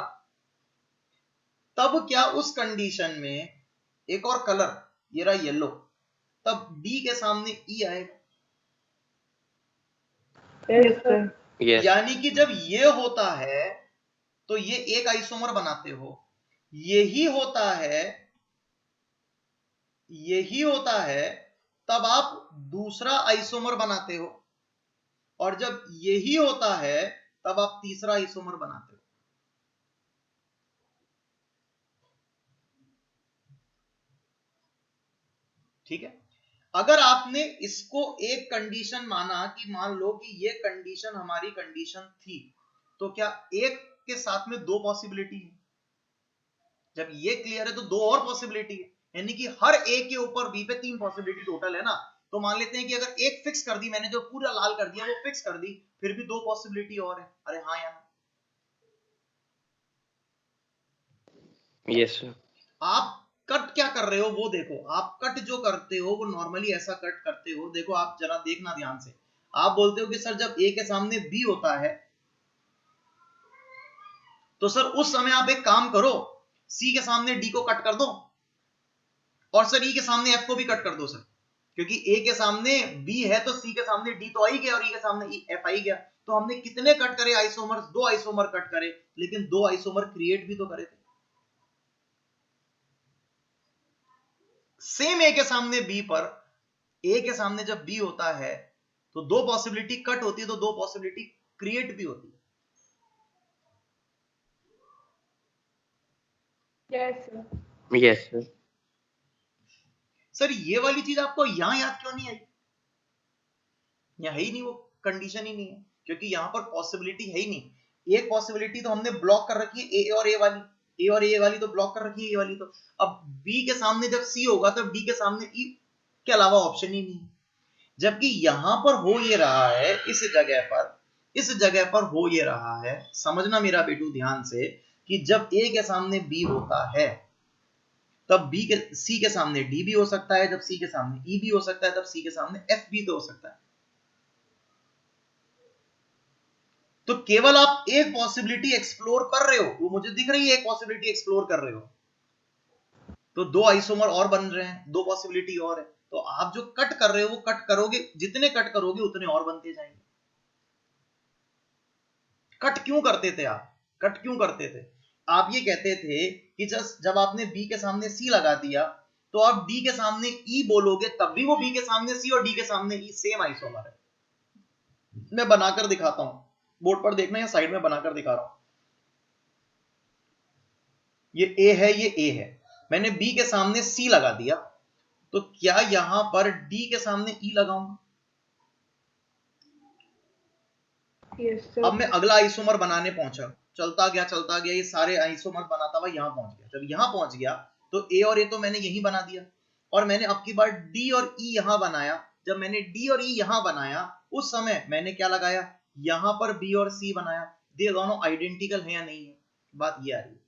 तब क्या उस कंडीशन में एक और कलर, ये रहा येलो, तब डी के सामने ई आएगा। Yes, sir. यस। यानी कि जब ये होता है तो ये एक आइसोमर बनाते हो, यही होता है तब आप दूसरा आइसोमर बनाते हो, और जब यही होता है तब आप तीसरा आइसोमर बनाते हो। ठीक है, अगर आपने इसको एक कंडीशन माना कि मान लो कि ये कंडीशन हमारी कंडीशन थी, तो क्या एक के साथ में दो पॉसिबिलिटी है? जब ये क्लियर है तो दो और पॉसिबिलिटी है, यानी कि हर ए के ऊपर बी पे तीन पॉसिबिलिटी टोटल है ना। तो मान लेते हैं कि अगर एक फिक्स कर दी मैंने, जो पूरा लाल कर दिया वो फिक्स कर दी, फिर भी दो पॉसिबिलिटी और है। अरे हाँ या ना? Yes sir. आप कट क्या कर रहे हो वो देखो, आप कट जो करते हो वो नॉर्मली ऐसा कट करते हो, देखो आप जरा देखना ध्यान से। आप बोलते हो कि सर जब ए के सामने बी होता है तो सर उस समय आप एक काम करो, सी के सामने डी को कट कर दो और सर ई के सामने एफ को भी कट कर दो सर, क्योंकि ए के सामने बी है तो सी के सामने डी तो आ ही गया और ई के सामने एफ आ ही गया। तो हमने कितने कट करे आइसोमर? दो आइसोमर कट करे, लेकिन दो आइसोमर क्रिएट भी तो करे थे। सेम ए के सामने बी पर, ए के सामने जब बी होता है तो दो पॉसिबिलिटी कट होती है, तो दो पॉसिबिलिटी क्रिएट भी होती है। Yes, sir. Yes sir. Sir ये वाली चीज आपको यहां याद क्यों नहीं आई? यहां है ही नहीं, वो कंडीशन ही नहीं है, क्योंकि यहां पर पॉसिबिलिटी है ही नहीं। एक पॉसिबिलिटी तो हमने ब्लॉक कर रखी है, ए और ए वाली, ए और ए वाली तो ब्लॉक कर रखी है, ए वाली तो। अब बी के सामने जब सी होगा तब डी के सामने ई के अलावा ऑप्शन ही नहीं है। जबकि यहां पर हो ये रहा है, इस जगह पर हो ये रहा है, समझना मेरा बेटू ध्यान से, कि जब ए के सामने बी होता है तब सी के सामने डी भी हो सकता है, जब सी के सामने ई भी हो सकता है तब सी के सामने एफ भी तो हो सकता है। तो केवल आप एक पॉसिबिलिटी एक्सप्लोर कर रहे हो, वो मुझे दिख रही है, एक पॉसिबिलिटी एक्सप्लोर कर रहे हो, तो दो आइसोमर और बन रहे हैं, दो पॉसिबिलिटी और है। तो आप जो कट कर रहे हो वो कट करोगे, जितने कट करोगे उतने और बनते जाएंगे। कट क्यों करते थे आप? कट क्यों करते थे? आप ये कहते थे कि जब आपने बी के सामने सी लगा दिया तो आप डी के सामने ई बोलोगे, तब भी वो बी के सामने सी और डी के सामने ई सेम आइसोमर है। मैं बनाकर दिखाता हूं, बोर्ड पर देखना या साइड में बनाकर दिखा रहा हूं। ये ए है, ये ए है, मैंने बी के सामने सी लगा दिया, तो क्या यहां पर डी के सामने ई लगाऊंगा? Yes, अब sir. मैं अगला आइसोमर बनाने पहुंचा, चलता गया, ये सारे आइसोमर बनाता हुआ यहां पहुंच गया। जब यहां पहुंच गया तो ए और ए तो मैंने यही बना दिया, और मैंने अब की बार डी और ई यहां बनाया। जब मैंने डी और ई यहां बनाया उस समय मैंने क्या लगाया? यहां पर बी और सी बनाया। ये दोनों आइडेंटिकल है या नहीं है? बात ये आ रही है।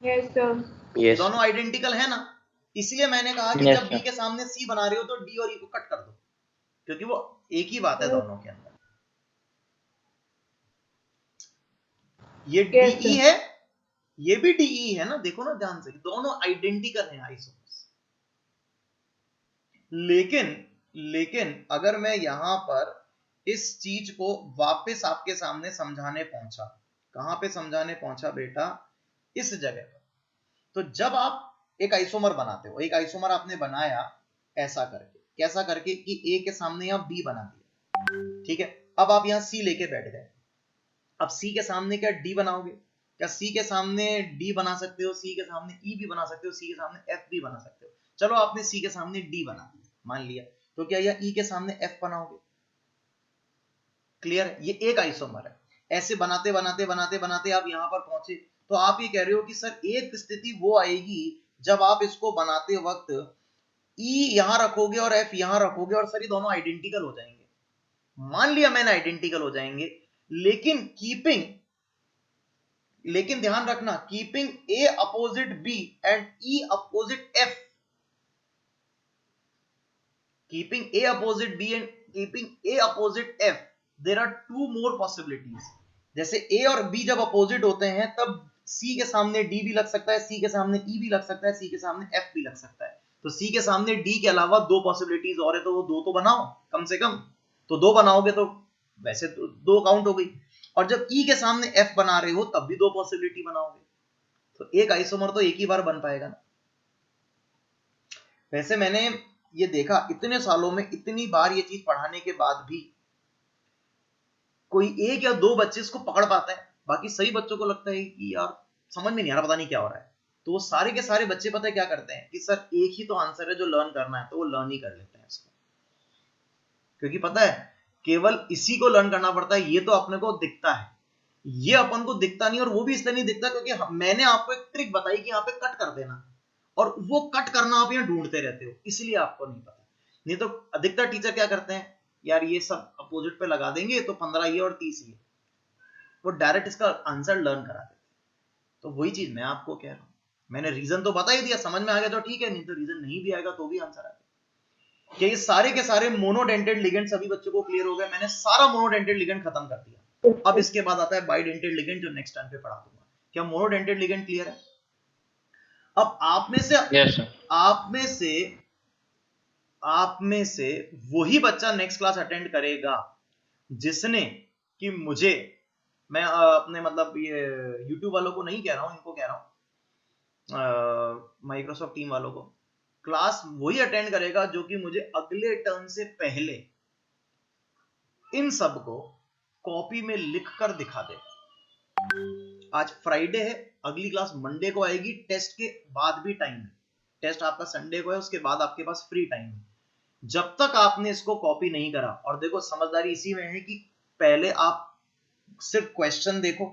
Yes, sir. यस दोनों आइडेंटिकल है ना, इसलिए मैंने कहा कि Yes, जब बी sir. के सामने सी बना रहे हो तो डी और ई को कट कर दो, क्योंकि वो एक ही बात है दोनों के अंदर। ये Yes, डीई sir. है, ये भी डीई है ना, देखो ना ध्यान से, दोनों आइडेंटिकल हैं आइसोमर्स। लेकिन अगर मैं यहां पर इस चीज को वापस आपके सामने समझाने पहुंचा, कहां पे समझाने पहुंचा बेटा? इस जगह पर। तो जब आप एक आइसोमर बनाते हो, एक आइसोमर आपने बनाया ऐसा करके, कैसा करके कि ए के सामने आप बी बना दिया, ठीक है। अब आप यहां सी लेके बैठ गए, अब सी के सामने क्या डी बनाओगे? क्या सी के सामने डी बना सकते हो, सी के सामने ई भी बना सकते हो, सी के सामने एफ भी बना सकते हो। चलो आपने सी के सामने डी बना दिया, मान लिया, तो क्या यह ई के सामने एफ बनाओगे? क्लियर है? ये एक आइसोमर है। ऐसे बनाते बनाते बनाते बनाते आप यहां पर पहुंचे, तो आप ये कह रहे हो कि सर एक स्थिति वो आएगी जब आप इसको बनाते वक्त ई यहां रखोगे और एफ यहां रखोगे और सर ये दोनों आइडेंटिकल हो जाएंगे। मान लिया मैंने आइडेंटिकल हो जाएंगे, लेकिन ध्यान रखना, keeping A opposite B and E opposite F, keeping A opposite B and keeping A opposite F, there are two more possibilities. जैसे ए और बी जब अपोजिट होते हैं तब सी के सामने डी भी लग सकता है, सी के सामने ई भी लग सकता है, सी के सामने एफ भी लग सकता है। तो सी के सामने डी के अलावा दो पॉसिबिलिटीज और है, तो वो दो तो बनाओ कम से कम। तो दो बनाओगे तो वैसे तो दो काउंट हो गई, और जब ई के सामने एफ बना रहे हो तब भी दो पॉसिबिलिटी बनाओगे, तो एक आइसोमर तो एक ही बार बन पाएगा ना। वैसे मैंने ये देखा इतने सालों में, इतनी बार ये चीज पढ़ाने के बाद भी कोई एक या दो बच्चे इसको पकड़ पाते हैं, बाकी सभी बच्चों को लगता है कि यार समझ में नहीं आ रहा, पता नहीं क्या हो रहा है। तो वो सारे के सारे बच्चे पता है क्या करते हैं कि सर एक ही तो आंसर है जो लर्न करना है, तो वो लर्न ही कर लेते हैं इसको, क्योंकि पता है केवल इसी को लर्न करना पड़ता है। ये तो अपने को दिखता है, ये अपन को दिखता नहीं, और वो भी इसलिए नहीं दिखता क्योंकि मैंने आपको एक ट्रिक बताई कि यहाँ पे कट कर देना, और वो कट करना आप यहाँ ढूंढते रहते हो, इसलिए आपको नहीं पता। नहीं तो अधिकतर टीचर क्या करते हैं, यार ये सब अपोजिट पे लगा देंगे तो 15 ये और 30 ये, वो डायरेक्ट इसका आंसर लर्न करा देते। तो वही चीज मैं आपको कह रहा हूं, मैंने रीजन तो बता ही दिया, समझ में आ गया तो ठीक है, नहीं तो रीजन नहीं भी आएगा तो भी आंसर आ गया। क्या ये सारे के सारे मोनोडेंटेड लिगेंड सभी बच्चों को क्लियर हो गए? मैंने सारा मोनोडेंटेड लिगेंड खत्म कर दिया। अब इसके बाद आता है बाइडेंटेड लिगेंड, जो नेक्स्ट टाइम पे पढ़ा दूंगा। क्या मोनोडेंटेड लिगेंड क्लियर है? अब Yes, sir. आप में से वही बच्चा नेक्स्ट क्लास अटेंड करेगा जिसने कि मुझे, मैं अपने मतलब ये YouTube वालों को नहीं कह रहा हूं, इनको कह रहा हूं, माइक्रोसॉफ्ट टीम वालों को, क्लास वही अटेंड करेगा जो कि मुझे अगले टर्म से पहले इन सब को कॉपी में लिख कर दिखा दे। आज फ्राइडे है, अगली क्लास मंडे को आएगी, टेस्ट के बाद भी टाइम है, टेस्ट आपका संडे को है, उसके बाद आपके पास फ्री टाइम है। जब तक आपने इसको कॉपी नहीं करा, और देखो समझदारी इसी में है कि पहले आप सिर्फ क्वेश्चन देखो,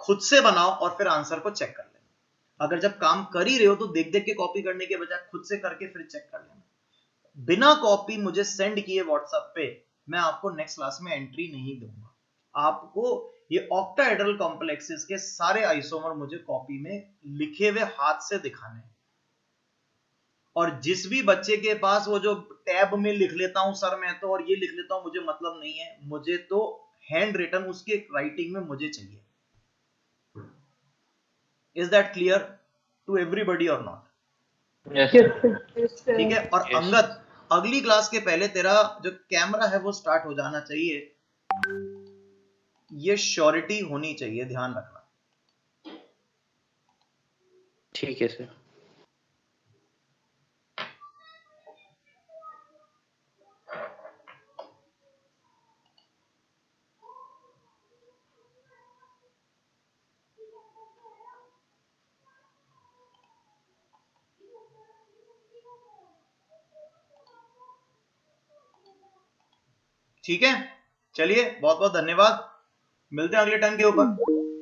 खुद से बनाओ और फिर आंसर को चेक कर लेना। अगर जब काम कर ही रहे हो तो देख देख के कॉपी करने के बजाय खुद से करके फिर चेक कर लेना। बिना कॉपी मुझे सेंड किए व्हाट्सएप पे मैं आपको नेक्स्ट क्लास में एंट्री नहीं दूंगा। आपको ये ऑक्टाहेड्रल कॉम्प्लेक्सेस के सारे आइसोमर मुझे कॉपी में लिखे हुए हाथ से दिखाने हैं। और जिस भी बच्चे के पास वो जो टैब में लिख लेता हूं सर मैं तो, और ये लिख लेता हूं, मुझे मतलब नहीं है, मुझे तो हैंड रिटन उसके राइटिंग में मुझे चाहिए। Is that clear to everybody और not? Yes, Yes, sir. sir. Yes, sir. ठीक है। और Yes. अंगद, अगली क्लास के पहले तेरा जो कैमरा है वो स्टार्ट हो जाना चाहिए, ये श्योरिटी होनी चाहिए, ध्यान रखना। ठीक है सर। ठीक है, चलिए बहुत बहुत धन्यवाद, मिलते हैं अगले टाइम के ऊपर।